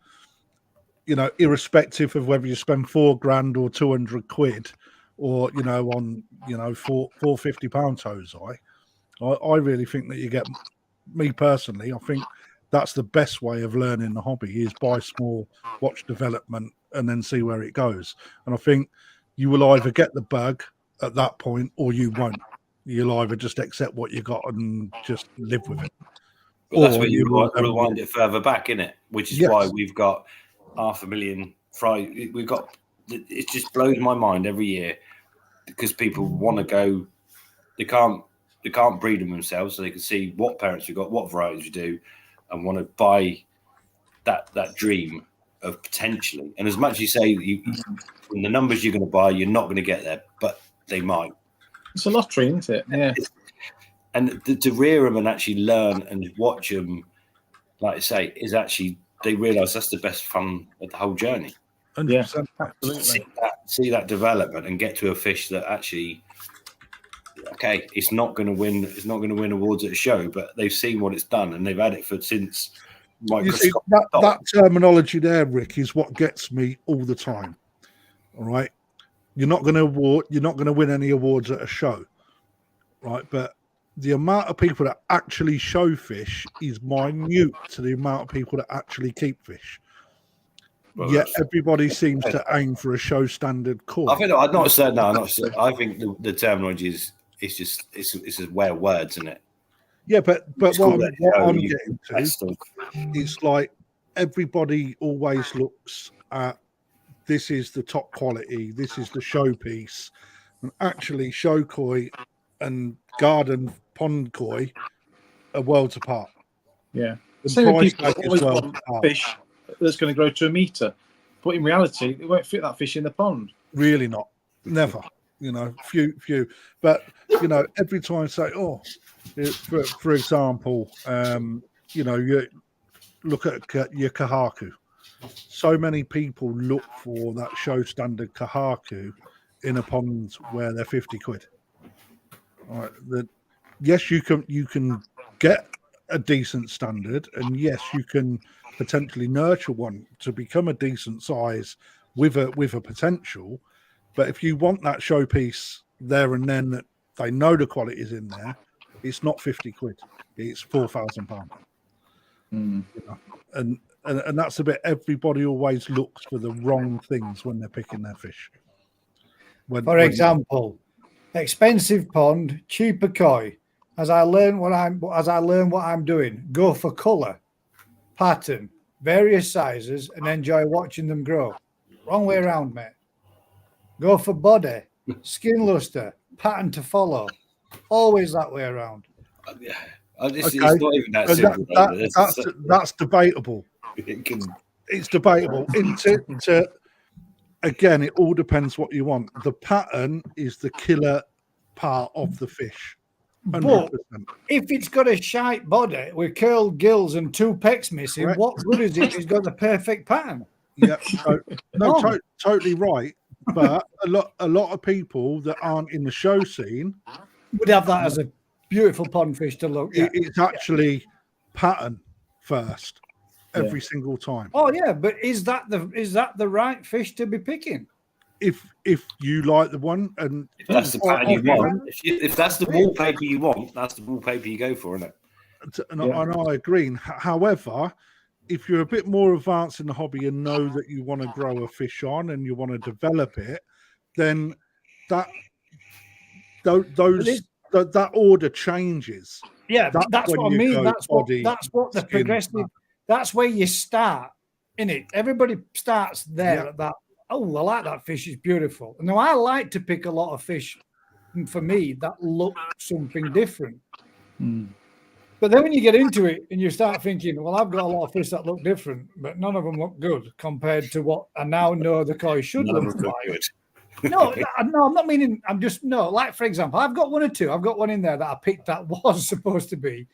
irrespective of whether you spend £4,000 or 200 quid, or on £450 toes, I really think that you get. Me personally, I think that's the best way of learning the hobby is buy small, watch development, and then see where it goes. And I think you will either get the bug at that point or you won't. You'll either just accept what you got and just live with it. Well, that's where you rewind it further back, innit? Which is why we've got 500,000 fry. We've got, it just blows my mind every year because people want to go, they can't breed them themselves, so they can see what parents you got, what varieties you do, and want to buy that dream of potentially. And as much as you say from the numbers you're going to buy, you're not going to get there, but they might. It's a lottery, isn't it? Yeah. And to rear them and actually learn and watch them, like I say, is actually, they realise that's the best fun of the whole journey. 100%. Absolutely. See that development and get to a fish that actually, okay, it's not going to win. It's not going to win awards at a show, but they've seen what it's done and they've had it since. You see, that terminology there, Rick, is what gets me all the time. All right, you're not going to win any awards at a show, right? But the amount of people that actually show fish is minute to the amount of people that actually keep fish. Well, Yet everybody seems to aim for a show standard koi. I think I'm not saying no. I'm not saying, I think the terminology is it's a way of words, isn't it? Yeah, but what I'm getting to, of. it's like everybody always looks at this is the top quality, this is the showpiece, and actually show koi and garden pond koi are worlds apart. Yeah. The Same price people tag is always worlds want apart. fish that's going to grow to a metre, but in reality, they won't fit that fish in the pond. Really not. Never. You know, few. But, you know, every time I say, for example, you know, you look at your kahaku. So many people look for that show standard kahaku in a pond where they're 50 quid. All right. Yes, you can get a decent standard, and yes, you can potentially nurture one to become a decent size with a potential. But if you want that showpiece there and then that they know the quality is in there, it's not 50 quid. It's £4,000. You know? And that's the bit everybody always looks for the wrong things when they're picking their fish. For example, expensive pond, cheaper koi. As I learn what I'm doing, go for colour, pattern, various sizes, and enjoy watching them grow. Wrong way around, mate. Go for body, skin luster, pattern to follow. Always that way around. Yeah. It's not even that simple. That's debatable. It's debatable. Again, it all depends what you want. The pattern is the killer part of the fish. 100%. But if it's got a shite body with curled gills and two pecks missing, Correct. what good is it? It's got the perfect pattern. Yeah, totally right. But a lot of people that aren't in the show scene Would have that as a beautiful pond fish to look at. It's actually pattern first every single time. Oh yeah, but is that the right fish to be picking? If you like the one, and if that's the pattern you want, if that's the wallpaper you want, that's the wallpaper you go for, isn't it? And I agree. However, if you're a bit more advanced in the hobby and know that you want to grow a fish on and you want to develop it, then that order changes. Yeah, that's what I mean. That's what the skin, progressive. That's where you start, innit? Everybody starts there at that. Oh, I like that fish. It's beautiful. Now I like to pick a lot of fish. For me, that look something different. But then when you get into it and you start thinking, well, I've got a lot of fish that look different, but none of them look good compared to what I now know the koi should look like. No, I'm not meaning. Like for example, I've got one or two. I've got one in there that I picked that was supposed to be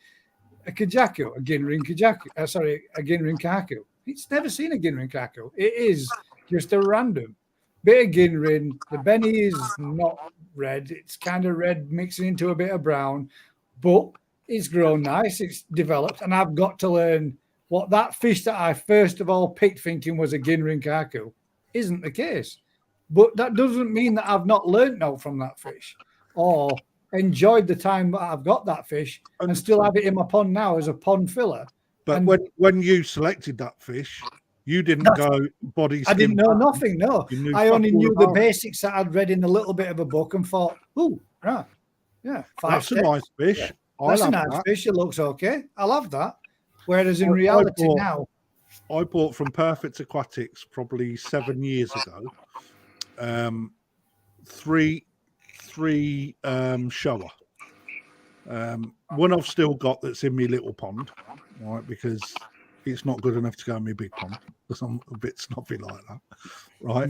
a kajaku, a Ginrin kajaku. A Ginrin kahaku. It's never seen a Ginrin kahaku. It is just a random bit of Ginrin. The Benny is not red. It's kind of red mixing into a bit of brown, but it's grown nice. It's developed, and I've got to learn what that fish that I first of all picked thinking was a Ginrin kahaku isn't the case. But that doesn't mean that I've not learned now from that fish or enjoyed the time that I've got that fish and still have it in my pond now as a pond filler. But when you selected that fish, you didn't go body skin. I didn't know nothing, no. I only knew the about basics that I'd read in a little bit of a book and thought, oh, right, yeah. That's a nice fish. Yeah. That's a nice fish. It looks okay. I love that. Whereas in reality now... I bought from Perfect Aquatics probably 7 years ago. Three shower, One I've still got that's in my little pond, right? Because it's not good enough to go in my big pond because I'm a bit snobby like that, right?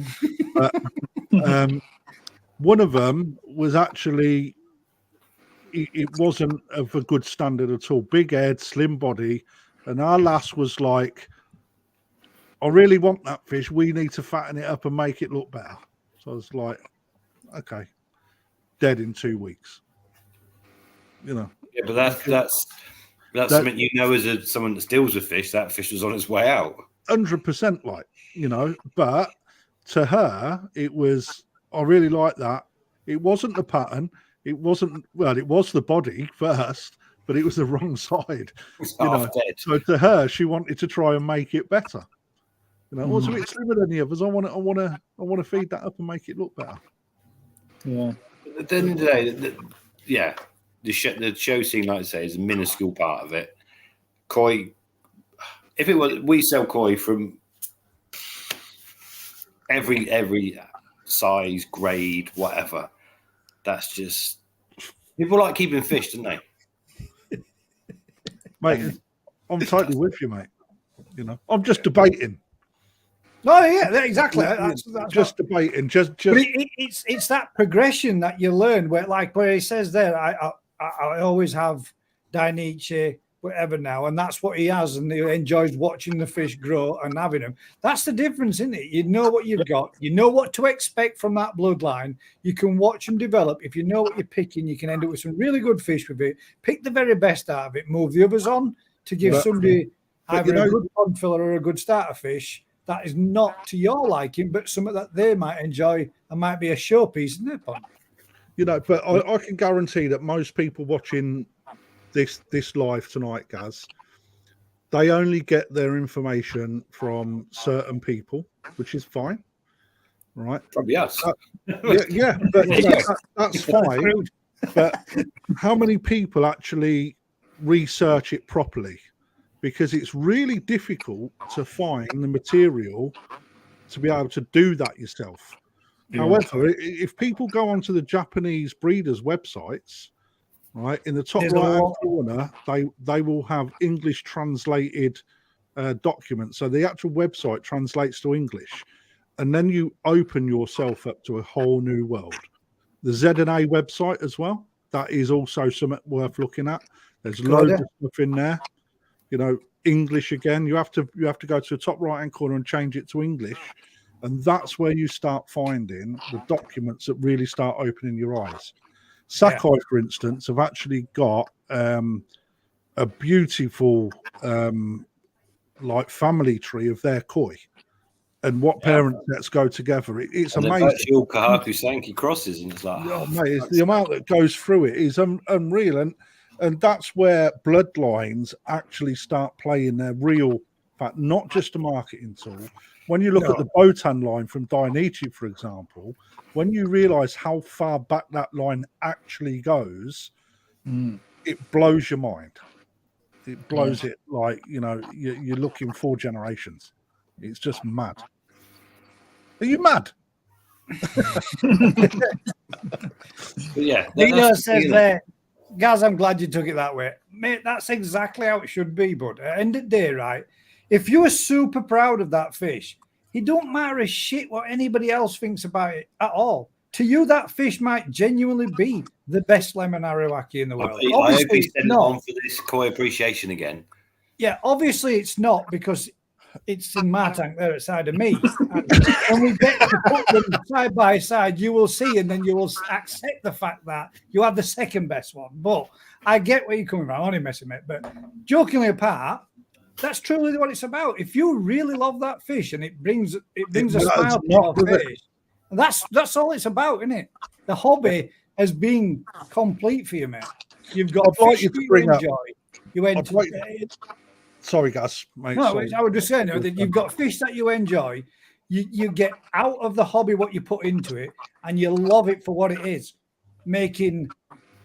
But one of them was actually, it wasn't of a good standard at all. Big head, slim body, and our lass was like, I really want that fish. We need to fatten it up and make it look better. So I was like, okay, dead in 2 weeks. You know. Yeah, but that's something you know as someone that deals with fish. That fish was on its way out. 100%, like, you know. But to her, it was, I really like that. It wasn't the pattern. It wasn't, well, it was the body first, but it was the wrong side. You know. Dead. So to her, she wanted to try and make it better. You know, it was a bit slimmer than the others. I want to feed that up and make it look better. Yeah. At the end of the day, the show scene, like I say, is a minuscule part of it. Koi, if it was, we sell koi from every size, grade, whatever. That's just, people like keeping fish, don't they? Mate, I'm totally with you, mate. You know, I'm just debating. No, yeah, exactly. That's just debating. Just. But it's that progression that you learn where he says there, I always have Dainichi, whatever now, and that's what he has, and he enjoys watching the fish grow and having them. That's the difference, isn't it? You know what you've got, you know what to expect from that bloodline. You can watch them develop. If you know what you're picking, you can end up with some really good fish with it. Pick the very best out of it, move the others on to give somebody either a good pond filler or a good starter fish. That is not to your liking, but something that they might enjoy and might be a showpiece in their pond. You know, but I can guarantee that most people watching this live tonight, Gaz, they only get their information from certain people, which is fine, right? Probably us. Yeah, but that's fine. But how many people actually research it properly? Because it's really difficult to find the material to be able to do that yourself. Yeah. However, if people go onto the Japanese breeders' websites, right, in the top right-hand corner, they will have English translated documents. So the actual website translates to English, and then you open yourself up to a whole new world. The Z&A website as well, that is also something worth looking at. There's loads of stuff in there. You know, English again. You have to go to the top right-hand corner and change it to English, and that's where you start finding the documents that really start opening your eyes. Sakai, for instance, have actually got a beautiful like family tree of their koi, and what parent sets go together. It's amazing. Virtual Kahaku Sankey crosses, and it's like, mate, the amount that goes through it is unreal, and that's where bloodlines actually start playing their real fact, not just a marketing tool. When you look at the Botan line from Dainichi, for example, when you realize how far back that line actually goes, it blows your mind. It blows it like, you know, you're looking 4 generations. It's just mad. Are you mad? Yeah. Nino says there, Gaz, I'm glad you took it that way. Mate, that's exactly how it should be, bud. At the end of the day, right, if you are super proud of that fish, it don't matter a shit what anybody else thinks about it at all. To you, that fish might genuinely be the best lemon arawaki in the world. I hope he's sent on for this koi appreciation again. Yeah, obviously it's not, because it's in my tank there outside of me. And when we get to put them side by side, you will see, and then you will accept the fact that you have the second best one. But I get where you're coming from. I'm only messing, mate. But jokingly apart, that's truly what it's about. If you really love that fish and it brings a smile to your face, that's all it's about, isn't it? The hobby has been complete for you, mate. You've got fish you enjoy. You enjoy. Sorry, Gus. Mate, no, I would just say that you've got fish that you enjoy. You get out of the hobby what you put into it, and you love it for what it is, making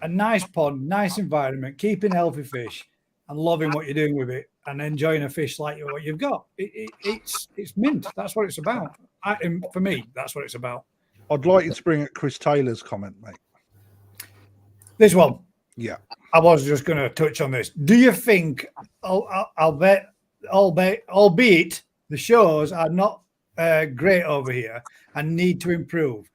a nice pond, nice environment, keeping healthy fish, and loving what you're doing with it, and enjoying a fish like what you've got. It's mint. That's what it's about. For me, that's what it's about. I'd like you to bring up Chris Taylor's comment, mate. This one. Yeah. I was just going to touch on this. Do you think, albeit the shows are not great over here and need to improve,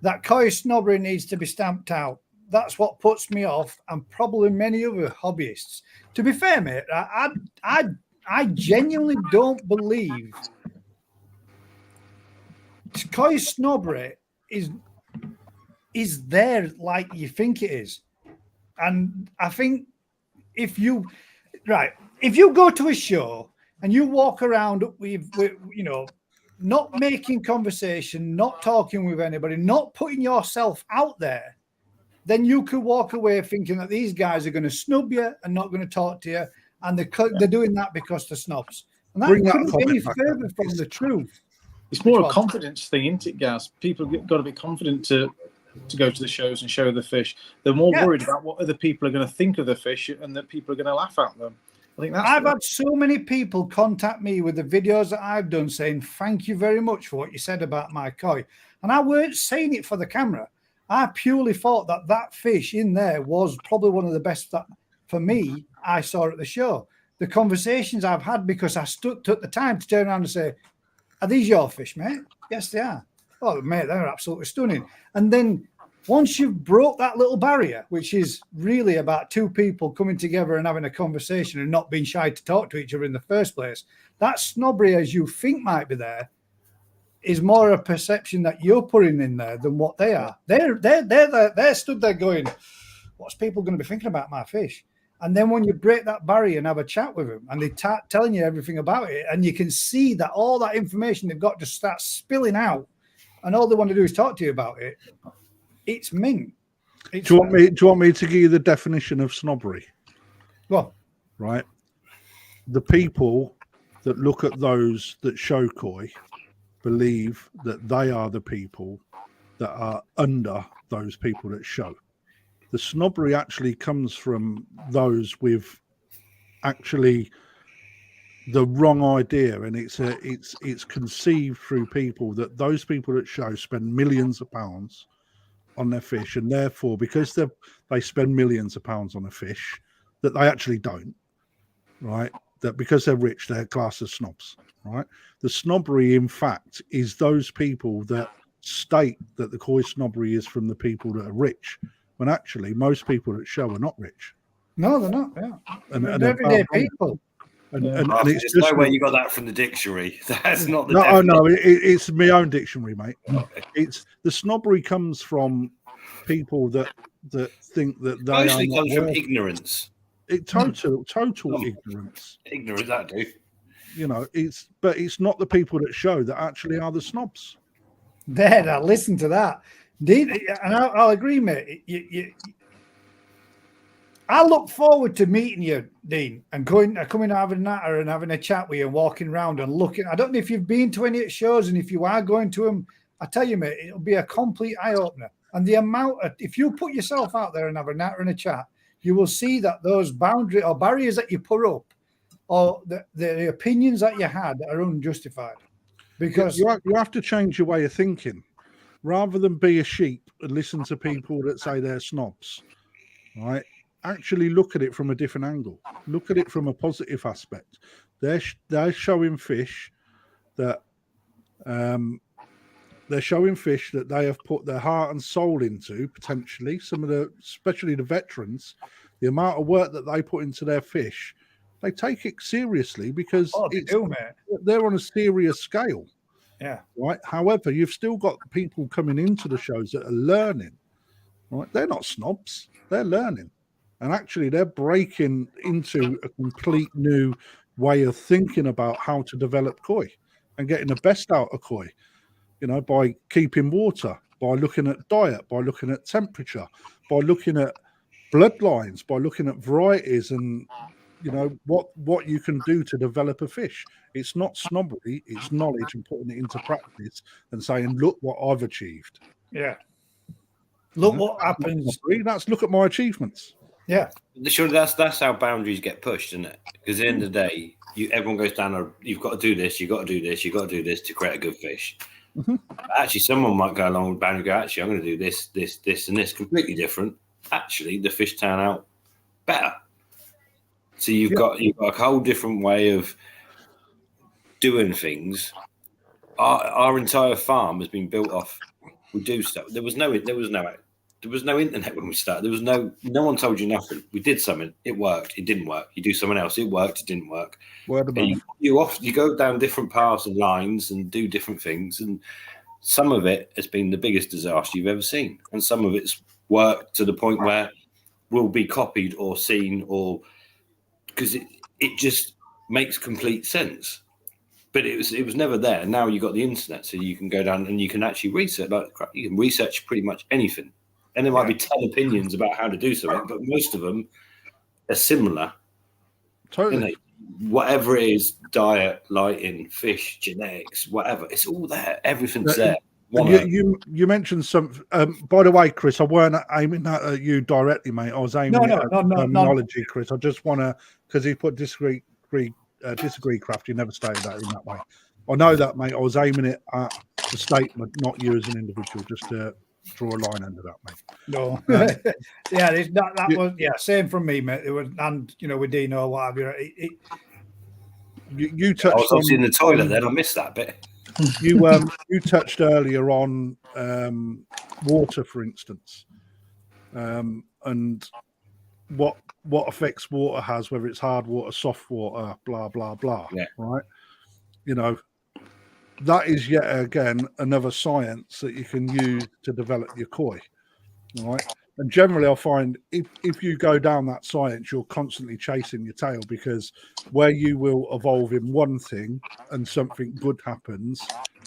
that koi snobbery needs to be stamped out? That's what puts me off, and probably many other hobbyists. To be fair, mate, I genuinely don't believe koi snobbery is there like you think it is. And I think if you go to a show and you walk around with not making conversation, not talking with anybody, not putting yourself out there, then you could walk away thinking that these guys are going to snub you and not going to talk to you, and they're doing that because they're snobs. And that couldn't be any further from the truth. It's more a confidence thing, isn't it, Gaz? People got to be confident to go to the shows and show the fish. They're more worried about what other people are going to think of the fish and that people are going to laugh at them. I think I've had so many people contact me with the videos that I've done saying, thank you very much for what you said about my koi. And I weren't saying it for the camera. I purely thought that fish in there was probably one of the best that, for me, I saw at the show. The conversations I've had, because I took the time to turn around and say, are these your fish, mate? Yes, they are. Oh, mate, they're absolutely stunning. And then once you've broke that little barrier, which is really about two people coming together and having a conversation and not being shy to talk to each other in the first place, that snobbery, as you think might be there, is more a perception that you're putting in there than what they are. They're stood there going, what's people going to be thinking about my fish? And then when you break that barrier and have a chat with them, and they're telling you everything about it, and you can see that all that information they've got just starts spilling out, and all they want to do is talk to you about it, it's mint. Do you want me to give you the definition of snobbery? Well, right. The people that look at those that show koi believe that they are the people that are under those people that show. The snobbery actually comes from those with actually the wrong idea, and it's conceived through people that those people that show spend millions of pounds on their fish, and therefore because they spend millions of pounds on a fish that they actually don't, right? That because they're rich, they're classed as snobs, right? The snobbery, in fact, is those people that state that the koi snobbery is from the people that are rich, when actually most people that show are not rich. No, they're not. Yeah, and everyday people. And it's it's just just no way you got that from the dictionary. That's not the definition. No, it's my own dictionary, mate. Okay. It's the snobbery comes from people that think that they mostly comes from ignorance. Total ignorance. Ignorance, that do. You know, but it's not the people that show that actually are the snobs. There, now listen to that. And I'll agree, mate. I look forward to meeting you, Dean, and coming and having a natter and having a chat with you and walking around and looking. I don't know if you've been to any shows, and if you are going to them, I tell you, mate, it'll be a complete eye-opener. And the amount of, if you put yourself out there and have a natter and a chat, you will see that those boundary or barriers that you put up or the opinions that you had are unjustified. Because you have to change your way of thinking. Rather than be a sheep and listen to people that say they're snobs, right? Actually look at it from a different angle. Look at it from a positive aspect. They're showing fish that they have put their heart and soul into, potentially. Especially the veterans, the amount of work that they put into their fish, they take it seriously because they're on a serious scale. Yeah. Right. However, you've still got people coming into the shows that are learning. Right. They're not snobs. They're learning. And actually, they're breaking into a complete new way of thinking about how to develop koi and getting the best out of koi, you know, by keeping water, by looking at diet, by looking at temperature, by looking at bloodlines, by looking at varieties and, you know, what you can do to develop a fish. It's not snobbery, it's knowledge and putting it into practice and saying, look what I've achieved. Yeah. Look what happens. That's look at my achievements. Yeah, sure. That's how boundaries get pushed, isn't it? Because at the end of the day, everyone goes down. You've got to do this. You've got to do this. You've got to do this to create a good fish. Mm-hmm. Actually, someone might go along with boundary. Go, actually, I'm going to do this, and this, completely different. Actually, the fish turn out better. So you've got a whole different way of doing things. Our entire farm has been built off. We do stuff. There was no internet when we started. There was no one told you nothing. We did something. It worked. It didn't work. You do something else. It worked. It didn't work. You go down different paths and lines and do different things. And some of it has been the biggest disaster you've ever seen. And some of it's worked to the point where will be copied or seen, or because it just makes complete sense. But it was never there. Now you got the internet, so you can go down and you can actually research. You can research pretty much anything, and there might be 10 opinions about how to do something, but most of them are similar. Totally. Whatever it is, diet, lighting, fish, genetics, whatever, it's all there. Everything's there. You mentioned some. By the way, Chris, I weren't aiming that at you directly, mate. I was aiming at terminology, Chris. I just want to, because he put disagree, Craft. You never stated that in that way. I know that, mate. I was aiming it at the statement, not you as an individual. Just to draw a line under that, mate. No, that was same from me, mate. It was, and with Dino, what have you. You touched. I was obviously in the toilet. Then I missed that bit. You touched earlier on water, for instance, and what effects water has, whether it's hard water, soft water, blah blah blah. Yeah. Right. That is yet again another science that you can use to develop your koi. Right. And generally, I find if you go down that science, you're constantly chasing your tail, because where you will evolve in one thing and something good happens,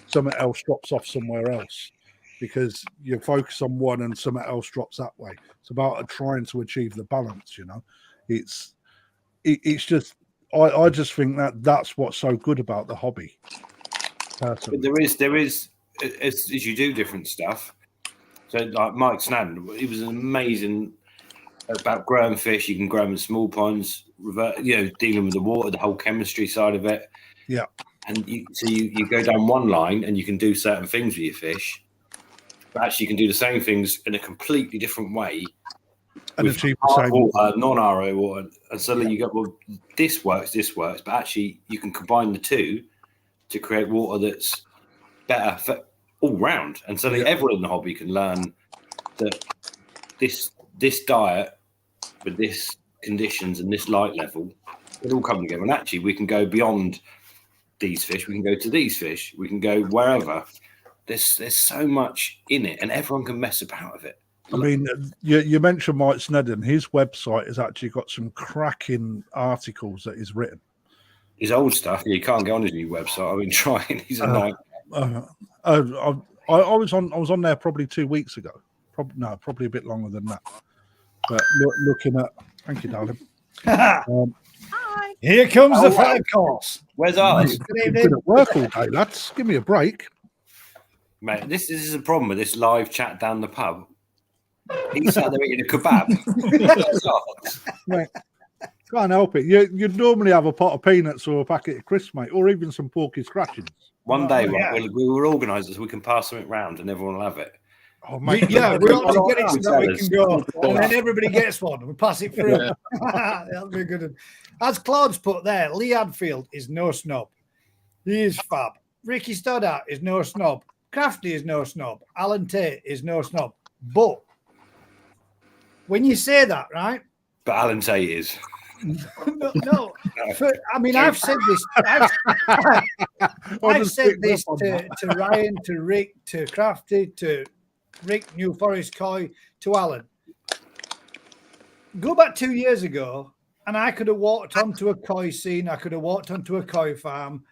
something else drops off somewhere else, because you focus on one and something else drops that way. It's about trying to achieve the balance. It's just I just think that's what's so good about the hobby. Personally. But there is as you do different stuff. So like Mike Snadden, he was amazing about growing fish. You can grow them in small ponds, dealing with the water, the whole chemistry side of it. Yeah. And you go down one line and you can do certain things with your fish, but actually you can do the same things in a completely different way. And achieve the same water, non-RO water. And suddenly you go, well, this works, but actually you can combine the two to create water that's better for all round, and suddenly everyone in the hobby can learn that this diet with this conditions and this light level, it all come together. And actually, we can go beyond these fish. We can go to these fish. We can go wherever. There's so much in it, and everyone can mess about with it. I mean, you mentioned Mike Snedden. His website has actually got some cracking articles that he's written. His old stuff, you can't go on his new website. I've been trying. He's a nightmare. I was on there probably 2 weeks ago. Probably a bit longer than that. But looking at, thank you, darling. Here comes the third course. Where's ours? You've been at work all day, lads. Give me a break, mate. This is a problem with this live chat down the pub. He's sat there eating a kebab. Mate, can't help it. You'd normally have a pot of peanuts or a packet of crisps, mate, or even some porky scratchings. One day, we will organise it so we can pass something round and everyone will have it. Oh, mate, we ought to get it so that we can go, and then everybody gets one. We pass it through. That'll be good. As Claude's put there, Lee Hadfield is no snob. He is fab. Ricky Stoddart is no snob. Crafty is no snob. Alan Tate is no snob. But when you say that, right? But Alan Tate is. No. I mean, I've said this. I've said this to Ryan, to Rick, to Crafty, to Rick, New Forest Koi, to Alan. Go back 2 years ago, and I could have walked onto a koi scene. I could have walked onto a koi farm,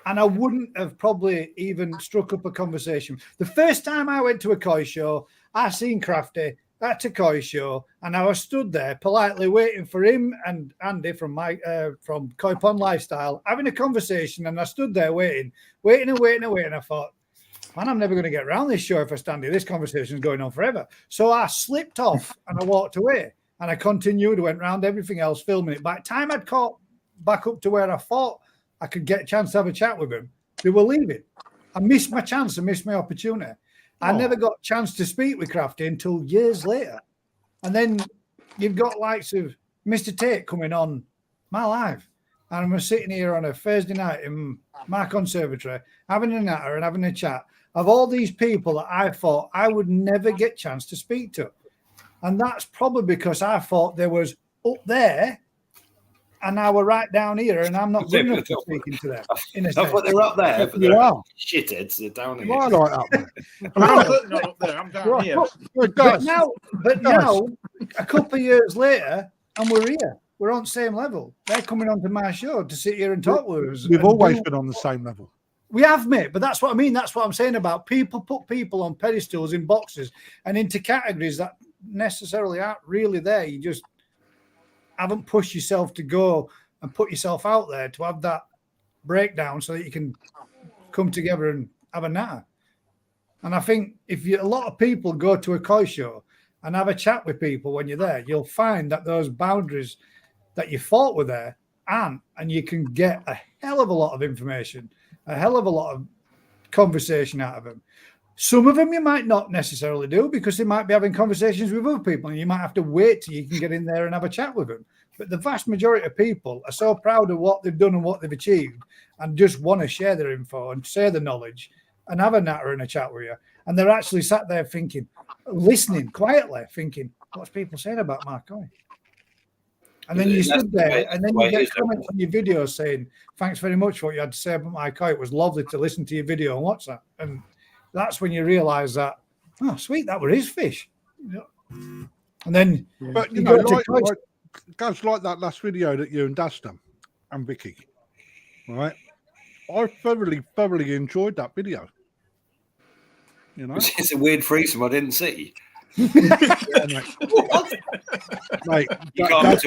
and I wouldn't have probably even struck up a conversation. The first time I went to a koi show, I seen Crafty at a koi show, and I was stood there politely waiting for him and Andy from Koi Pond Lifestyle having a conversation, and I stood there waiting. I thought, man, I'm never going to get around this show if I stand here. This conversation is going on forever. So I slipped off and I walked away, and I continued, went round everything else, filming it. By the time I'd caught back up to where I thought I could get a chance to have a chat with them, they were leaving. I missed my chance. I missed my opportunity. I never got a chance to speak with Crafty until years later. And then you've got likes of Mr. Tate coming on my live, and we're sitting here on a Thursday night in my conservatory having a natter and having a chat of all these people that I thought I would never get a chance to speak to. And that's probably because I thought there was up there and now we're right down here and I'm not good enough for speaking to them. I thought they were up there. But You are. Shitheads, they're down here. Why like that, mate? I'm certainly not up there. I'm down here. But now, a couple of years later, and we're here. We're on the same level. They're coming onto my show to sit here and talk with us. We've always been on the same level. We have, mate, but that's what I mean. That's what I'm saying about people put people on pedestals in boxes and into categories that necessarily aren't really there. You just haven't pushed yourself to go and put yourself out there to have that breakdown so that you can come together and have a natter. And I think if a lot of people go to a koi show and have a chat with people when you're there, you'll find that those boundaries that you thought were there aren't, and you can get a hell of a lot of information, a hell of a lot of conversation out of them. Some of them you might not necessarily do because they might be having conversations with other people and you might have to wait till you can get in there and have a chat with them. But the vast majority of people are so proud of what they've done and what they've achieved and just want to share their info and share the knowledge and have a natter and a chat with you. And they're actually sat there thinking, listening quietly, thinking, what's people saying about Mark Coy? And then you stood there and then you get comments on your video saying, thanks very much for what you had to say about my koi. It was lovely to listen to your video and watch that. And that's when you realise that, oh, sweet, that were his fish. And then, but you know, like guys, like that last video that you and Daz done and Vicky, right? I thoroughly enjoyed that video. You know, it's a weird threesome I didn't see. Mate, Daz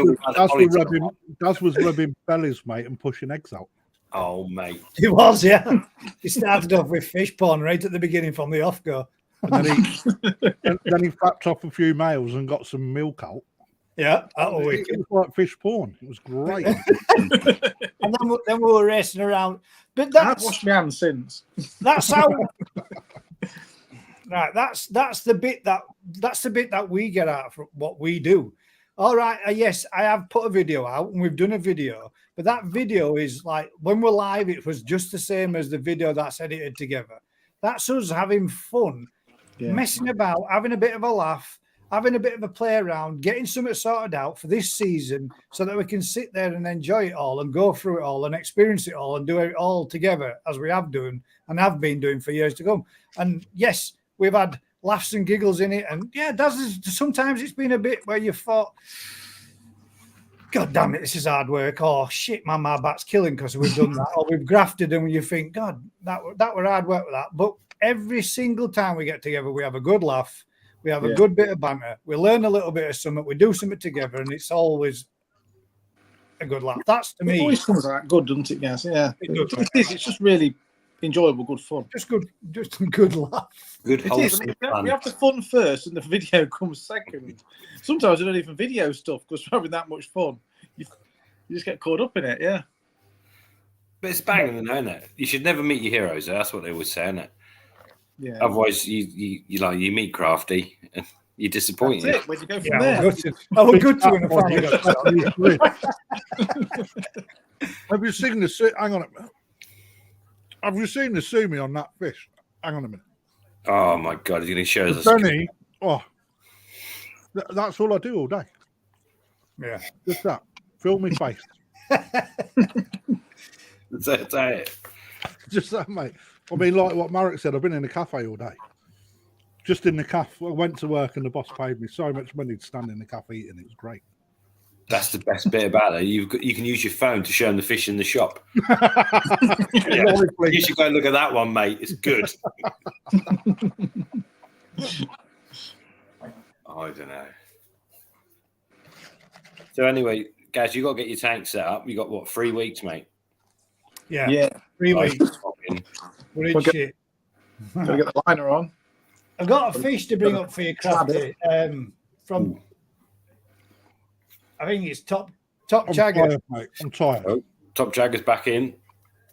was rubbing bellies, mate, and pushing eggs out. Oh, mate. He was, yeah. He started off with fish porn right at the beginning from the off go. And then he flapped off a few males and got some milk out. Yeah, that was wicked. It was like fish porn. It was great. And then we were racing around. But that's I've washed my hands since. That's how. Right, that's the bit that we get out from what we do. All right, yes, I have put a video out and we've done a video, but that video is like when we're live, it was just the same as the video that's edited together. That's us having fun, messing about, having a bit of a laugh, having a bit of a play around, getting something sorted out for this season so that we can sit there and enjoy it all and go through it all and experience it all and do it all together as we have done and have been doing for years to come. And yes, we've had laughs and giggles in it. And yeah, sometimes it's been a bit where you thought, God damn it, this is hard work. Oh, shit, man, my back's killing because we've done that. Or we've grafted and you think, God, that were hard work with that. But every single time we get together, we have a good laugh. We have a good bit of banter. We learn a little bit of something. We do something together, and it's always a good laugh. That's to me. It always comes out good, doesn't it, guys? Yeah. It's just really enjoyable, good fun. Just a good laugh. Good wholesome fun. We have the fun first, and the video comes second. Sometimes we don't even video stuff because we're having that much fun. You just get caught up in it, yeah. But it's banging, though, isn't it? You should never meet your heroes. That's what they always say, isn't it? Yeah. Otherwise, you meet Crafty and you're disappointed. That's it. Where'd you go from there? We're good to in Have you seen the? Hang on a minute. Have you seen the sumi on that fish? Hang on a minute. Oh my God! He's going to show us. Benny, that's all I do all day. Yeah, just that. Fill me face. That's it. Just that, mate. I mean, like what Marek said, I've been in the cafe all day. Just in the cafe. I went to work and the boss paid me so much money to stand in the cafe eating. It was great. That's the best bit about it. You can use your phone to show them the fish in the shop. You should go and look at that one, mate. It's good. I don't know. So anyway, guys, you got to get your tank set up. You got what, 3 weeks, mate? Yeah. 3 weeks. We're in shit. Gotta get the liner on. I've got a fish to bring up for you, Crafty. From I think it's Top Chagger. I'm tired. Oh, Top Chagger's back in.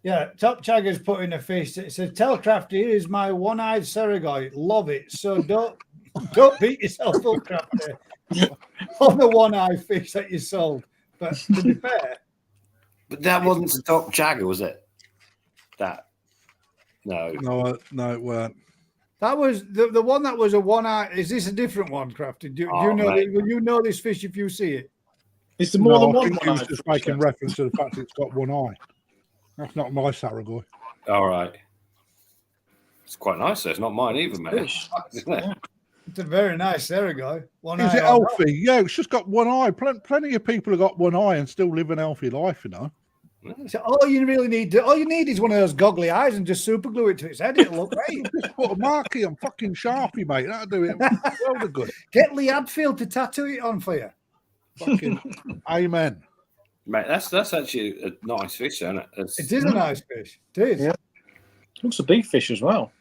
Yeah, Top Chagger's put in a fish. It says, "Tell Crafty, here's my one-eyed Seragoi. Love it. So don't Don't beat yourself up, Crafty, on the one-eye fish that you sold. But to be fair, But that wasn't stock Jagger, was it? That no, it weren't. that was the one that was a one-eye. Is this a different one, Crafty? Do you know? Will you know this fish if you see it? Is there more than I one? think he was just making reference to the fact it's got one eye. That's not my Saragoy. all right. It's quite nice. Though. It's not mine either, mate. Fish. It's a very nice Saragoy. One Is eye it or not. healthy? Yeah, it's just got one eye. Plenty of people have got one eye and still live an healthy life, you know. So all you need is one of those goggly eyes and just super glue it to its head. It'll look great. Just put a marquee on fucking Sharpie, mate. That'll do it. Well, good. Get Lee Hadfield to tattoo it on for you. Fucking amen. Mate, that's actually a nice fish, isn't it? It is a nice fish. It is. Yeah. Looks a big fish as well.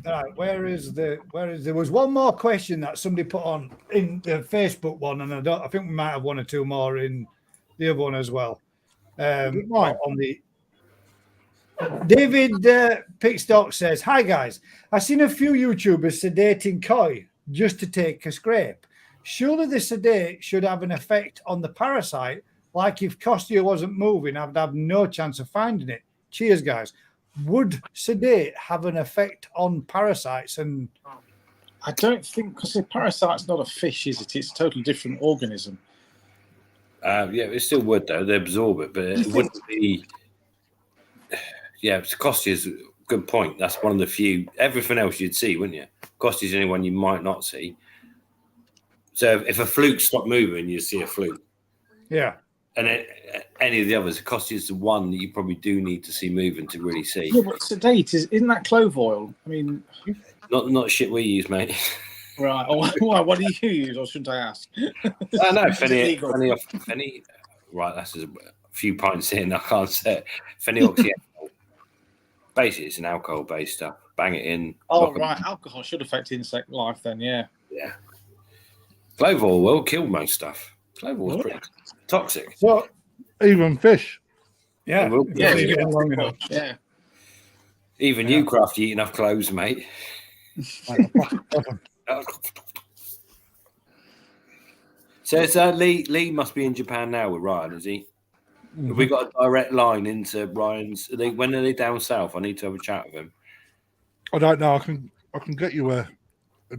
All right, where is there was one more question that somebody put on in the Facebook one, and I think we might have one or two more in the other one as well. On the David Pickstock says, "Hi guys, I've seen a few YouTubers sedating koi just to take a scrape. Surely the sedate should have an effect on the parasite. Like if Kostya wasn't moving, I'd have no chance of finding it. Cheers, guys." Would sedate have an effect on parasites? And I don't think, because a parasite's not a fish, is it? It's a totally different organism. Yeah, it still would though. They absorb it, but it wouldn't be. Yeah, Kostya's a good point. That's one of the few. Everything else you'd see, wouldn't you? Kostya's the only one you might not see. So if a fluke stopped moving, you'd see a fluke. yeah, And any of the others, Kostya's the one that you probably do need to see moving to really see. Yeah, but sedate isn't that clove oil? I mean, Not shit we use, mate. right. Oh, what do you use, or shouldn't I ask? I know, Fenny. Right, that's a few pints in. I can't say it. Phenyoxyethanol. Basically, it's an alcohol-based stuff. Bang it in. Oh, right. Alcohol should affect insect life then, yeah. Yeah. Clove oil will kill most stuff. Clove oil is pretty toxic. so Even fish. yeah, Yeah, if you you get long enough. Yeah. Even you, Crafty, eat enough cloves, mate. So it's, Lee must be in Japan now with Ryan, is he? Mm-hmm. Have we got a direct line into Ryan's? When are they down south? I need to have a chat with him. I don't know. I can get you a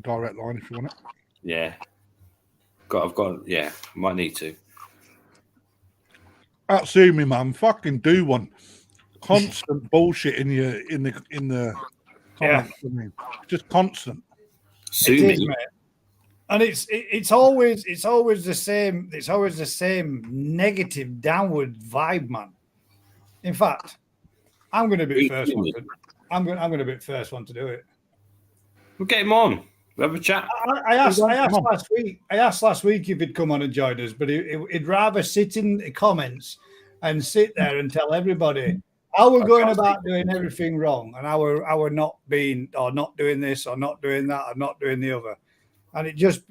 direct line if you want it. Yeah. Might need to. Sue me, man. Fucking do one. Constant bullshit in the comments. I mean, just constant. Sue It is, me. mate. And it's always the same. It's always the same negative downward vibe, man. In fact, I'm going to be first one. I'm going to be first one to do it. We'll get him on. We'll have a chat. I asked last week. I asked last week if he'd come on and join us, but he'd rather sit in the comments and sit there and tell everybody how we're going about doing everything wrong and how we're not being or not doing this or not doing that or not doing the other. And it just,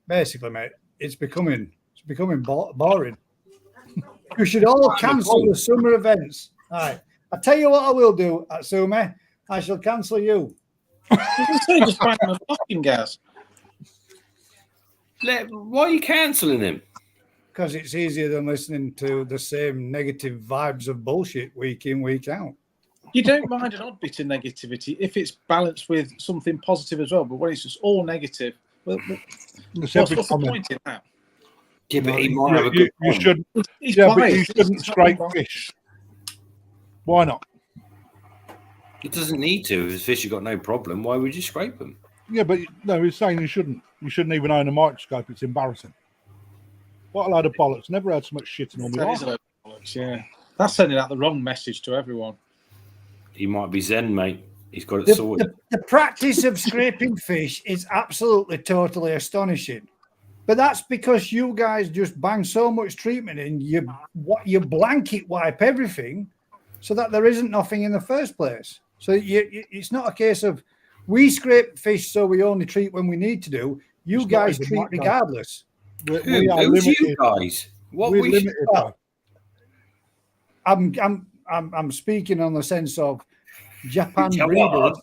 basically, mate, it's becoming boring. You should all cancel the summer events. All right. I tell you what I will do, Atsumi. I shall cancel you. Just bang on the fucking gas. Why are you cancelling him? Because it's easier than listening to the same negative vibes of bullshit week in, week out. You don't mind an odd bit of negativity if it's balanced with something positive as well. But when it's just all negative, what's the point in that? Yeah, but he might have a good You point. should. But you shouldn't scrape fish. Why not? He doesn't need to. If his fish have got no problem, why would you scrape them? Yeah, but no, he's saying you shouldn't. You shouldn't even own a microscope. It's embarrassing. What a load of bollocks. Never heard so much shit in all my That is a life. load of bollocks, yeah. That's sending out the wrong message to everyone. He might be Zen, mate. He's got it sorted. The practice of scraping fish is absolutely, totally astonishing. But that's because you guys just bang so much treatment in, you blanket wipe everything so that there isn't nothing in the first place. So it's not a case of we scrape fish so we only treat when we need to do. You guys treat regardless. We are Who's limited. you guys? What We're we limited. Well, I'm speaking on the sense of Japan Come breeders. on.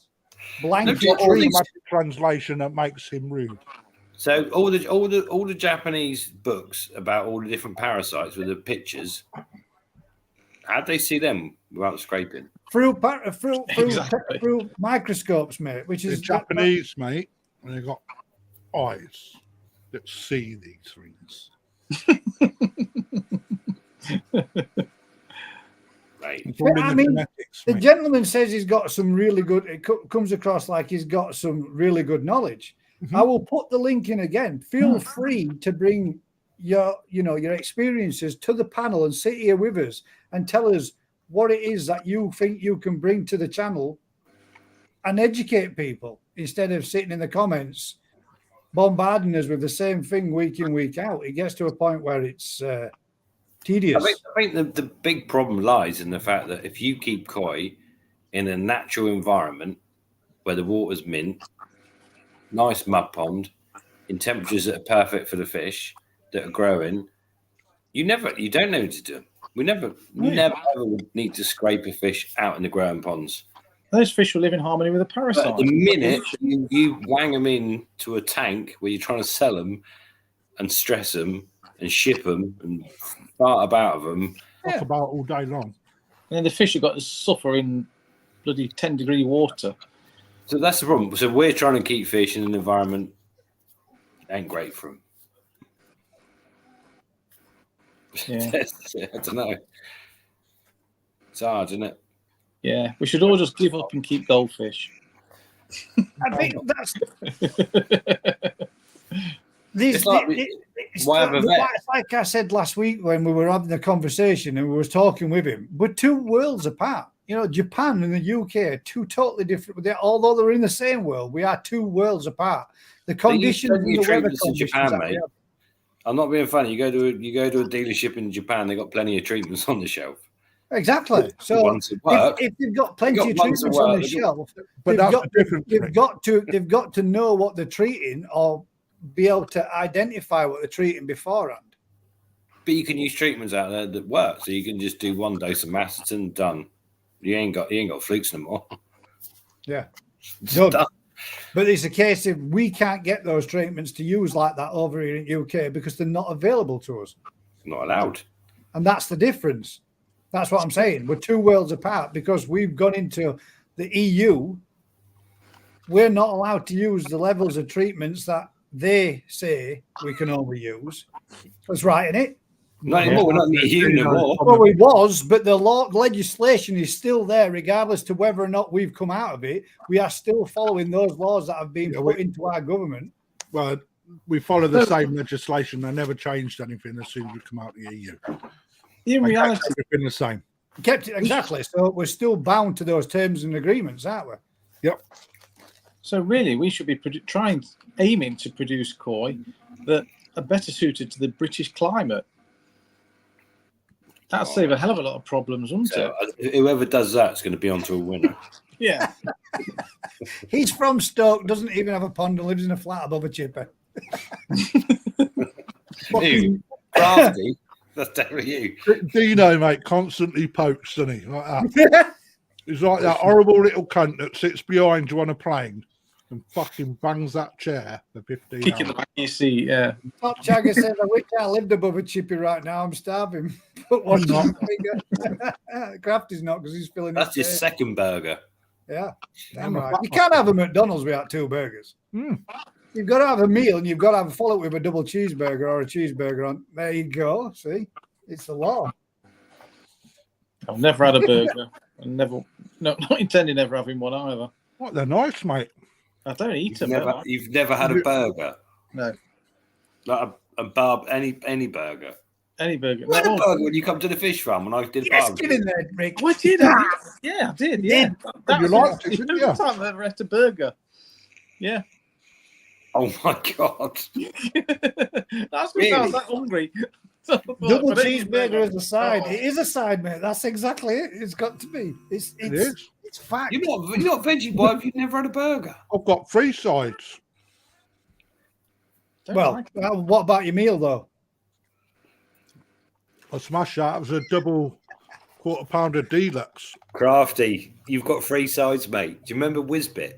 blanket No, all these- automatic translation that makes him rude. So all the Japanese books about all the different parasites with the pictures, how'd they see them without scraping? through Exactly. through microscopes, mate. Which The is Japanese, mate, and they've got eyes that see these things. Right. It's all in I the mean, genetics, the mate. gentleman says he's got some really good. It comes across like he's got some really good knowledge. Mhm. I will put the link in again. Feel free to bring your experiences to the panel and sit here with us and tell us what it is that you think you can bring to the channel and educate people instead of sitting in the comments bombarding us with the same thing week in, week out. It gets to a point where it's tedious. I think the big problem lies in the fact that if you keep koi in a natural environment where the water's mint, nice mud pond, in temperatures that are perfect for the fish that are growing, you don't know what to do. We never ever would need to scrape a fish out in the growing ponds. Those fish will live in harmony with the But parasites. the minute you wang them in to a tank where you're trying to sell them and stress them and ship them and fart about them, Talk about all day long. And then the fish have got to suffer in bloody 10-degree water. so that's the problem. So we're trying to keep fish in an environment that ain't great for them. Yeah. I don't know. It's hard, isn't it? Yeah, we should all just give up and keep goldfish. I think that's It's like I said last week when we were having the conversation and we were talking with him. We're two worlds apart. You know, Japan and the UK are two totally different. Although they're in the same world, we are two worlds apart. The conditions and the weather treatments in conditions Japan, that we mate. have. I'm not being funny. You go to a dealership in Japan, they got plenty of treatments on the shelf. Exactly. So Ones that work. if they've got plenty They've of got ones that treatments on work, the they've shelf, But that's a different thing. they've got to know what they're treating or be able to identify what they're treating beforehand. But you can use treatments out there that work. So you can just do one dose of Mastitin, done. You ain't got flukes no more. Yeah. It's Done. done. But it's a case of we can't get those treatments to use like that over here in UK because they're not available to us. Not allowed. And that's the difference. That's what I'm saying. We're two worlds apart because we've gone into the EU. We're not allowed to use the levels of treatments that they say we can only use. That's right, isn't it? Not anymore. We're not in the EU no more. Well, it was, but the legislation is still there, regardless to whether or not we've come out of it. We are still following those laws that have been put into our government. Well, we follow the same legislation. They never changed anything as soon as we come out of the EU. In reality, It's been the same. Kept it exactly. So we're still bound to those terms and agreements, aren't we? Yep. so really, we should be aiming to produce koi that are better suited to the British climate. That'd save a hell of a lot of problems, wouldn't So it? whoever does that's going to be onto a winner. Yeah. He's from Stoke, doesn't even have a pond, and lives in a flat above a chipper. Who? Crafty. That's definitely you. Dino, mate, constantly pokes, doesn't he? Like that. He's like that horrible little cunt that sits behind you on a plane and fucking bangs that chair for 15 Kicking the hours. back of your seat, yeah. Top Jagger says, I wish I lived above a chippy right now. I'm starving. But one not. Crafty's not because he's filling That's his his face. second burger. Yeah. Damn I'm a right. fat You can't have a McDonald's without two burgers. Mm. You've got to have a meal and you've got to have follow it with a double cheeseburger or a cheeseburger on. There you go. See? It's the law. I've never had a burger. Not intending ever having one either. What, they're nice, mate. I don't eat them. You've never had a burger? No. Like any burger? Any burger. You had a No. burger when you come to the fish farm when I did a Yes, barbecue. get in there, Rick. I did. Yeah, I did. Yeah. That You was liked it, the didn't only you? time I've ever had a burger. Yeah. Oh my god! That's because I Really? was that hungry. So I thought, Double I don't eat cheeseburger as a side. Oh. It is a side, mate. That's exactly it. It's got to be. It's It is. it's fact. You're not veggie boy if you've never had a burger. I've got 3 sides. Don't Well, like it. what about your meal though? I smashed that. It was a double quarter pounder deluxe. Crafty, you've got 3 sides, mate. Do you remember Whizbit?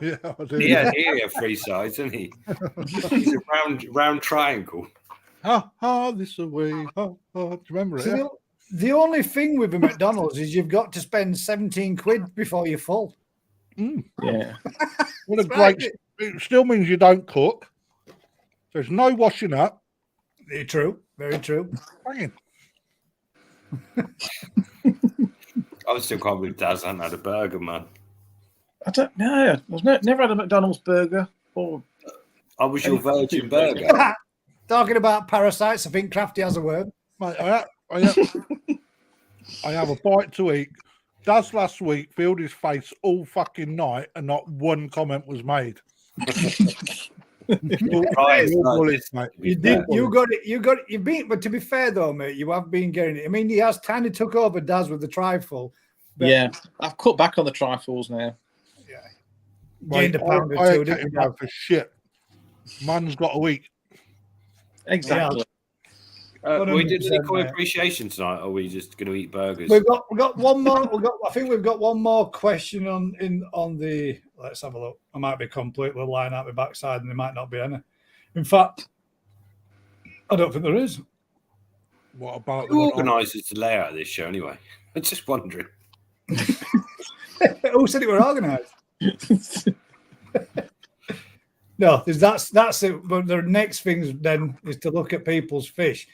Yeah, I do. He had 3 sides, didn't he? He's a round triangle. This away. Do you remember it? So the only thing with the McDonald's is you've got to spend 17 quid before you're full. Yeah. What a great. It still means you don't cook. There's no washing up. Very true. Very true. Banging. I still can't believe Daz hasn't had a burger, man. I don't know. I've never had a McDonald's burger. Or I was your virgin burger. Talking about parasites, I think Crafty has a word. Mate, I have a bite to eat. Daz last week filled his face all fucking night and not one comment was made. Right, Mate. You did. You got it. You got it. You beat. But to be fair, though, mate, you have been getting it. I mean, he has kind of took over Daz with the trifle. Yeah, I've cut back on the trifles now. Gained a pound or I two, ain't didn't taking you? back for shit. Man's got a week. Exactly. We did 100%, the Koi mate. appreciation tonight, or are we just going to eat burgers? We've got one more. I think we've got one more question on the. Let's have a look. I might be completely lying out my backside, and there might not be any. In fact, I don't think there is. What about Who organises the layout of this show anyway? I'm just wondering. Who said it were organised? No, that's it. But the next thing then is to look at people's fish.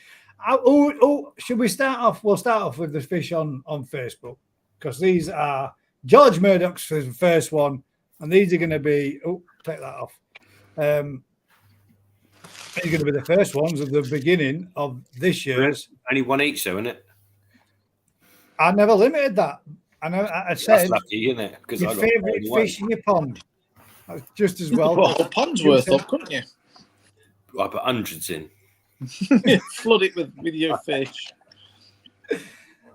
Should we start off? We'll start off with the fish on Facebook because these are George Murdoch's first one, and these are going to be. Oh, take that off. These are going to be the first ones at the beginning of this year's. Only one each, though, isn't it? I never limited that. I said That's lucky, isn't it? Because your favourite fish in your pond. That's just as well. Well, a pond's worth up, couldn't you? I put hundreds in. Flood it with your fish.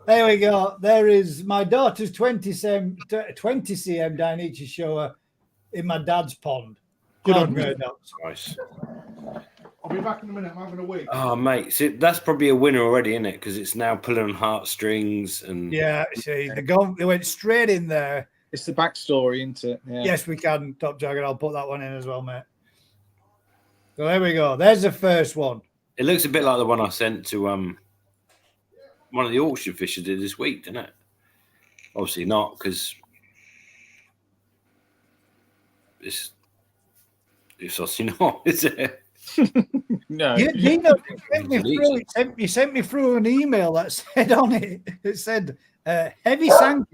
There we go. There is my daughter's 20 cm Dainichi shower in my dad's pond. Good George on you. Murdoch's. Nice. I'll be back in a minute. I'm having a week. Oh, mate, see, that's probably a winner already, isn't it? Because it's now pulling on heartstrings and Yeah, see, they went straight in there. It's the backstory, isn't it? Yeah. Yes, we can. Top Jagger, I'll put that one in as well, mate. So there we go. There's the first one. it looks a bit like the one I sent to one of the auction fish I did this week, doesn't it? Obviously not, because it's obviously not, is it? No. You know, you sent me through an email that said on it, it said heavy sanke,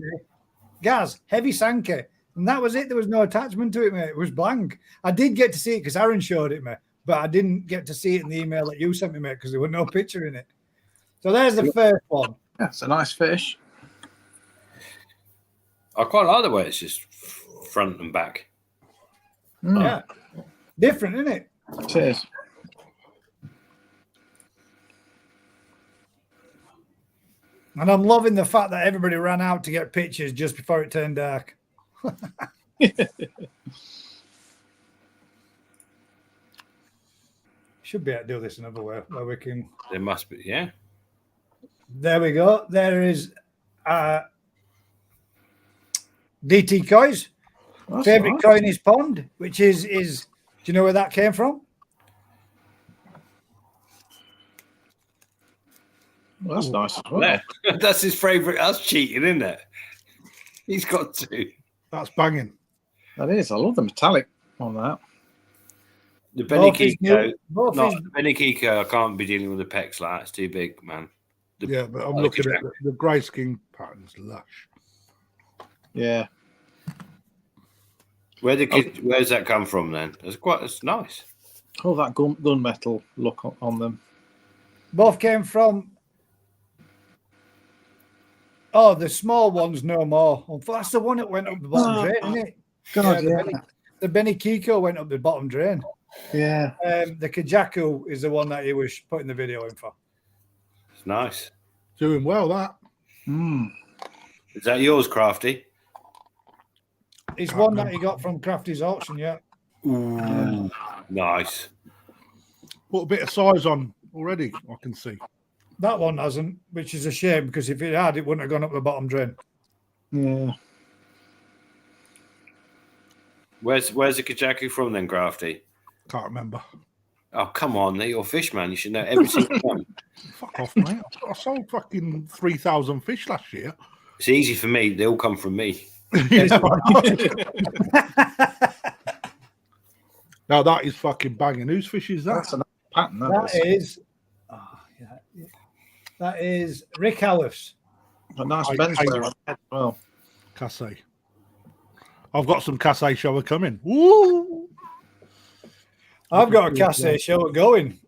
Gaz, heavy sanke. And that was it. There was no attachment to it, mate. It was blank. I did get to see it because Aaron showed it me, but I didn't get to see it in the email that you sent me, mate, because there was no picture in it. So there's the first one. That's a nice fish. I quite like the way it's just front and back. Mm. Yeah. Different, isn't it? It is. And I'm loving the fact that everybody ran out to get pictures just before it turned dark. Should be able to do this another way where we can. There must be, yeah. There we go. There is DT Coys. That's Favorite nice. coin in his pond, which is do you know where that came from? Well, that's nice as well. There. That's his favourite. That's cheating, isn't it? He's got to. That's banging. That is. I love the metallic on that. The Benny Both his Kiko. new- both No, his- the Benny Kiko, I can't be dealing with the pecs like that. It's too big, man. Yeah, but I'm I looking like at the grey skin pattern's lush. Yeah. Where's that come from then? It's nice. Oh, that gunmetal look on them. Both came from. Oh, the small ones no more. That's the one that went up the bottom drain, isn't it? God, Yeah, yeah. The Benny Kiko went up the bottom drain. Yeah. The Kajaku is the one that he was putting the video in for. It's nice. Doing well, that. Mm. Is that yours, Crafty? It's one that he got from Crafty's auction, yeah. Ooh, nice. Put a bit of size on already, I can see. That one hasn't, which is a shame because if it had, it wouldn't have gone up the bottom drain. Yeah. Where's the Kajaku from then, Grafty? Can't remember. Oh, come on. They're your fish, man. You should know every single one. Fuck off, mate. I sold fucking 3,000 fish last year. It's easy for me. They all come from me. Now that is fucking banging. Whose fish is that? That's a pattern. That is Rick Howarth's. A nice Ben's there on the head as well. Casse. I've got some Casse shower coming. Woo! I've got a Casse show going.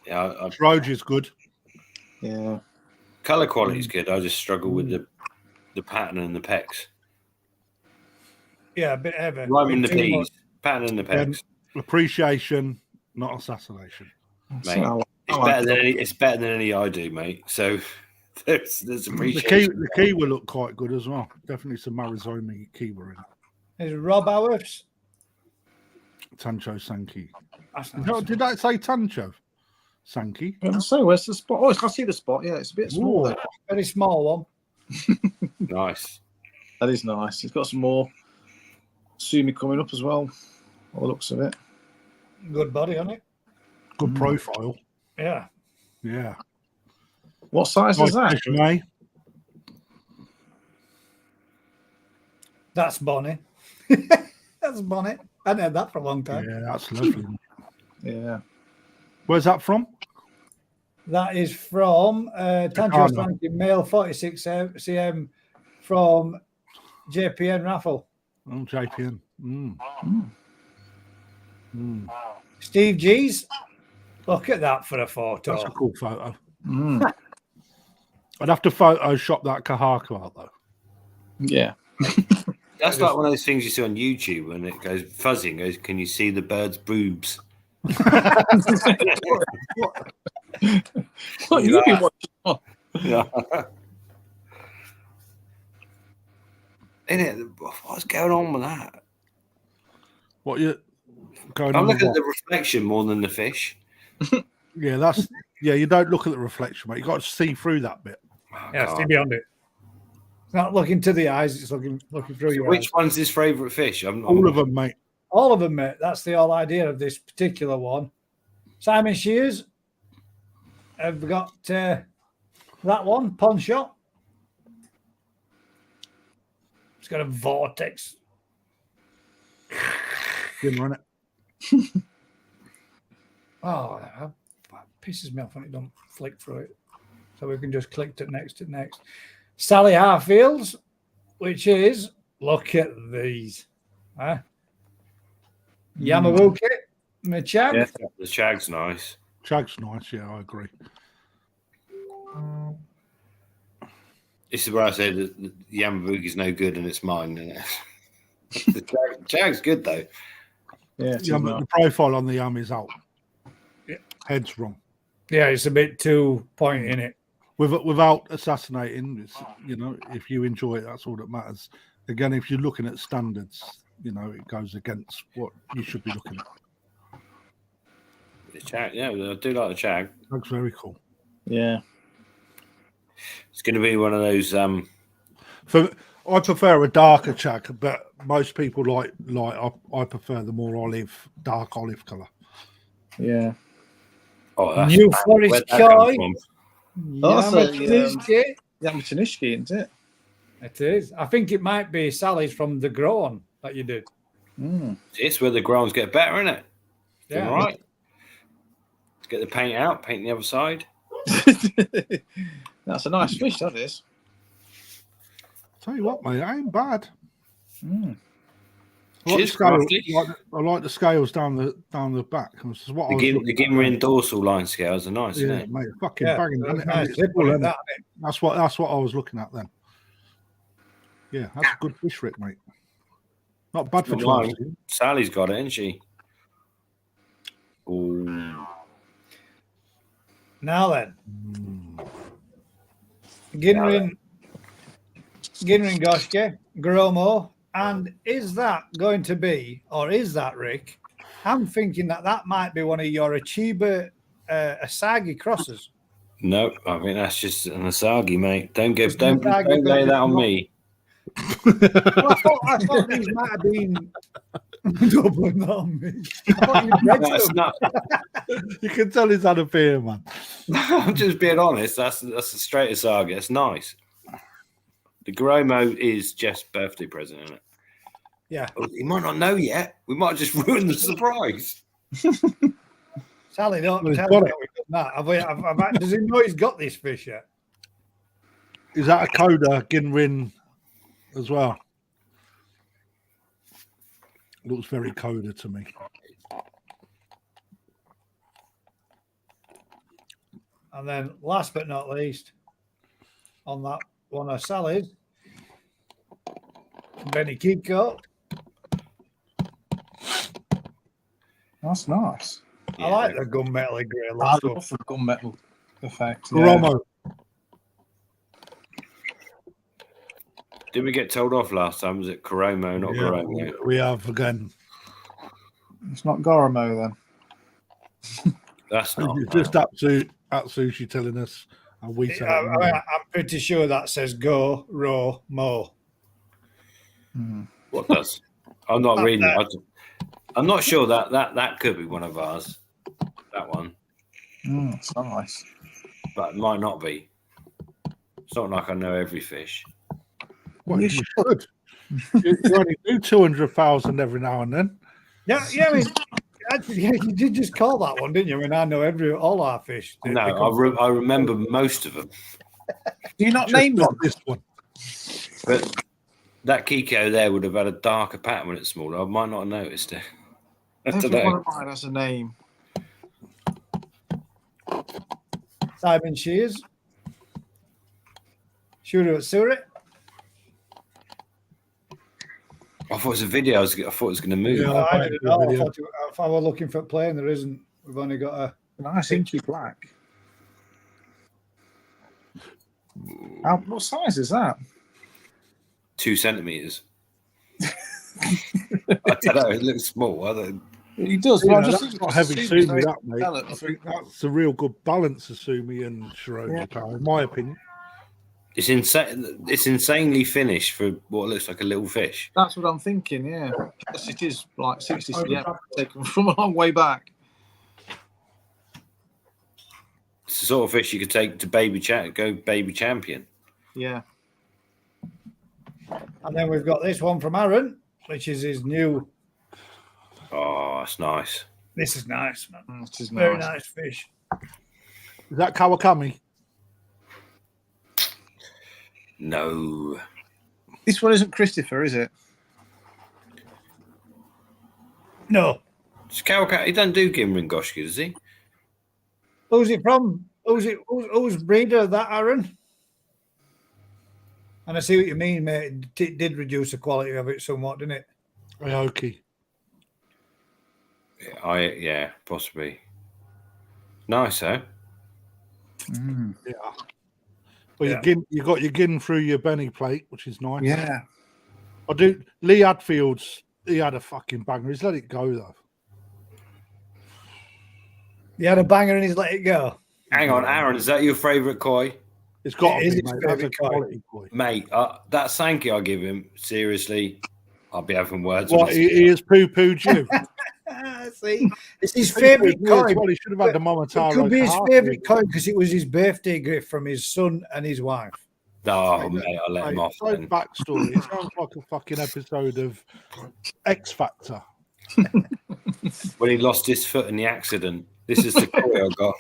Yeah, Roger's good. Yeah. color quality is good. I just struggle with the pattern and the pecs. Yeah, a bit heavy. Rhyme in the P's. Pattern and the pecs. Appreciation, not assassination. Mate, it's better than any I do, mate. So there's appreciation. The key will look quite good as well. Definitely some Marizomi Kiwa in it. Is Rob Howarth's? Tancho Sankey. That's No, nice. did I say Tancho Sankey? So where's the spot? Oh, I can see the spot. Yeah, it's a bit small. Ooh. There. Very small one. Nice. That is nice. He's got some more Sumi coming up as well. All the looks of it. Good body on it. Good profile. Yeah. Yeah. What size is that? Fish, mate. That's Bonnie. That's Bonnie. I hadn't had that for a long time. Yeah, that's lovely. Yeah. Where's that from? That is from Tancho Frankie, male 46 cm from JPN Raffle. Oh, JPN. Steve G's. Look at that for a photo. That's a cool photo. Mm. I'd have to Photoshop that Kahaku out though. Yeah. That's like one of those things you see on YouTube when it goes fuzzy and goes, "Can you see the bird's boobs?" What you been watching? Oh, Yeah. Innit? What's going on with that? What you going I'm on? looking With at the reflection more than the fish. Yeah, that's you don't look at the reflection, mate. You got to see through that bit. Oh, Yeah, God. stay beyond it. It's not looking to the eyes, it's looking through your Which eyes. one's his favourite fish? All of them, mate. All of them, mate. That's the whole idea of this particular one. Simon Shears. I've got that one, Pond Shot. It's got a vortex. Good run it. Oh, that pisses me off when it don't flick through it. So we can just click to next. Sally Harfield's, which is, look at these. Huh? Yamabuki, Machag. Yeah. The shag's nice. Chag's nice. Yeah, I agree. This is where I say that the Yamabuki's no good and it's mine. Isn't it? The shag's good though. Yeah. Yeah, but the profile on the arm is out. Yeah. Head's wrong. Yeah, it's a bit too pointy in it. Without assassinating, it's, if you enjoy it, that's all that matters. Again, if you're looking at standards, it goes against what you should be looking at. The shag, yeah, I do like the shag. That's very cool. Yeah. It's going to be one of those. I prefer a darker chag, but most people like I prefer the more dark olive colour. Yeah. Oh, that's New where'd Forest that come Koi. from? Yamabuki. Yamatanishki, isn't it? It is. I think it might be Sally's from the Grown that you did. Mm. It's where the grounds get better, isn't it? Yeah. All right. Let's get the paint out, paint the other side. That's a nice fish, that is. Tell you what, mate, it ain't bad. Mm. Cheers, Crafty. I like the scales down the back. This is what The Gimmerin dorsal line scales are nice, Yeah, isn't it? mate, fucking Yeah, banging. that's And nice. it's Zip full, on isn't it? that, That's what I was looking at then. Yeah, that's a good fish, Rick, mate. Not bad for Good line. class. Sally's got it, isn't she? Ooh. Now then, Ginrin Goshke, Gromo, and is that going to be, or is that, Rick? I'm thinking that might be one of your Achiba Asagi crosses. No, I think that's just an Asagi, mate. Don't Just an Asagi, lay that on not- me. Well, I thought these might have been doubling on me. I thought you'd read No, it's them. not. You can tell he's had a beer, man. I'm just being honest. That's the straightest argument. It's nice. The Gromo is Jeff's birthday present, isn't it? Yeah. Oh, he might not know yet. We might just ruin the surprise. Sally, don't Well, he's tell got me it. that we've done that. Does he know he's got this fish yet? Is that a coda Ginrin as well? Looks very coda to me. And then, last but not least, on that one of Sally's, Benny Kidcoat. That's nice. I like the gunmetal grey I look. love stuff. the gunmetal effect. Yeah. Romo. Did we get told off last time? Was it Coromo, not Gromo? We have again. It's not Goromo then. That's not. It's just Atsushi telling us, and we tell him. I'm pretty sure that says go, row, mo. What does? I'm not reading it. I'm not sure that could be one of ours. That one, It's nice. but it might not be. It's not like I know every fish. Well, you should. You only do 200,000 every now and then. Yeah, I mean, you did just call that one, didn't you? I mean, I know all our fish. No, I remember most of them. Do you not Just name not them? this one. But that Kiko there would have had a darker pattern when it's smaller. I might not have noticed it. I don't Every one know. of mine has a name. Simon Shears. Shooter at Surrey. I thought it was a video. I thought it was going to move. Yeah. I didn't know. I Video. thought if I were looking for a plane, there isn't. We've only got a. Nice inky black. What size is that? 2 centimeters. I don't know. It looks small. I don't. He does. You Well, know, I'm just that's thinking not heavy it's Sumi, very that, mate. delicate. I think that's a real good balance of Sumi and Shiroji power, in my opinion. It's insane. It's insanely finished for what looks like a little fish. That's what I'm thinking. Yeah, yes, it is like 60 cm taken from a long way back. It's the sort of fish you could take to baby champion. Yeah. And then we've got this one from Aaron, which is his new. Oh, that's nice. This is nice, man. It is Very nice. nice fish. Is that Kawakami? No. This one isn't Christopher, is it? No. It's Kawakami. He doesn't do Gimringoshki, does he? Who's it from? Who's breeder that, Aaron? And I see what you mean, mate. It did reduce the quality of it somewhat, didn't it? Aoki. Yeah, possibly. Nice, eh? Yeah. Well, you got your gin through your Benny plate, which is nice. Yeah. I do. Lee Hadfield's, he had a fucking banger. He's let it go, though. He had a banger and he's let it go. Hang on, Aaron, is that your favourite koi? It's got to It is be, his mate. That's a favourite koi. quality koi. Mate, that Sankey I give him, seriously, I'll be having words What, with he has poo-pooed you? See, it's his favourite Well, koi. he should have had the Momotaro. It could be his Kahati. favourite koi because it was his birthday gift from his son and his wife. Oh, mate, I'll let him Mate, off so then. backstory. It sounds like a fucking episode of X Factor. When he lost his foot in the accident, this is the koi I got.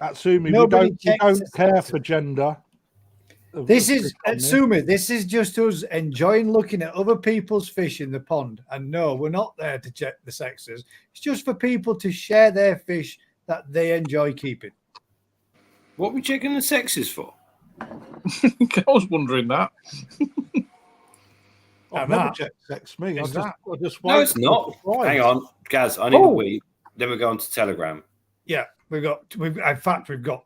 Atsumi, Nobody we checks don't it. care for gender. This is on this. Sumi. This is just us enjoying looking at other people's fish in the pond. And no, we're not there to check the sexes. It's just for people to share their fish that they enjoy keeping. What are we checking the sexes for? I was wondering that. I've And never that checked sex me. I is just No, wait it's for not. the surprise. Hang on, Gaz, I need a wee. Then we go on to Telegram. Yeah, we've got. In fact, we've got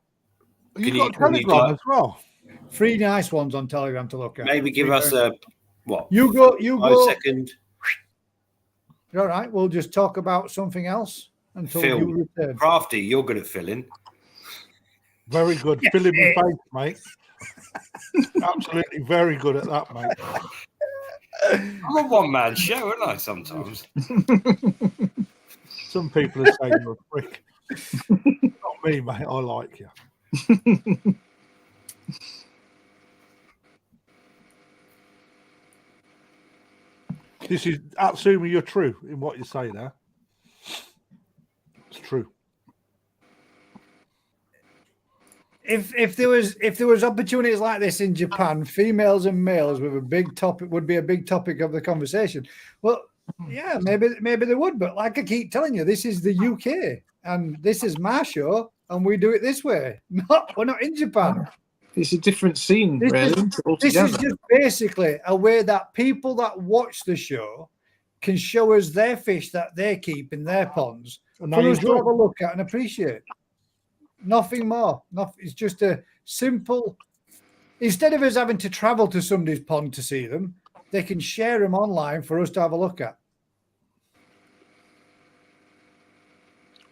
You Can got you- a can you Telegram like- as well. 3 nice ones on Telegram to look at. Maybe give us a what? You go. 5-second. All right, we'll just talk about something else until Phil. you return. Crafty, you're good at filling. Very good. Fill in my face, mate. Absolutely very good at that, mate. I'm a one-man show, aren't I, sometimes? Some people are saying you're a prick. Not me, mate. I like you. This is Atsumi, you're true in what you say there. It's true. If there was opportunities like this in Japan, females and males with a big topic would be a big topic of the conversation. Well, yeah, maybe they would, but like I keep telling you, this is the UK and this is my show, and we do it this way. We're not in Japan. It's a different scene, really. This is just basically a way that people that watch the show can show us their fish that they keep in their ponds for us to have a look at and appreciate. Nothing more. It's just a simple. Instead of us having to travel to somebody's pond to see them, they can share them online for us to have a look at.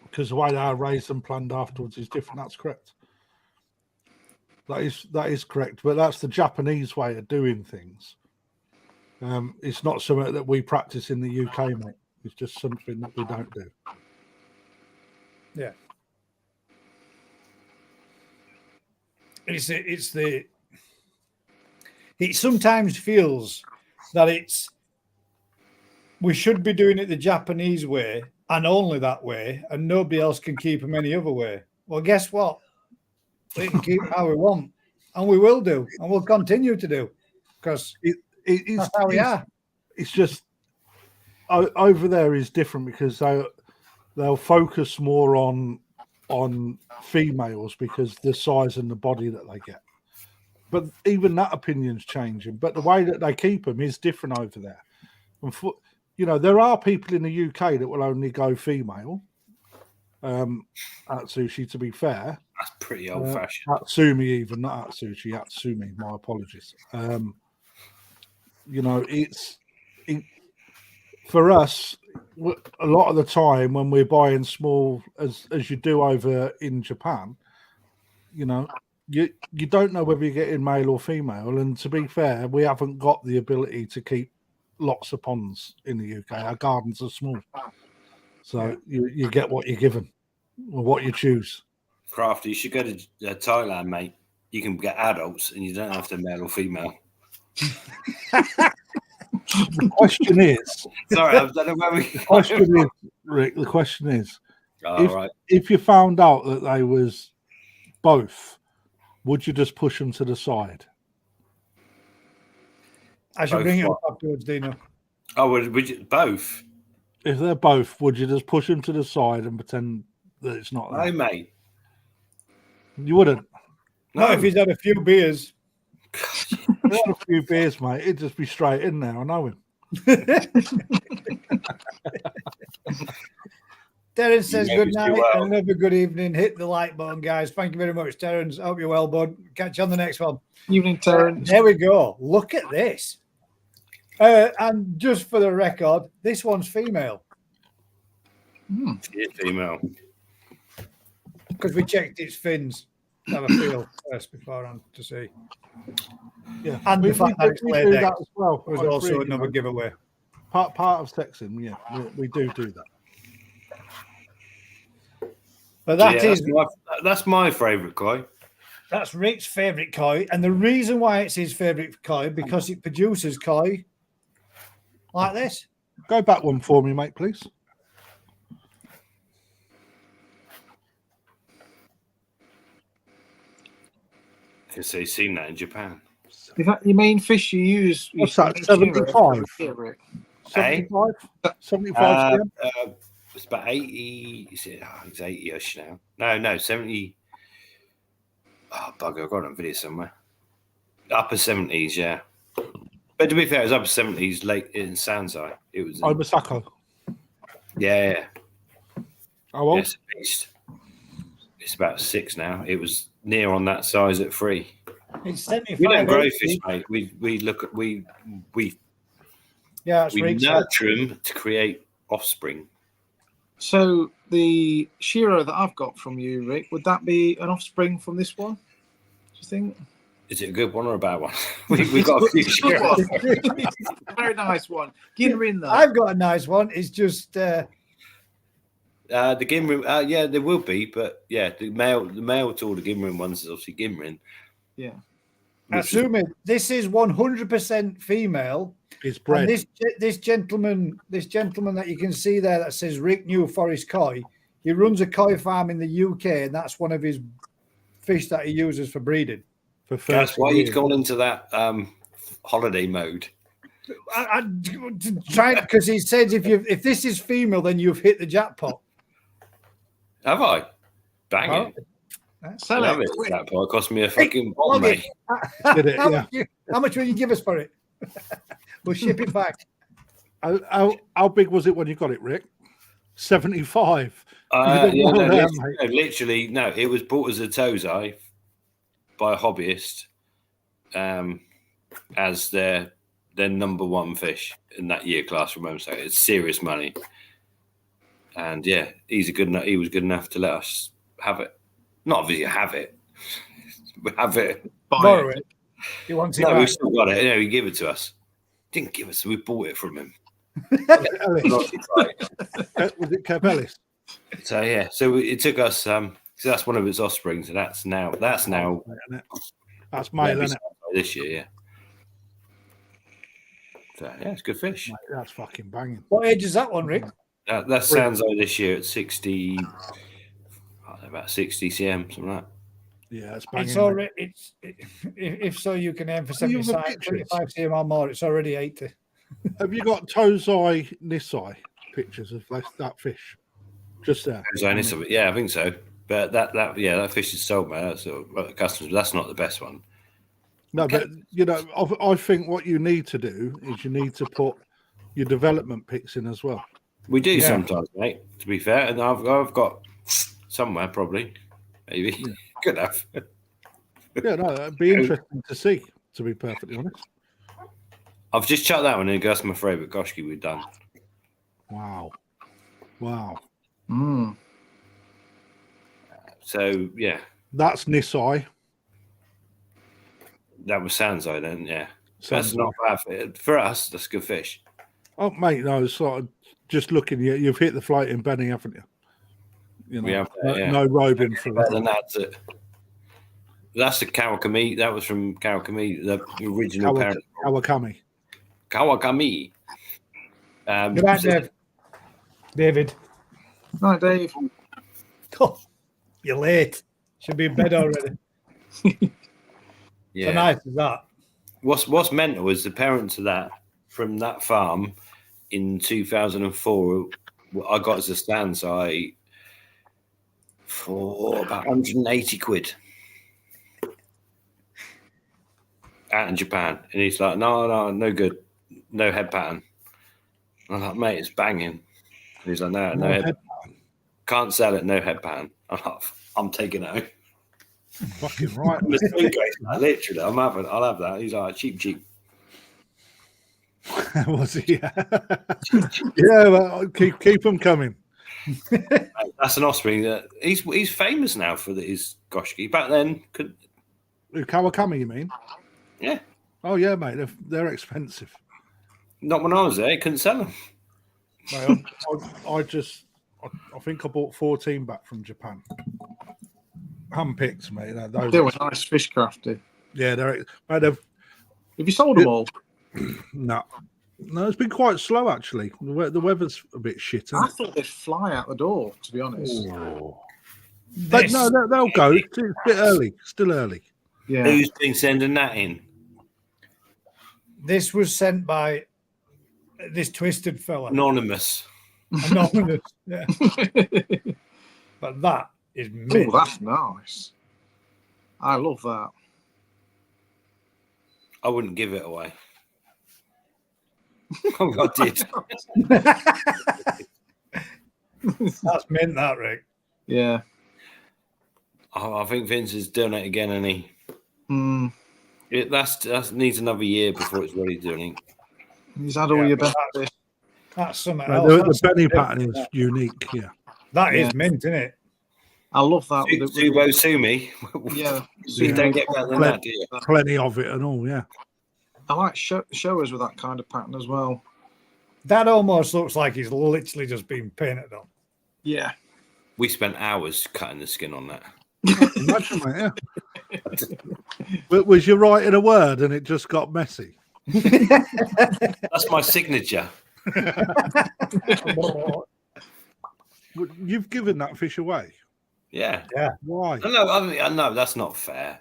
Because the way they are raised and planned afterwards is different. That's correct. That is correct. But that's the Japanese way of doing things. It's not something that we practice in the UK, mate. It's just something that we don't do. Yeah. It sometimes feels that we should be doing it the Japanese way and only that way, and nobody else can keep them any other way. Well, guess what? We can keep them how we want, and we will do, and we'll continue to do, because that's how we are. It's just over there is different because they'll focus more on females because the size and the body that they get. But even that opinion's changing. But the way that they keep them is different over there. And there are people in the UK that will only go female. Atsushi, to be fair. That's pretty old-fashioned. Atsumi, even not Atsushi, Atsumi. My apologies. For us, a lot of the time when we're buying small, as you do over in Japan, you don't know whether you're getting male or female. And to be fair, we haven't got the ability to keep lots of ponds in the UK. Our gardens are small, so you get what you're given or what you choose. Crafty, you should go to Thailand, mate. You can get adults, and you don't have to male or female. The question is, sorry, I don't know where we. The question is, Rick. The question is, right. if you found out that they was both, would you just push them to the side? I should bring it up afterwards, Dino. Oh, would you both? If they're both, would you just push them to the side and pretend that it's not? No, mate. You wouldn't. No, if he's had a few beers. Had a few beers, mate. It'd just be straight in there. I know him. Terence says good night and another good evening. Hit the like button, guys. Thank you very much, Terence. Hope you're well, bud. Catch you on the next one. Evening, Terence. There we go. Look at this. And just for the record, this one's female. It's female. Because we checked its fins. Have a feel first beforehand to see. Yeah, and the fact that it's laid that as well was also another giveaway. Part of sexing, yeah, we do that. But that's my favourite koi. That's Rick's favourite koi, and the reason why it's his favourite koi because it produces koi like this. Go back one for me, mate, please. Because they've seen that in Japan. Is that your main fish you use? What's that, 75? 75? 75? It's about 80. Is it? Oh, it's 80-ish now. No, 70. Oh, bugger, I've got it on video somewhere. Upper 70s, yeah. But to be fair, it was upper 70s late in Sansai. It was. Obasako. Yeah. Oh, well. It's a beast. It's about 6 now. It was near on that size at 3. It's 75. We don't grow fish, mate. We look at we nurture them to create offspring. So the Shiro that I've got from you, Rick, would that be an offspring from this one? Do you think? Is it a good one or a bad one? We've got a few. Very nice one. Ginrin, though. I've got a nice one. It's just The Gimrin, yeah, there will be, but yeah, the male to all the Gimrin ones is obviously Gimrin. Yeah. assuming this is 100% female. It's bred. And this gentleman that you can see there that says Rick New Forest Koi, he runs a koi farm in the UK, and that's one of his fish that he uses for breeding. That's why he's gone into that holiday mode. I try because he says if this is female, then you've hit the jackpot. Have I? Bang it. Sell Love it. it. Jackpot cost me a fucking bomb, mate. How much will you give us for it? We'll ship it back. How big was it when you got it, Rick? 75. Literally, no. It was bought as a tozai by a hobbyist, as their number one fish in that year class from home. So it's serious money. And yeah, he was good enough to let us have it. Not obviously have it. Have it. Borrow it. He wants it. No, back. we still got it. He gave it to us. Didn't give us. We bought it from him. Was it Kev Ellis? So yeah, so it took us. So that's one of its offspring. So that's now. That's male, isn't it? This year, yeah. So yeah, it's good fish. Mate, that's fucking banging. What age is that one, Rick? That sounds like this year at 60. I don't know, about 60 cm, something like that. Yeah, it's banging. It's already. If so, you can aim for 75 cm or more. It's already 80. Have you got Tozai Nisai pictures of that fish? Just there. Yeah, I think so. But that fish is sold, man. That's customers. But that's not the best one. No, but I think what you need to do is you need to put your development pics in as well. We do sometimes, mate. To be fair, and I've got somewhere probably, maybe good enough. Yeah, no, it'd be interesting to see. To be perfectly honest, I've just chucked that one in. That's my favourite Goshki we've done. Wow. So yeah, that's Nisai. that was Sanzai then. Yeah, that's not bad for us. That's good fish. Oh, mate, no, it's sort of just looking. You've hit the floating Benny, haven't you? We have no robing for better than that. That's the Kawakami. That was from Kawakami, the original parent. Kawakami. Good night, Dave. David. Night, Dave. Oh, you're late. Should be in bed already. Yeah. So nice as that. What's mental is the parents of that from that farm in 2004. I got as a stand side for about 180 quid out in Japan, and he's like, no good, no head pattern. I'm like, mate, it's banging. And he's like, no head pattern. Can't sell it, no head pattern. I'm like, I'm taking it home. Fucking right. Literally, I'll have that. He's like, cheap. Was he? Yeah, well, keep them coming. That's an offspring. He's famous now for his Goshki. Back then, Kawakami, you mean? Yeah. Oh yeah, mate. They're expensive. Not when I was there. Couldn't sell them. Mate, I think I bought 14 back from Japan. Handpicked, mate. They were nice fish crafted. Yeah, mate, have you sold them all? No, it's been quite slow actually. The weather's a bit shit. I thought they'd fly out the door, to be honest. But no, they'll go. It's a bit early. Still early. Yeah. Who's been sending that in? This was sent by this twisted fella. Anonymous. Yeah. But that is mint. Oh, that's nice. I love that. I wouldn't give it away. Oh, I did. That's mint, that, Rick. Yeah. I think Vince has done it again, and that needs another year before it's ready to do. He's had all your best fish. That's something else. The Benny pattern is unique. Yeah, that is mint, isn't it? I love that. Subo Sumi. Yeah, You don't get better than that, do you? Plenty of it and all, yeah. I like showers with that kind of pattern as well. That almost looks like he's literally just been painted on. Yeah. We spent hours cutting the skin on that. Imagine, mate, yeah. But was you writing a word and it just got messy? That's my signature. You've given that fish away. Yeah. Why? I know that's not fair.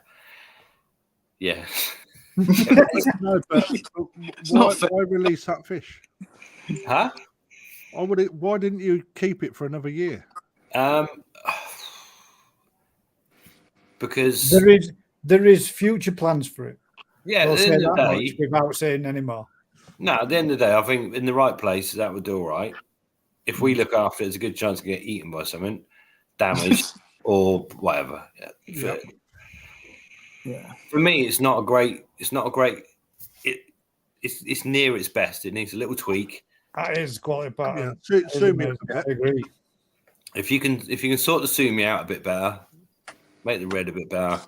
Yeah. No, but why release that fish? Huh? Why didn't you keep it for another year? Because Because there is future plans for it. yeah, We'll at the say end that of the much day, without saying any more. no, at the end of the day, I think in the right place that would do all right. If we look after it, there's a good chance to get eaten by something, damaged or whatever. Yeah. For me, it's not a great. It's near its best. It needs a little tweak. That is quality pattern. Yeah, sue me a I bit. agree. If you can sort the Sumi out a bit better, make the red a bit better.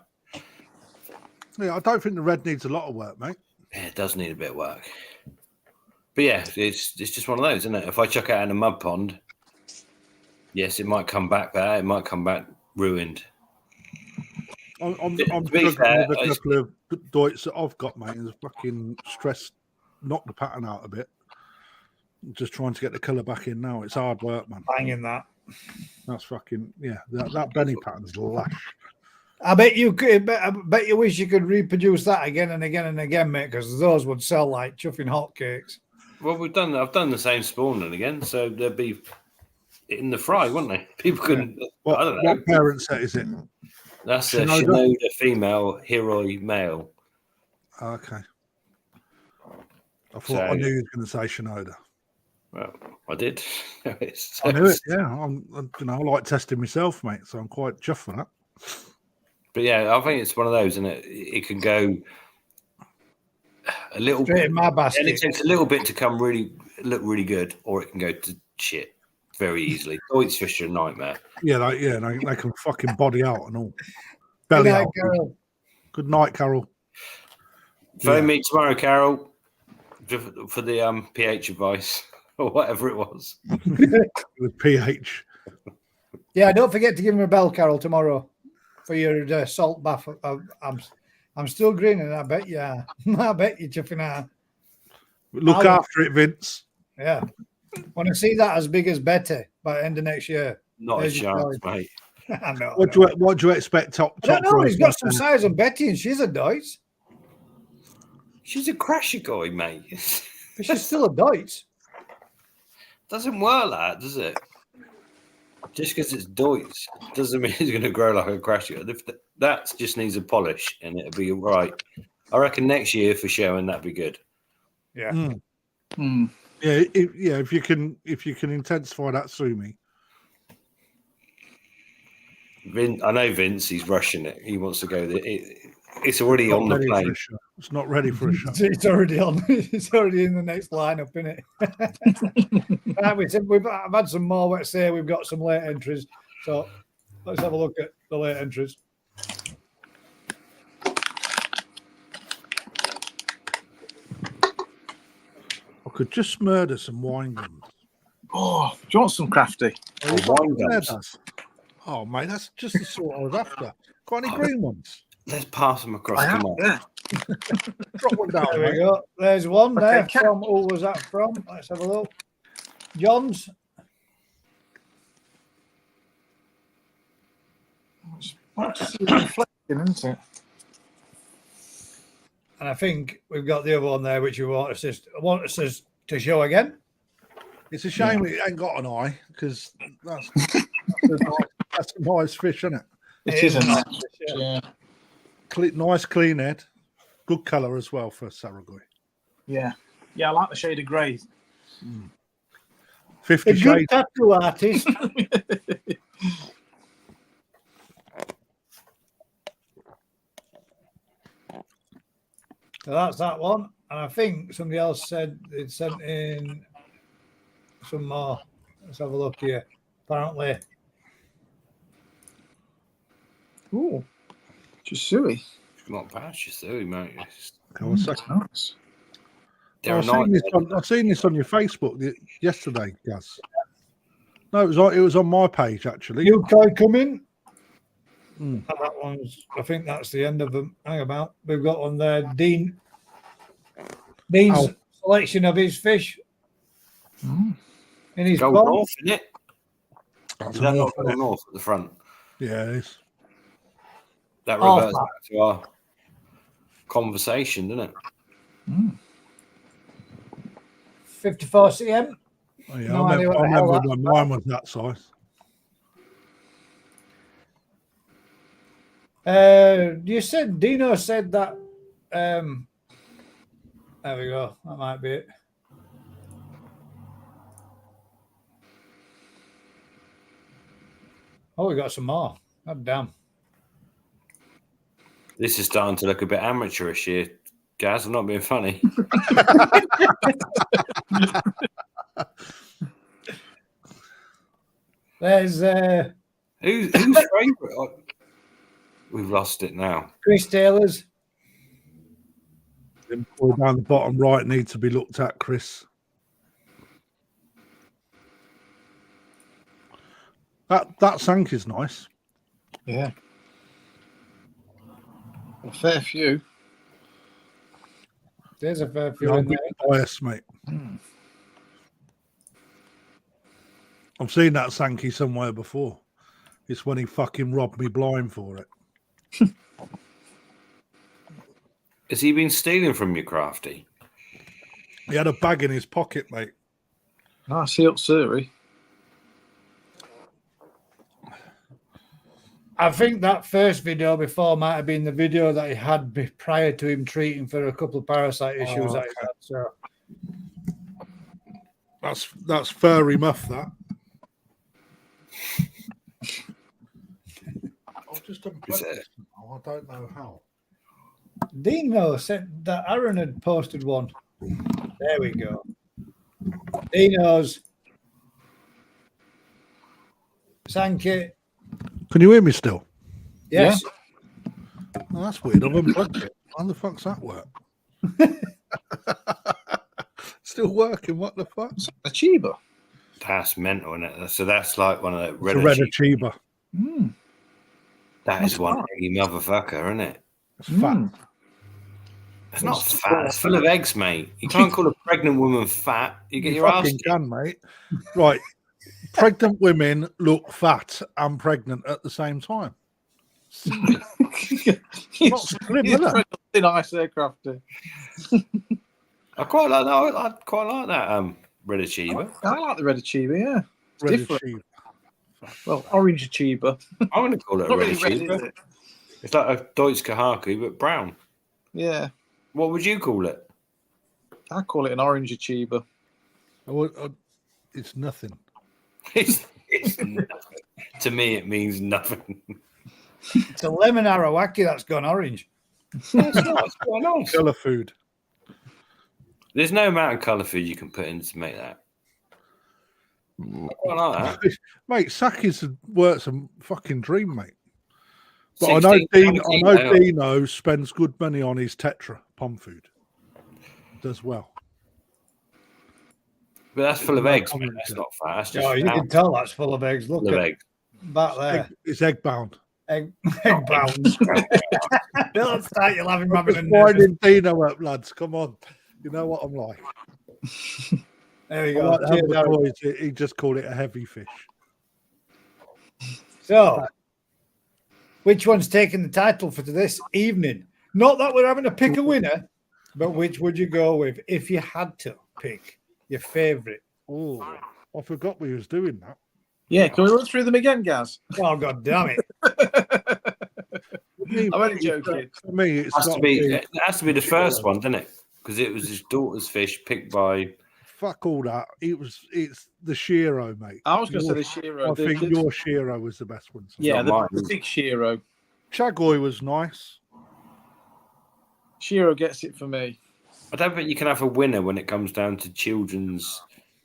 Yeah, I don't think the red needs a lot of work, mate. Yeah, it does need a bit of work. But yeah, it's just one of those, isn't it? If I chuck it out in a mud pond, yes, it might come back better. It might come back ruined. I'm To be struggling fair, with a couple of doits that I've got, mate, and the fucking stress knocked the pattern out a bit. Just trying to get the colour back in now. It's hard work, man. Banging that. That's fucking that Benny pattern's lush. I bet you could. I bet you wish you could reproduce that again and again and again, mate, because those would sell like chuffing hotcakes. Well, I've done the same spawn and again, so they'd be in the fry, wouldn't they? People couldn't. What, I don't know. what parent set is it? That's a Shinoda? Shinoda female, Hiroi male. Okay. I thought I knew you were going to say Shinoda. Well, I did. I knew it. Yeah, I like testing myself, mate. So I'm quite chuffed for that. But yeah, I think it's one of those, and it can go a little Straight bit. in my basket. And it takes a little bit to look really good, or it can go to shit very easily. Doits fish are a nightmare. Yeah, they can fucking body out and all. Belly Good night, out. Carol. Good night, Carol. Phone me tomorrow, Carol, for the pH advice or whatever it was. With pH. Yeah, don't forget to give him a bell, Carol, tomorrow for your salt bath. I'm still grinning. I bet you are. I bet you're chuffing out. Look after it, Vince. Yeah. Want to see that as big as Betty by the end of next year? Not There's a your chance, story. mate. I know. What do you expect? Top I don't know. price He's got back some then? size on Betty, and she's a Deutsch. She's a crasher guy, mate. But she's still a Deutsch. Doesn't work like that, does it? Just because it's Deutsch doesn't mean it's going to grow like a crasher. That just needs a polish, and it'll be all right. I reckon next year for showing that'd be good. Yeah. Yeah, if you can intensify that Sumi. I know Vince. He's rushing it. He wants to go there. It's already on the plane. It's not ready for a shot. It's already on. It's already in the next lineup, isn't it? Right, I've had some more. Let's say we've got some late entries. So let's have a look at the late entries. I could just murder some wine gums. Oh, do you want some crafty? Wine gums. Oh, mate, that's just the sort I was after. Got any green ones? Let's pass them across. Come on. Yeah. Drop one down, There we mate. go. There's one there. Okay, From who was that from? Let's have a look. John's. It's reflecting, isn't it? And I think we've got the other one there, which we want us to show again. It's a shame it ain't got an eye because that's a nice fish, isn't it? It is a nice fish, fish, yeah. Nice clean head, good colour as well for Saragoi. Yeah. Yeah, I like the shade of grey. 50 A good shades. tattoo artist. So that's that one. And I think somebody else said they'd sent in some more. Let's have a look here. Apparently, Ooh, Chisui. It's not bad, Chisui, mate. Go on, second. Nice. They're I've seen this on your Facebook yesterday, Gaz. No, it was on my page actually. UK coming. Mm. And that one's. I think that's the end of them. Hang about. We've got on there. Dean's selection of his fish in his Go pond. north, isn't it? That's Is that not enough, go north at the front? yeah, it is. That Oh, reverts back to our conversation, doesn't it? 54 cm. Oh, yeah, No I idea remember, what the hell when mine was that size. You said Dino said that. There we go. That might be it. Oh, we got some more. God damn. This is starting to look a bit amateurish here, Gaz. I'm not being funny. There's Who's favourite? We've lost it now. Chris Taylor's. Them four down the bottom right need to be looked at, Chris. That sank is nice. Yeah. A fair few. There's a fair few I'm in there. biased, mate. I've seen that Sankey somewhere before. It's when he fucking robbed me blind for it. Has he been stealing from you, Crafty? He had a bag in his pocket, mate. Ah, see up Surrey. I think that first video before might have been the video that he had prior to him treating for a couple of parasite issues that he had. So that's furry muff, that. I've just unplugged this now. I don't know how. Dino said that Aaron had posted one. There we go. Dino's Sankey. Can you hear me still? Yes. Oh, that's weird. I've unplugged it. How the fuck's that work? Still working. What the fuck? A Chiba. That's mental, isn't it? So that's like one of the It's a red achiever. That is one eggy motherfucker, isn't it? It's fat. It's not fat. It's full of eggs, mate. You can't call a pregnant woman fat. You get your ass fucking can, mate. Right. Pregnant women look fat and pregnant at the same time. Not slim, is it? Nice aircrafter. I quite like that. I quite like that red achiever. I like the red achiever, yeah. It's Red different. achiever. Well, orange achiever. I'm going to call it a Not red really red, achiever. is it? It's like a Deutsch Kahaku, but brown. Yeah. What would you call it? I call it an orange achiever. It's nothing. It's nothing. To me, it means nothing. It's a lemon Arawaki that's gone orange. It's nice. Quite nice. Colour food. There's no amount of colour food you can put in to make that. I quite like that. Mate, Saki's works a fucking dream, mate. But 16, I know 17, Dino spends good money on his Tetra pom food. Does well. But that's full of eggs, mate. That's not fat. That's just You can tell that's full of eggs. Look full of at eggs. back there. It's egg bound. Egg bound. Don't start your laughing rabbit and Winding Dino up, lads. Come on. You know what I'm like. There we I go. like how Cheers, the Aaron. boys, he just called it a heavy fish. So, which one's taking the title for this evening? Not that we're having to pick a winner, but which would you go with if you had to pick your favourite? Oh, I forgot we was doing that. Yeah, can we run through them again, Gaz? Oh, God damn it. I'm only joking. For me, it's Has got to be, it has to be the first one, doesn't it? Because it was his daughter's fish picked by. fuck all that. It's the Shiro, mate. I was going to say the Shiro. I think your Shiro was the best one. Yeah, not the mine. big Shiro. Chagoy was nice. Shiro gets it for me. I don't think you can have a winner when it comes down to children's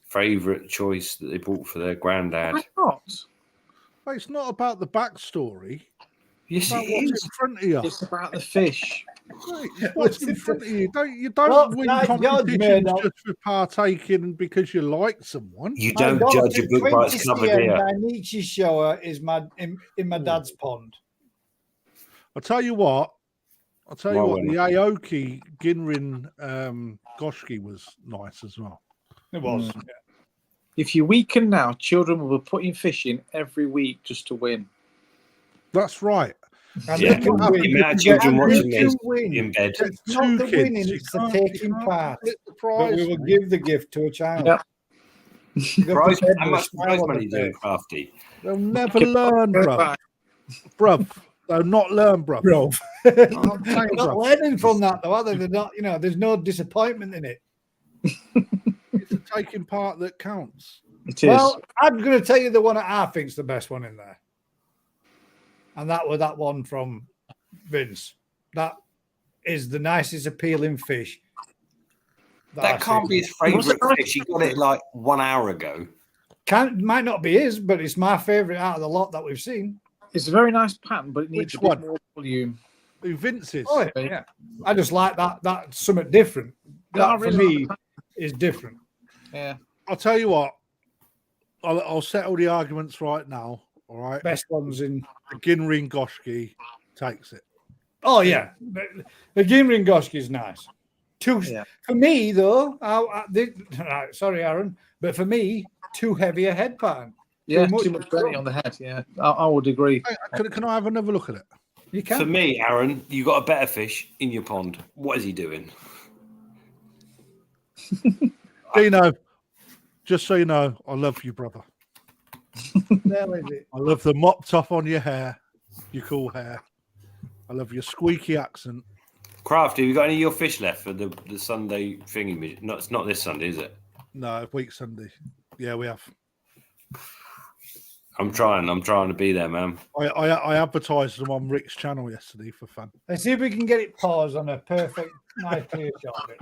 favourite choice that they bought for their granddad. Why not? But it's not about the backstory. Yes, About it what's is. in front of you. It's about the fish. Right, it's what's in front of you. You don't Well, win like George competitions Murdoch- just for partaking because you like someone. You My don't daughter, judge a book by its cover, do you? Nietzsche shower is in my dad's pond. I'll tell you what. The Well, Aoki Ginrin Goshki was nice as well. It was. If you weaken now, children will be putting fish in every week just to win. That's right. And Yeah. they can The win. amount of children And watching they this can win. in bed. It's Two not the kids, winning, you it's the can't- taking you can't part. split the But prize, we will mate. give the gift to a child. Yep. Prize, How how much prize money you doing, Crafty? They'll never learn, bruv. Bruv. They'll not learn, bruv. Bro, I'm they're saying, not bruv. learning from that though, are they? They're not, there's no disappointment in it. It's the taking part that counts. It is. Well, I'm going to tell you the one that I think's the best one in there. And that was that one from Vince. That is the nicest appealing fish. That can't be his favourite fish. He got it like 1 hour ago. Might not be his, but it's my favourite out of the lot that we've seen. It's a very nice pattern, but it needs Which a bit one? more volume. Who Vince's? Oh, yeah. I just like that. That's something different. That for me is different. Yeah. I'll tell you what. I'll settle the arguments right now. All right. Best ones in. The Ginrin Goshki takes it. Oh, yeah. The Ginrin Goshki is nice. For me, though, sorry, Aaron, but for me, too heavy a head pattern. Yeah, too much belly on the head. Yeah, I would agree. Can I have another look at it? You can. For me, Aaron, you got a better fish in your pond. What is he doing? Dino, just so you know, I love you, brother. There is it. I love the mop top on your hair, your cool hair. I love your squeaky accent. Crafty, have you got any of your fish left for the Sunday thingy? No, it's not this Sunday, is it? No, week Sunday. Yeah, we have. I'm trying to be there, man. I advertised them on Rick's channel yesterday for fun. Let's see if we can get it paused on a perfect, nice clear shot of it.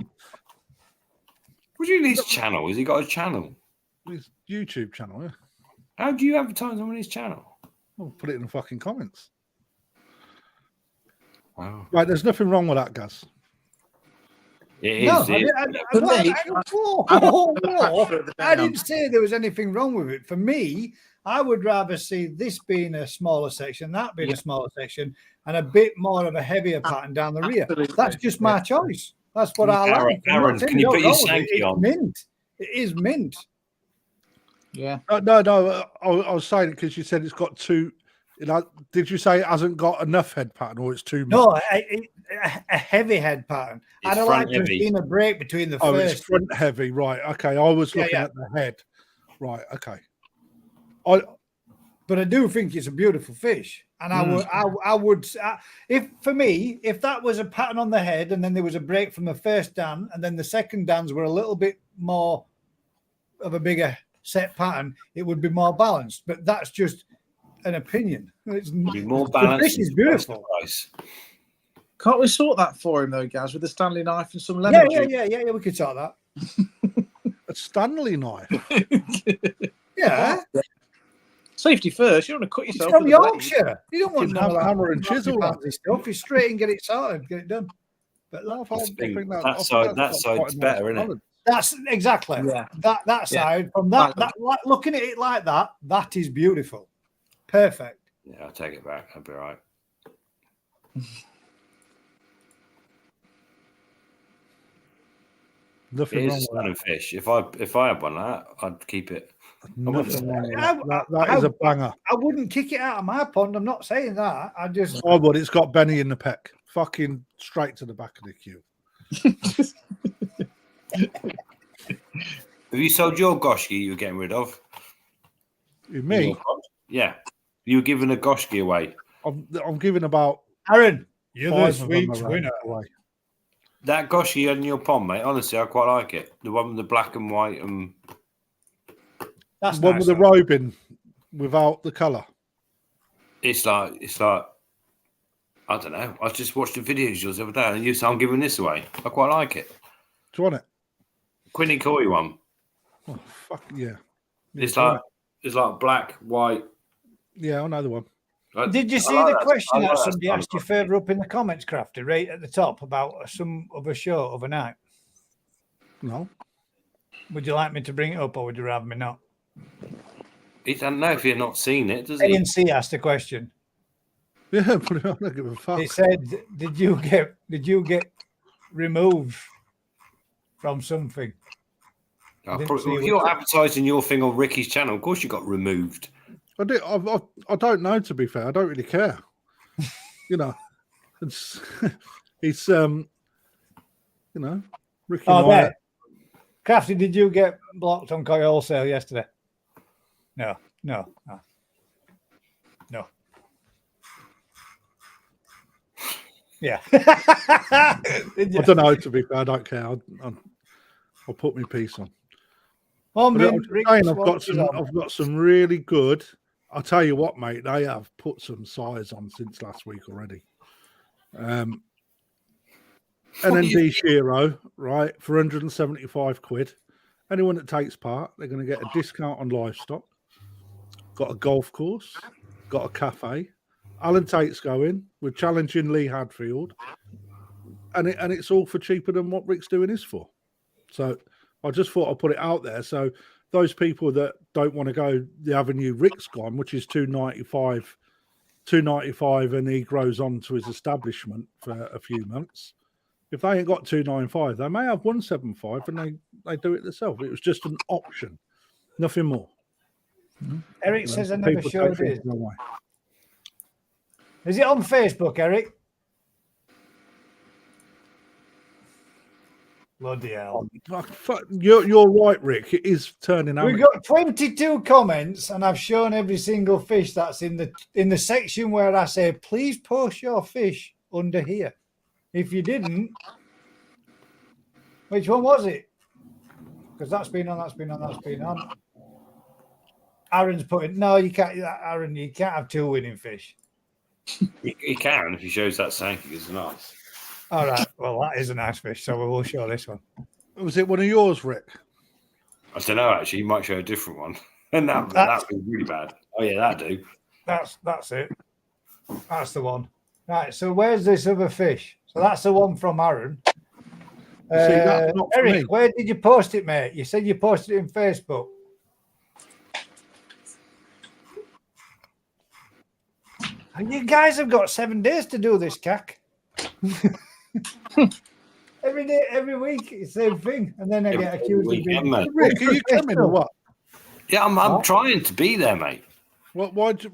What do you mean his channel? Has he got a channel? His YouTube channel, yeah. How do you advertise on his channel? I'll put it in the fucking comments. Wow. Right, there's nothing wrong with that, Gaz. It No, is. I didn't say there was anything wrong with it. For me, I would rather see this being a smaller section, that being a smaller section, and a bit more of a heavier pattern down the rear. That's just my choice. That's what I like. Aaron, can you put your Sankey on? Mint. It is mint. Yeah. No. I was saying it because you said it's got two. Did you say it hasn't got enough head pattern or it's too much? No, a heavy head pattern. It's I'd like front to have heavy. seen a break between the Oh, first. it's front heavy, right? Okay, I was looking at the head. Right, okay. But I do think it's a beautiful fish, and I would, if that was a pattern on the head, and then there was a break from the first dan, and then the second dans were a little bit more of a bigger set pattern, it would be more balanced. But that's just an opinion. It's Be more balanced. The fish is beautiful. Can't we sort that for him though, Gaz, with a Stanley knife and some lemon juice? Yeah. We could sort that. A Stanley knife. Yeah. Safety first. You don't want to cut It's yourself. from with a blade. Yorkshire. You don't want You none can of have that hammer and chisel. fancy stuff. You straight and get it sorted, get it done. But That side's better, isn't it? that's exactly that side. From that looking at it like that, that is beautiful. Perfect. Yeah, I'll take it back. I'll be all right. Nothing It wrong is a with stunning fish. If I had one like that, I'd keep it. Nothing wrong with that. That is a banger. I wouldn't kick it out of my pond. I'm not saying that. I just I would. It's got Benny in the peck. Fucking straight to the back of the queue. Have you sold your Goshki you were getting rid of? Me? Yeah. You were giving a Goshki away. I'm giving about Aaron, you're the 5 of them sweet around winner. away. That Goshki you had in your pond, mate, honestly, I quite like it. The one with the black and white and That's One nice, with the though. robing without the colour. it's like I don't know. I just watched the videos yours the other day and you said I'm giving this away. I quite like it. Do you want it? Quinny Koi one. Oh, fuck yeah. It's like black, white. Yeah, I know the one. Did you see the question that somebody asked you further up in the comments, Crafty, right at the top about some other show overnight? No. Would you like me to bring it up, or would you rather me not? He doesn't know if you've not seen it, does he? ANC asked a question. Yeah, but I don't give a fuck. It said, "Did you get removed from something?" If you're advertising your thing on Ricky's channel, of course you got removed. I don't know, to be fair. I don't really care. You know, it's Ricky. Oh, there. Crafty, did you get blocked on Coy Wholesale yesterday? No. Yeah. I don't know, to be fair. I don't care. I'll put my piece on. I've got some really good. I'll tell you what, mate. They have put some size on since last week already. NND Shiro, right, for 175 quid. Anyone that takes part, they're going to get a discount on livestock. Got a golf course, got a cafe. Alan Tate's going. We're challenging Lee Hadfield, and it's all for cheaper than what Rick's doing is for. So I just thought I'd put it out there. So those people that don't want to go the avenue Rick's gone, which is $295, and he grows on to his establishment for a few months. If they ain't got 295, they may have 175, and they do it themselves. It was just an option, nothing more. Eric says I never showed it. Is it on Facebook, Eric? Bloody hell. You're right, Rick. It is turning out. We've got 22 comments, and I've shown every single fish that's in the section where I say, please post your fish under here. If you didn't, which one was it? Because that's been on. Aaron's putting, no, you can't, Aaron, you can't have two winning fish. He can if he shows that Sankey. It's nice. All right. Well, that is a nice fish, so we will show this one. Was it one of yours, Rick? I don't know, actually. You might show a different one. And that'd be really bad. Oh, yeah, that'd do. That's it. That's the one. Right, so where's this other fish? So that's the one from Aaron. That's not for me. Eric, where did you post it, mate? You said you posted it in Facebook. And you guys have got 7 days to do this, cack. Every day, every week, it's the same thing. And then I get accused of being... Rick, are you coming or what? Yeah, I'm trying to be there, mate. How hard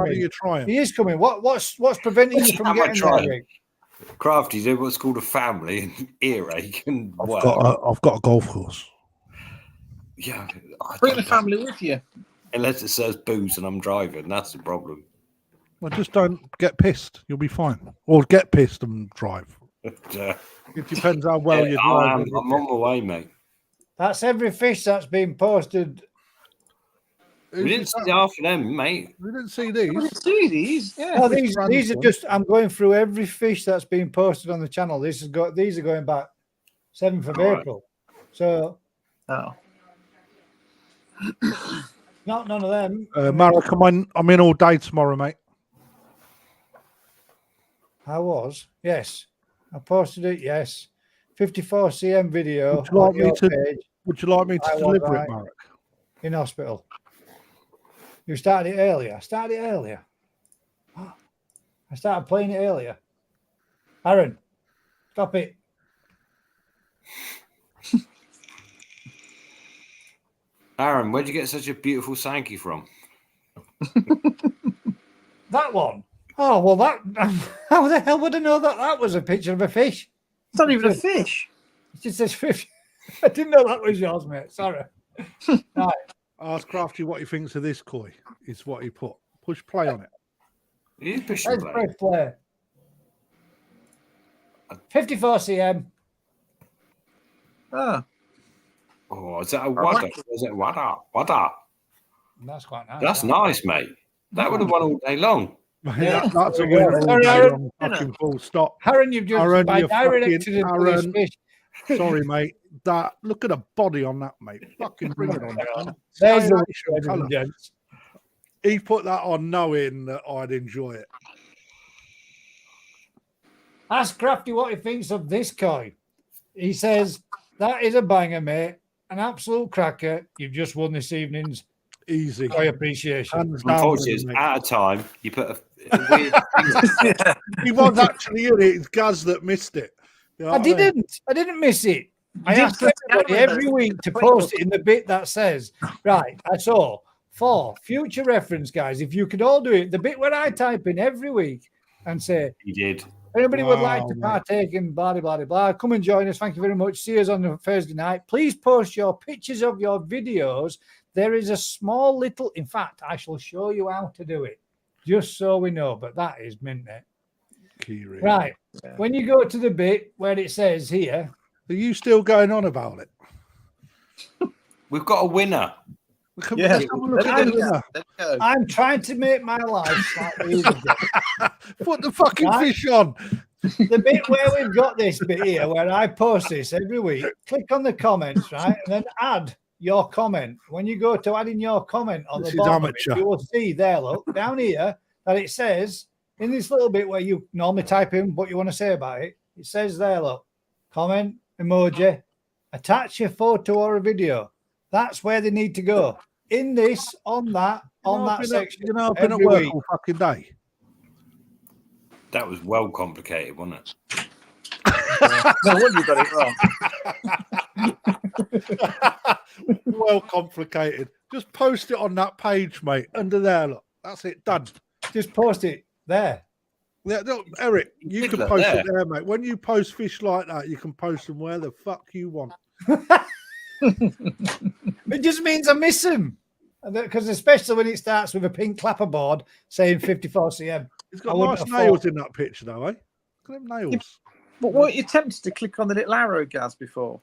are you trying? He is coming. What's preventing you from getting there, Rick? Crafty, do what's called a family and earache and I've got a golf course. Yeah. Bring the family with you. Unless it says booze and I'm driving, that's the problem. Well, just don't get pissed. You'll be fine. Or get pissed and drive. It depends how well you drive. I'm on my way, mate. That's every fish that's been posted. We didn't see half of them, mate. We didn't see these. We didn't see these. Yeah. No, these are just. I'm going through every fish that's been posted on the channel. These are going back 7th of April. So, none of them. Mara, come on. I'm in all day tomorrow, mate. I was, yes. I posted it, yes. 54 cm video. Would you like me to deliver it, Marek? In hospital. You started it earlier. I started playing it earlier. Aaron, stop it. Aaron, where'd you get such a beautiful Sankey from? That one. Oh, well, how the hell would I know that was a picture of a fish? It's not even a fish. It just says fish. I didn't know that was yours, mate. Sorry. Right. Ask Crafty what he thinks of this koi. Is what he put. Push play on it. It is pushing play. Press play. 54 cm. Ah. Oh, is that a wada? Is it wada? That's quite nice. That's nice, mate. That would have won all day long. Yeah, that's a winner. Sorry, Aaron. Fucking full stop. Aaron, you've just Aaron, fish. Sorry, mate. Look at the body on that, mate. Fucking bring it on. There's the gents. He put that on knowing that I'd enjoy it. Ask Crafty what he thinks of this koi. He says, that is a banger, mate. An absolute cracker. You've just won this evening's Easy. koi appreciation. Unfortunately, it's out of time. You put a weird thing. He was actually in it. It's Gaz that missed it. You know I what mean? didn't. I didn't miss it. I ask everybody every week to post it in the bit that says, right, I saw for future reference, guys, if you could all do it, the bit where I type in every week and say, You did. anybody would like to Wow, partake in blah, blah, blah, blah, come and join us. Thank you very much. See us on a Thursday night. Please post your pictures of your videos. There is a small little, in fact, I shall show you how to do it, just so we know, but that is mint, eh? Kiri. Right. Yeah. When you go to the bit where it says here. Are you still going on about it? We've got a winner. Yeah. I'm trying to make my life slightly easier. Put the fucking fish on. The bit where we've got this bit here, where I post this every week, click on the comments, right? And then add your comment. When you go to adding your comment on the bottom of it, you will see there, look, down here, that it says, in this little bit where you normally type in what you want to say about it, it says there, look, comment, emoji, attach your photo or a video. That's where they need to go. In this, on that section. I've been at work all fucking day. That was well complicated, wasn't it? No wonder you got it wrong. Well complicated. Just post it on that page, mate. Under there, look. That's it. Done. Just post it there. Yeah, no, Eric, you can post it there, mate. When you post fish like that, you can post them where the fuck you want. It just means I miss them. Because especially when it starts with a pink clapperboard saying 54 cm. It's got nice nails in that picture, though, eh? Look at them nails. Yeah, but weren't you tempted to click on the little arrow, Gaz, before?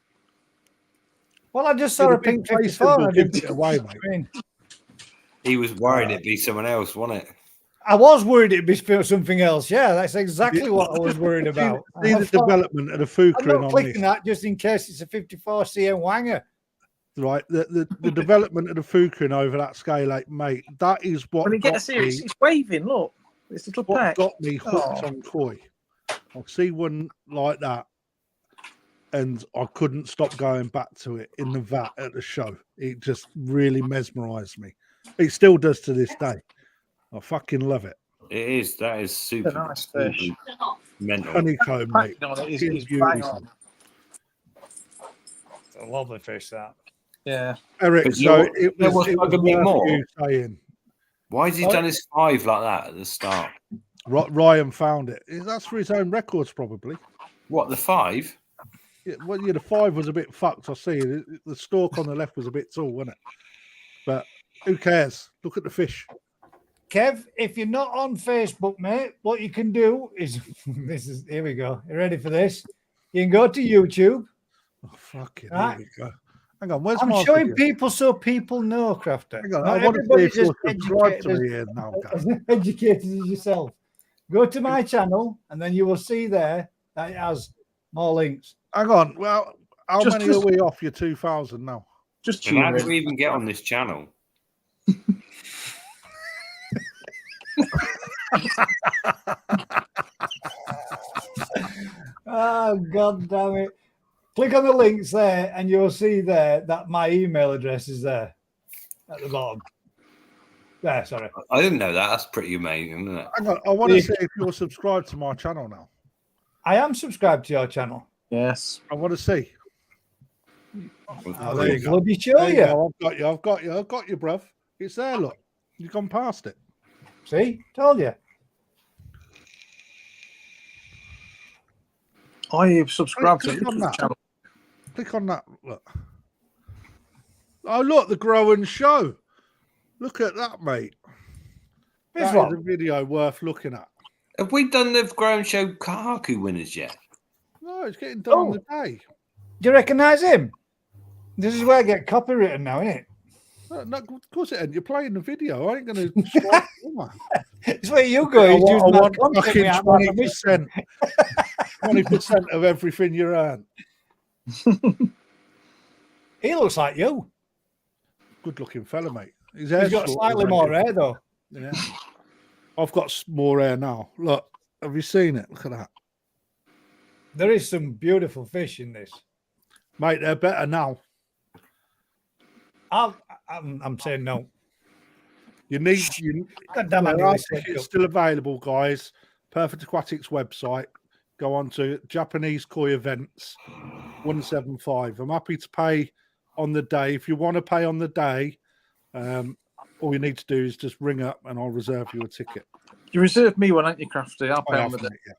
Well, I just saw a pink 54. Give it away, mate. He was worried it'd be someone else, wasn't it? I was worried it'd be something else. Yeah, that's exactly what I was worried about. See the development of the food I'm not clicking that just in case it's a 54 cm wanger. Right, the development of the fucking over that scale, mate, that is what when you get a series, it's waving, look. This little pack. Got me hooked on koi. I'll see one like that, and I couldn't stop going back to it in the vat at the show. It just really mesmerised me. It still does to this day. I fucking love it. It is. That is super nice fish. Mental. Honeycomb, mate. It's beautiful. It's a lovely fish, that. Yeah. Eric, so it was a bit more. Saying, why has he done his 5 like that at the start? Ryan found it. That's for his own records, probably. What, the 5? Yeah, well, yeah, the 5 was a bit fucked, I see. The stalk on the left was a bit tall, wasn't it? But who cares? Look at the fish. Kev, if you're not on Facebook, mate, what you can do is here we go. You ready for this? You can go to YouTube. Oh, fuck it. Right. Here we go. Hang on, where's I'm my showing video? people so people know, Crafter. Hang on, Not I want to see if you're educated subscribed to me here now, as guys. educated as yourself. Go to my channel, and then you will see there that it has more links. Hang on. Well, how many are we off your 2,000 now? Just How did we even get on this channel? Oh, God damn it. Click on the links there, and you'll see there that my email address is there at the bottom. There, sorry. I didn't know that. That's pretty amazing, isn't it? Hang on. I want to see if you're subscribed to my channel now. I am subscribed to your channel. Yes. I want to see. Oh, there you go. Bloody show you. I've got you, bruv. It's there, look. You've gone past it. See? Told you. I have subscribed to Click on the that. channel. Click on that. Look. Oh, look, the Grow and Show. Look at that, mate. That is a video worth looking at. Have we done the Grown Show Kahaku winners yet? No, it's getting done on the day. Do you recognise him? This is where I get copywritten now, isn't it? No, of course it ain't. You're playing the video. I ain't going to strike. It's where you go. I You use my want content fucking without my permission. 20% of everything you earn. He looks like you. Good looking fella, mate. His He's got slightly more hair, though. Yeah. I've got more hair now. Look, have you seen it? Look at that. There is some beautiful fish in this. Mate, they're better now. I'm saying no. God damn, there I are nearly slipped tickets up. still available, guys. Perfect Aquatics website. Go on to Japanese Koi Events 175. I'm happy to pay on the day. If you want to pay on the day, all you need to do is just ring up and I'll reserve you a ticket. You reserved me one, aren't you, Crafty? I'll pay I on the have, day. mate, yeah.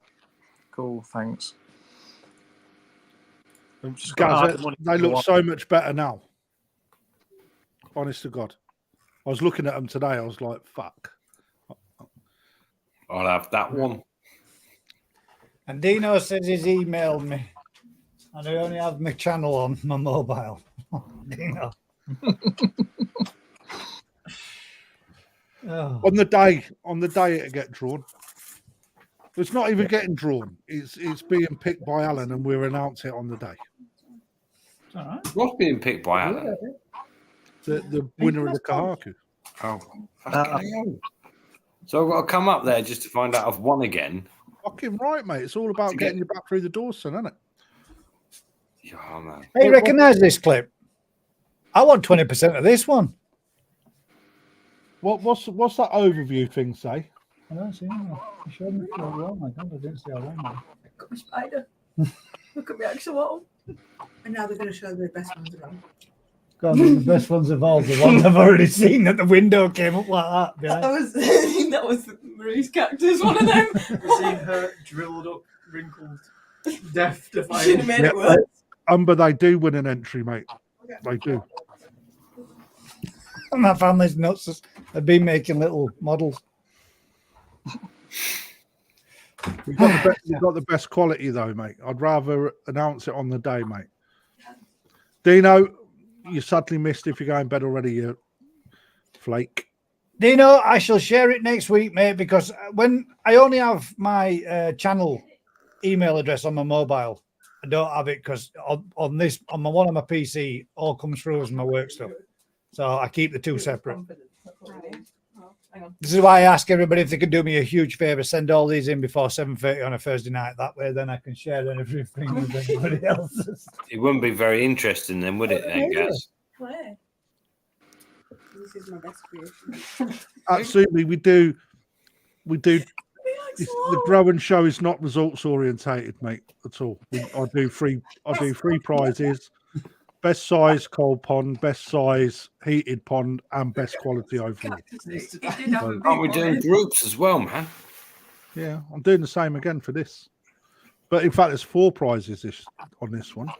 Cool, thanks. Guys, they look so much better now. Honest to God. I was looking at them today. I was like, fuck. I'll have that one. And Dino says he's emailed me. And I only have my channel on my mobile. Dino. Oh. On the day it'll get drawn. It's not even getting drawn. It's being picked by Alan and we'll announce it on the day. All right. What's being picked by Alan? The winner of the Kahaku. Oh, fucking hell. So I've got to come up there just to find out I've won again. Fucking right, mate. It's all about getting you back through the door, son, isn't it? Yeah, man. Hey, recognise this clip? I want 20% of this one. What's that overview thing say? I don't see it. You showed me for a while. I didn't see a while. Got my spider. Look at my axolotl. And now they're going to show the best ones around. God, the best ones of all, the ones I've already seen at the window came up like that. That was Marie's cactus, one of them. I've seen her drilled up, wrinkled, death Should have defying. made it worse. Umber, they do win an entry, mate. They do. My family's nuts. They've been making little models. We've got the best quality, though, mate. I'd rather announce it on the day, mate. Dino, you sadly missed if you're going to bed already, you flake. Dino, I shall share it next week, mate, because when I only have my channel email address on my mobile, I don't have it because on my one on my PC, all comes through as my work stuff. So I keep the two separate. This is why I ask everybody if they could do me a huge favor, send all these in before 7:30 on a Thursday night. That way, then I can share everything with everybody else. It wouldn't be very interesting then, would it, then, guys? Where? This is my best creation. Absolutely, we do. The grow and show is not results orientated, mate, at all. I do free prizes. Best size cold pond, best size heated pond, and best quality overall. Aren't we doing groups as well, man? Yeah, I'm doing the same again for this. But in fact, there's 4 prizes on this one.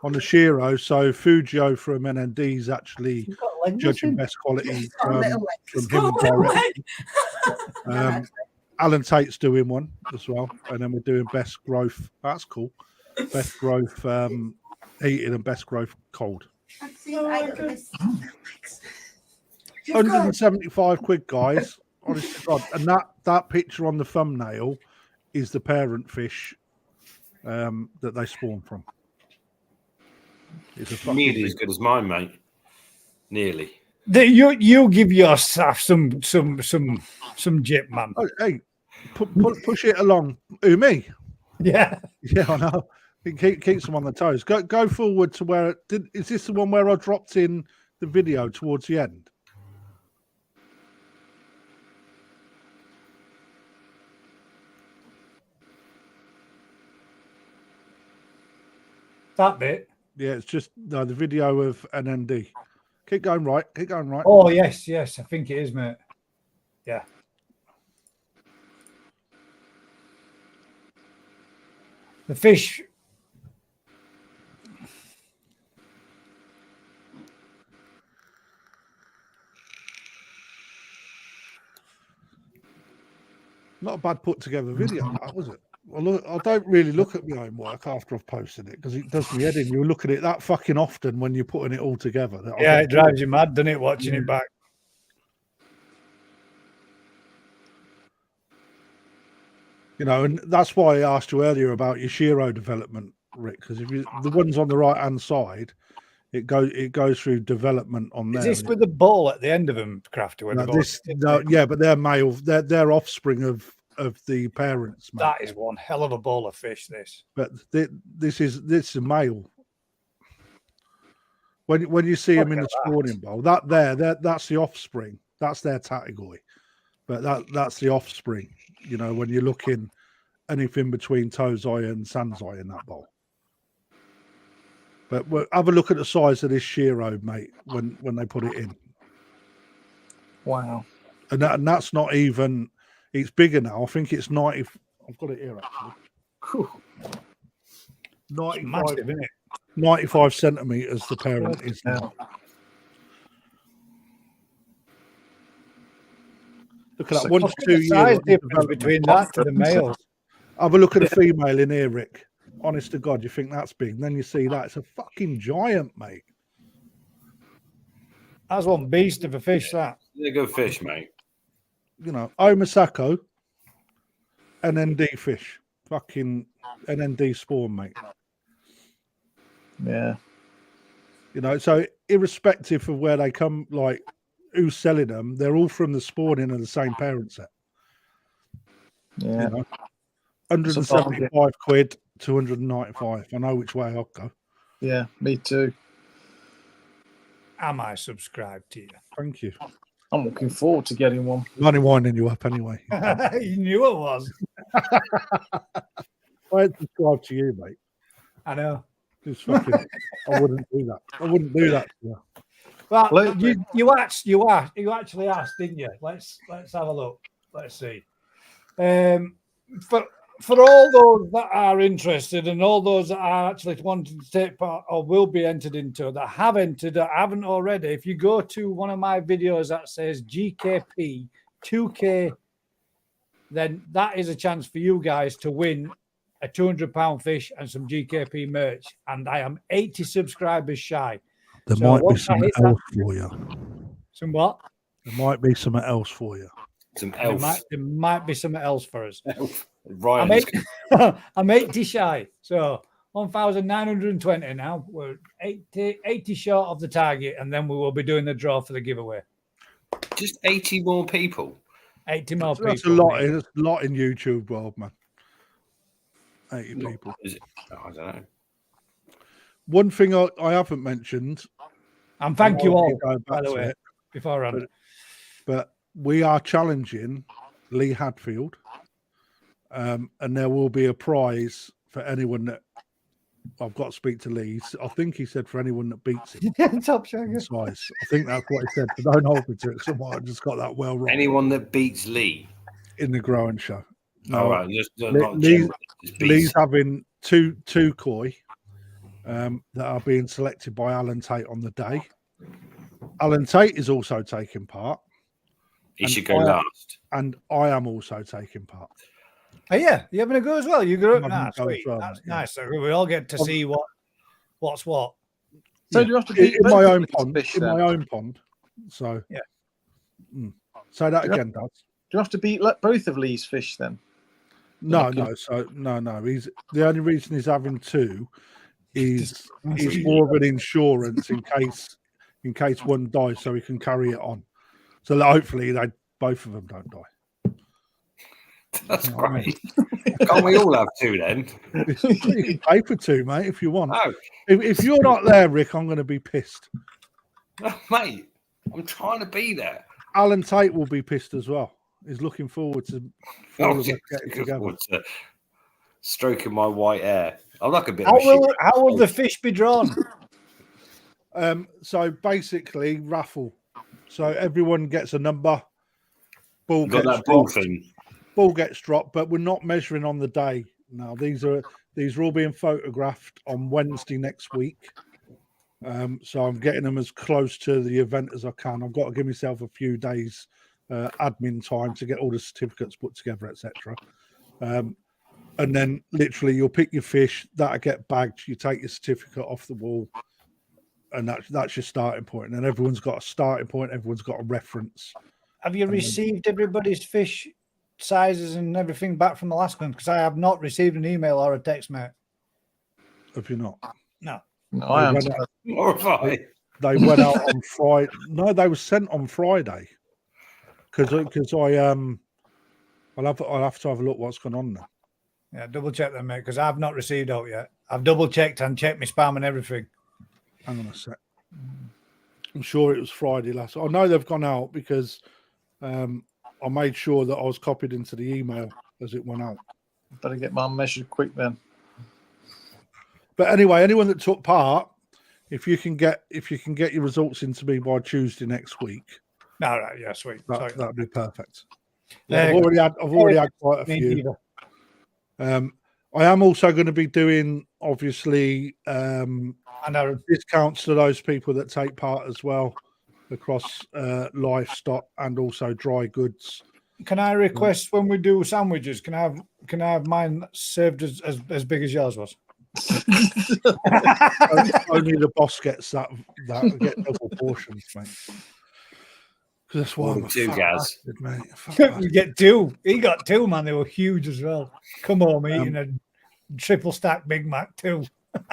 On the Shiro, so Fujio from NND is actually judging best quality from him directly. Alan Tate's doing one as well. And then we're doing best growth. That's cool. Best growth heated and best growth cold. 175 quid, guys. Honest to God. And that picture on the thumbnail is the parent fish that they spawn from. It's a Nearly as good as mine, mate. Nearly. You give your staff some jip, man. Oh, hey, push it along. Who, me? Yeah. Yeah, I know. It keeps them on the toes. Go forward to where is this the one where I dropped in the video towards the end? That bit. Yeah, it's just the video of NND. Keep going right. Keep going right. Oh yes, I think it is, mate. Yeah. The fish. Not a bad put together video, that was it? Well, look, I don't really look at my own work after I've posted it because it does me head in. You look at it that fucking often when you're putting it all together. Yeah, it drives you mad, doesn't it, watching it back? You know, and that's why I asked you earlier about your Shiro development, Rick, because if you the ones on the right hand side, It goes through development on Is there. this with the ball at the end of them, Crafty? When No, the ball- yeah, but they're male. They're offspring of the parents, mate. That is one hell of a bowl of fish. This. But this is a male. When you see them in the spawning bowl, that's the offspring. That's their category. But that's the offspring. You know, when you're looking anything between Tozai and Sanzai in that bowl. But have a look at the size of this Shiro, mate, when they put it in. Wow. And that's not even, it's bigger now. I think it's 90. I've got it here actually. 95, Massive, isn't it? 95 centimeters the parent is now. Look at that. 1 to 2 years. Size difference between that to the males. Have a look at a female in here, Rick. Honest to God, you think that's big. And then you see that. It's a fucking giant, mate. That's one beast of a fish, that. They're good fish, mate. You know, Omasako, NND fish. Fucking NND spawn, mate. Yeah. You know, so irrespective of where they come, like who's selling them, they're all from the spawning of the same parent set. Yeah. You know, 175 quid, 295. I know which way I'll go. Yeah, me too. Am I subscribed to you? Thank you. I'm looking forward to getting one. I'm only winding you up anyway. You knew it was. I subscribe to you, mate. I know. Just fucking, I wouldn't do that. I wouldn't do that to you. Well, you actually asked, didn't you? Let's have a look. Let's see. For all those that are interested and all those that are actually wanting to take part or will be entered into that have entered or haven't already, if you go to one of my videos that says GKP 2K, then that is a chance for you guys to win a £200 fish and some GKP merch. And I am 80 subscribers shy. There So might be once I something hit that- else for you. Some what? There might be something else for you. Some There elf. might be something else for us. Ryan. I'm 80 shy, so 1,920 now. We're 80 short of the target, and then we will be doing the draw for the giveaway. Just 80 more people. 80 more people. That's a lot. It's a lot in YouTube world, man. 80 people. Is it? Oh, I don't know. One thing I haven't mentioned, And thank you all, go by back the to way, it, beforehand. but we are challenging Lee Hadfield, and there will be a prize for anyone that I've got to speak to Lee. I think he said for anyone that beats him. Top shot. in size. I think that's what he said. But don't hold me to it. Someone I just got that well wrong. Anyone that beats Lee. In the growing show. All right. Just not Lee's, generally, just beats. Lee's having two koi that are being selected by Alan Tate on the day. Alan Tate is also taking part. He should go last. And I am also taking part. Oh, yeah, you having a go as well? You grew up I'm now. having a go as Sweet. well, That's mate, yeah. nice. So we all get to see what's what. So do you have to beat in my both own of these pond? fish, In then? my own pond. So Yeah. Say that Yeah. again, Dad. Do you have to beat both of Lee's fish then? No, Okay. no. So no. He's the only reason he's having two is more of an insurance in case one dies, so he can carry it on. So that hopefully both of them don't die. That's great. Can't we all have two then? You can pay for two, mate, if you want. No, If you're not there, Rick, I'm going to be pissed. no, mate. I'm trying to be there. Alan Tate will be pissed as well. He's looking forward to all of us getting together. Stroking my white hair. I'm like a bit. How of a will the fish be drawn? So basically, raffle. So everyone gets a number. Ball got gets that ball dropped. thing. Ball gets dropped, but we're not measuring on the day. Now these are all being photographed on Wednesday next week. So I'm getting them as close to the event as I can. I've got to give myself a few days admin time to get all the certificates put together, etc. And then literally you'll pick your fish, that'll get bagged, you take your certificate off the wall, and that's your starting point. And then everyone's got a starting point, everyone's got a reference. Have you received everybody's fish sizes and everything back from the last one? Because I have not received an email or a text, mate. Have you not? No. No, I am. Horrified. They went out on Friday. No, they were sent on Friday. Because I'll have to have a look what's going on now. Yeah, double check them, mate, because I've not received out yet. I've double checked and checked my spam and everything. Hang on a sec. I'm sure it was Friday last. I know they've gone out because I made sure that I was copied into the email as it went out. Better get mine measured quick then. But anyway, anyone that took part, if you can get your results into me by Tuesday next week, All right, yeah, sweet. that'd be perfect. Yeah, I've already had quite a few. I am also going to be doing obviously discounts to those people that take part as well across livestock and also dry goods. Can I request when we do sandwiches? Can I have mine served as big as yours was? Only the boss gets that get double portions, mate. Because that's why I'm a two fat guys. bastard, mate. You get two. He got two, man. They were huge as well. Come on, eating a triple stack Big Mac too. A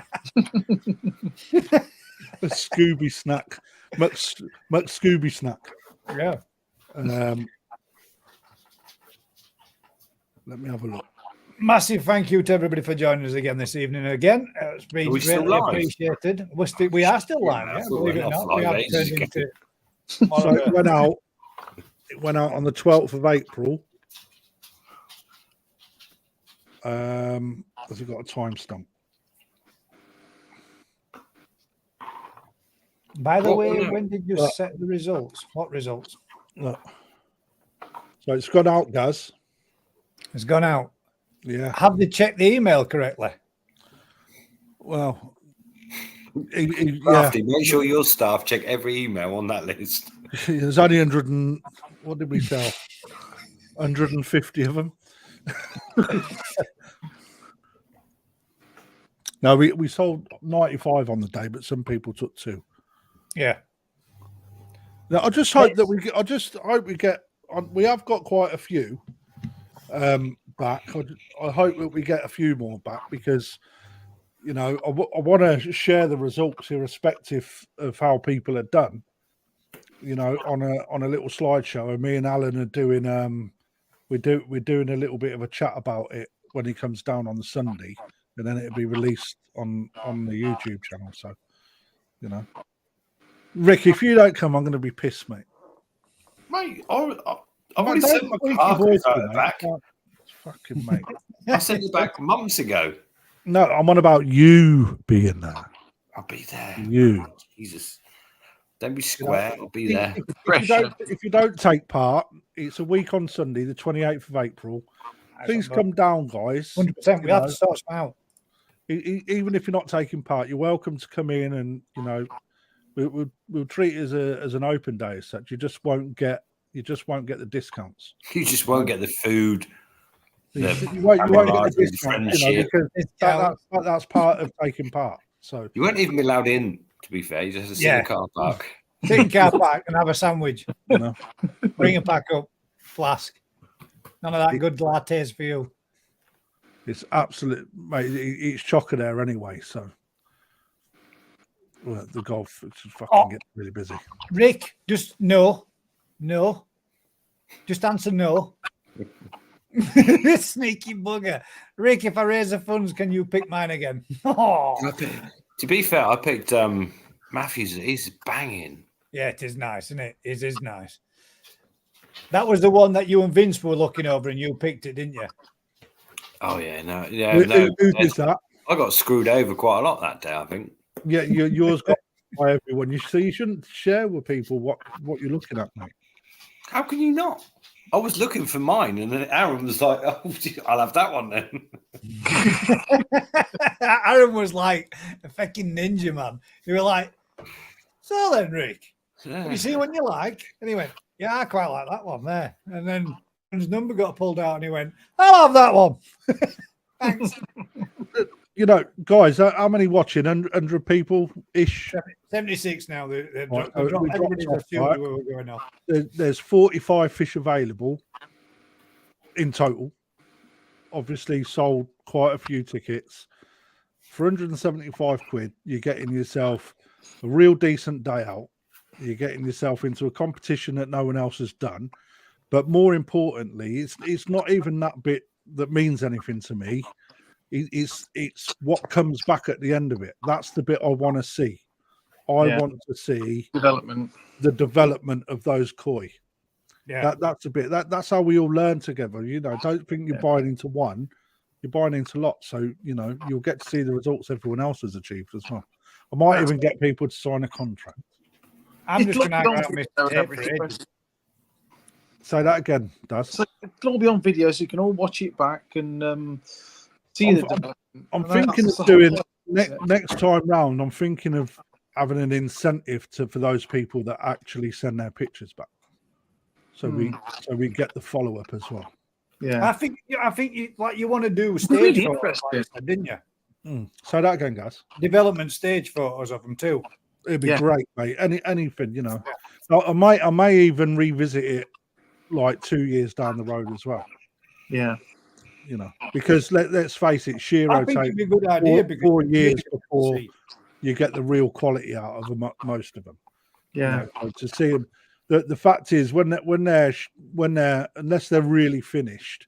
Scooby snack, Muck Scooby snack. Yeah. Let me have a look. Massive thank you to everybody for joining us again this evening. Again, it's been greatly appreciated. We are still live, yeah, believe it or not. We have turned into so it went out on the 12th of April. Has it got a timestamp? By the way, when did you set the results? What results? Look. So it's gone out, Gaz. It's gone out. Yeah. Have they checked the email correctly? Well, Crafty, make sure your staff check every email on that list. There's only 100 and what did we sell? 150 of them. No, we sold 95 on the day, but some people took 2. Yeah. Now, I just hope that we get. We have got quite a few back. I hope that we get a few more back because, you know, I want to share the results irrespective of how people are done. You know, on a little slideshow, and me and Alan are doing we're doing a little bit of a chat about it when he comes down on the Sunday, and then it'll be released on the YouTube channel. So, you know, Rick, if you don't come, I'm going to be pissed, mate. Mate, I've already sent my car back. Fucking mate. I sent it back months ago. No, I'm on about you being there. I'll be there. You. Oh, Jesus. Don't be square. I'll be there. If you don't take part, it's a week on Sunday, the 28th of April. Please come down, guys. 100%. We have to sort some out. Even if you're not taking part, you're welcome to come in, and you know we'll treat it as an open day as such. You just won't get the discounts. You just won't get the food. You won't get the discounts, you know, because that's part of taking part. So you won't even be allowed in. To be fair, you just have to sit in the car park. Sit in the car park and have a sandwich. You know? Bring it back up, flask. None of that good lattes for you. It's absolute, mate. It's chocker there anyway. So the golf just fucking gets really busy. Rick, just no. Just answer no. Sneaky bugger. Rick, if I raise the funds, can you pick mine again? Oh. To be fair, I picked Matthews. He's banging. Yeah, it is nice, isn't it? It is nice. That was the one that you and Vince were looking over, and you picked it, didn't you? Oh yeah, no. Who did that? I got screwed over quite a lot that day, I think. Yeah, yours got by everyone. You shouldn't share with people what you're looking at, mate. How can you not? I was looking for mine, and then Aaron was like, "Oh, I'll have that one then." Aaron was like a fucking ninja, man. You were like, "So then, Rick, you see what you like?" And he went, "Yeah, I quite like that one there." And then his number got pulled out, and he went, "I'll have that one." Thanks. You know, guys, how many watching? 100 people ish. 76 now. Right, Everybody's assumed we were going off. There's 45 fish available in total. Obviously, sold quite a few tickets. for 175 quid, you're getting yourself a real decent day out. You're getting yourself into a competition that no one else has done. But more importantly, it's not even that bit that means anything to me. It's what comes back at the end of it. That's the bit I want to see. I want to see the development of those koi. Yeah, That's a bit that's how we all learn together. Don't think you're buying into one, you're buying into lots. So you'll get to see the results everyone else has achieved as well. I might even get people to sign a contract. I'm just going to hang out Mr. Tape for ages. Say that again, Daz. So it'll all be on video, so you can all watch it back and see the development. I'm thinking of doing next time round. I'm thinking of having an incentive for those people that actually send their pictures back, so we get the follow up as well. Yeah, I think you want to do stage really photos, didn't you? Say that again, guys. Development stage photos of them too. It'd be great, mate. Anything, I may even revisit it like 2 years down the road as well. Yeah, because let's face it, Shiro I think it'd be a good idea because 4 years before you get the real quality out of them, most of them. Yeah, to see them. The fact is, when they're unless they're really finished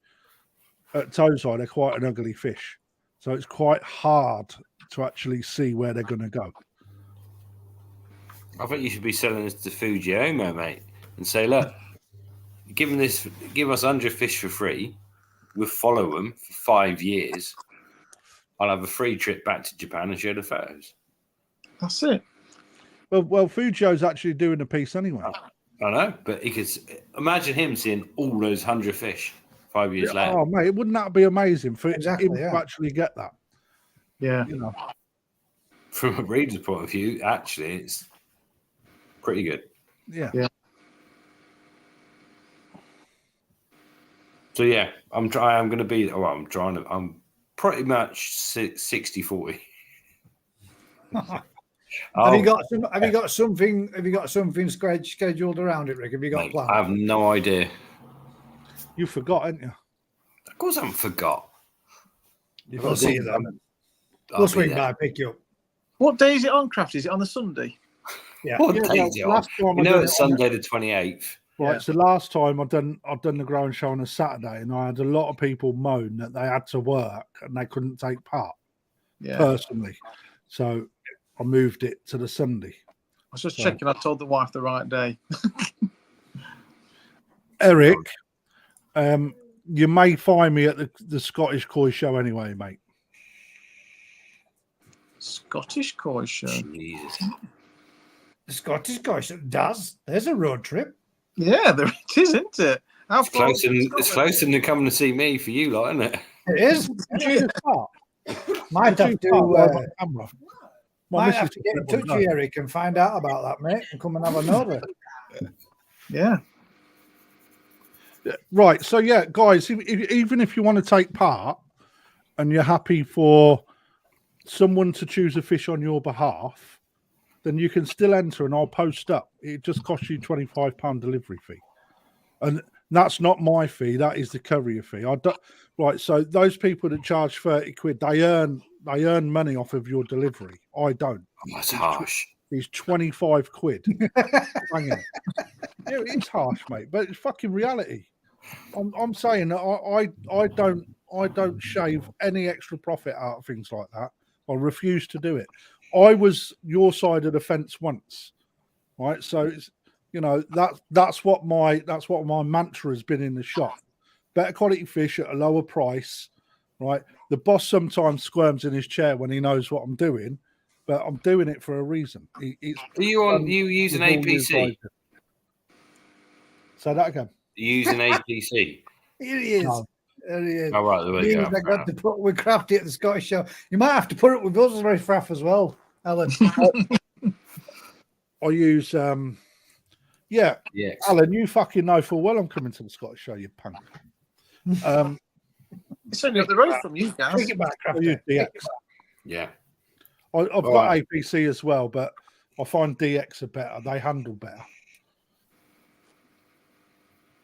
at Toeside, they're quite an ugly fish. So it's quite hard to actually see where they're going to go. I think you should be selling this to Fujiomo, mate, and say, look, give us 100 fish for free. We'll follow them for 5 years. I'll have a free trip back to Japan and share the photos. That's it. Well, Fujio's actually doing a piece anyway. I know, but he could imagine him seeing all those 100 fish 5 years later. Oh, mate, wouldn't that be amazing for him to actually get that? Yeah. From a breeder's point of view, actually, it's pretty good. Yeah. So yeah, I'm going to be. Oh, I'm pretty much 60-40. Have you got something scheduled around it, Rick? Have you got plans? I have no idea. You forgot, haven't you? Of course, I haven't forgot. We'll see you then. We'll swing by, pick you up. What day is it on, Craft? Is it on the Sunday? Yeah. What day is it on? It's Sunday the 28th. Right, so last time I've done the growing show on a Saturday, and I had a lot of people moan that they had to work and they couldn't take part. Personally, so I moved it to the Sunday. I was just checking. I told the wife the right day. Eric, you may find me at the Scottish Koi Show anyway, mate. Scottish Koi Show. Jesus. The Scottish Koi Show does. There's a road trip. Yeah, there it is, isn't it? It's closer than coming to see me for you, lot, isn't it? It is. Might have to. Might have to get in touch with Eric and find out about that, mate, and come and have another. Yeah. Right. So yeah, guys, even if you want to take part and you're happy for someone to choose a fish on your behalf, then you can still enter and I'll post up. It just costs you £25 delivery fee. And that's not my fee, that is the courier fee. Right, so those people that charge 30 quid, they earn money off of your delivery. I don't. That's harsh. It's 25 quid. Hang on. Yeah, it's harsh, mate, but it's fucking reality. I'm saying that I don't shave any extra profit out of things like that. I refuse to do it. I was your side of the fence once, right? So it's that's what my mantra has been in the shop. Better quality fish at a lower price, right? The boss sometimes squirms in his chair when he knows what I'm doing, but I'm doing it for a reason. Are you use an APC? Say that again. You use an APC? Here he is. No. There he is. Oh, right, there we go. I got to put with Crafty at the Scottish Show. You might have to put it with us, very fraff as well, Alan. I use yeah. Alan, you fucking know full well I'm coming to the Scottish Show, you punk. It's only up the road from you guys. Take it back, I use DX. Yeah. I've got APC as well, but I find DX are better. They handle better.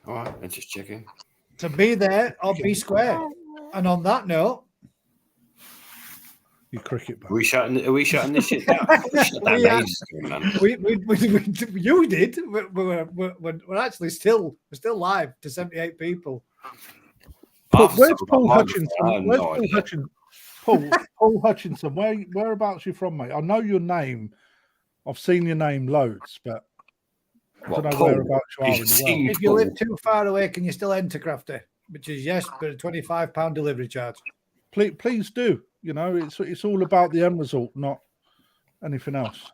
All right, I'm just checking. To be there or be square. And on that note, You cricket bat. Are we shutting this shit down? We shut down We are. ages ago, man. You did. We're actually still live to 78 people. Where's Paul I Hutchinson? have Where's no Paul idea. Hutchinson? Paul Hutchinson. Whereabouts you from, mate? I know your name. I've seen your name loads, but I don't know Paul? whereabouts you are in You've the seen world. If you Paul? live too far away, can you still enter Crafty? Which is yes, but a £25 delivery charge. Please do. You know, it's all about the end result, not anything else.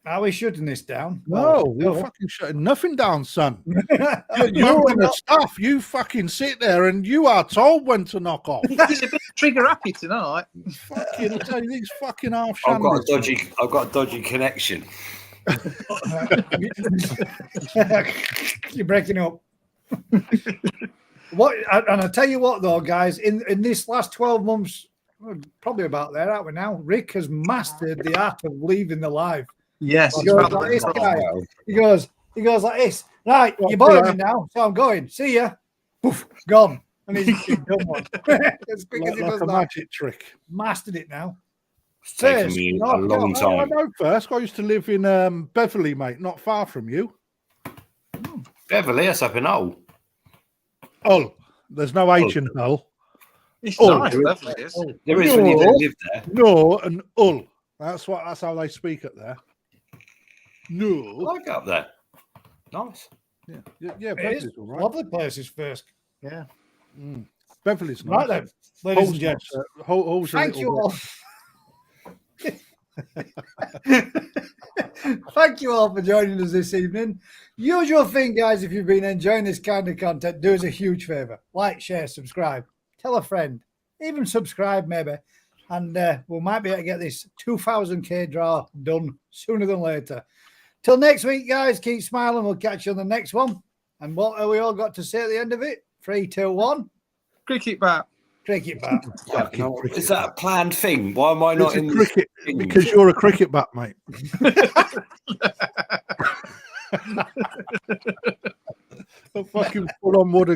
Are we shutting this down? No, Well, we're fucking shutting nothing down, son. You're You're the not- stuff. You fucking sit there and you are told when to knock off. He's a bit trigger happy tonight. Fucking, I tell you, these fucking half I've got a shandies. dodgy connection. You're breaking up. And I tell you what, though, guys, in this last 12 months, we're probably about there, aren't we now? Rick has mastered the art of leaving the live. Yes, He goes like this, guy. He goes like this. Right, you're boring me now, so I'm going. See ya. Poof, gone. And he's done one. As quick as he Like does a that. magic trick. Mastered it now. It's taken First, me no, a long Oh, I time. know first. I used to live in Beverley, mate, not far from you. Beverley, that's up in Hull. Hull. There's no H in Hull. It's Oh, nice, lovely. It is. There is when you don't live there. No, and Hull. That's how they speak it there. I No. like it up there. Nice. Yeah, It is. Beverley's all right. Lovely places first. Yeah. Beverley's nice. Right then, ladies and gents. Hull's a Thank little you bit- all. Thank you all for joining us this evening. Usual thing, guys, if you've been enjoying this kind of content, do us a huge favor. Like, share, subscribe. Tell a friend. Even subscribe, maybe. And we might be able to get this 2,000k draw done sooner than later. Till next week, guys, keep smiling. We'll catch you on the next one. And what have we all got to say at the end of it? 3, 2, 1. Cricket bat. Cricket bat. Fucking cricket Is that a planned thing? Why am I not It's a in cricket this? because you're a cricket bat, mate. A fucking full-on wooden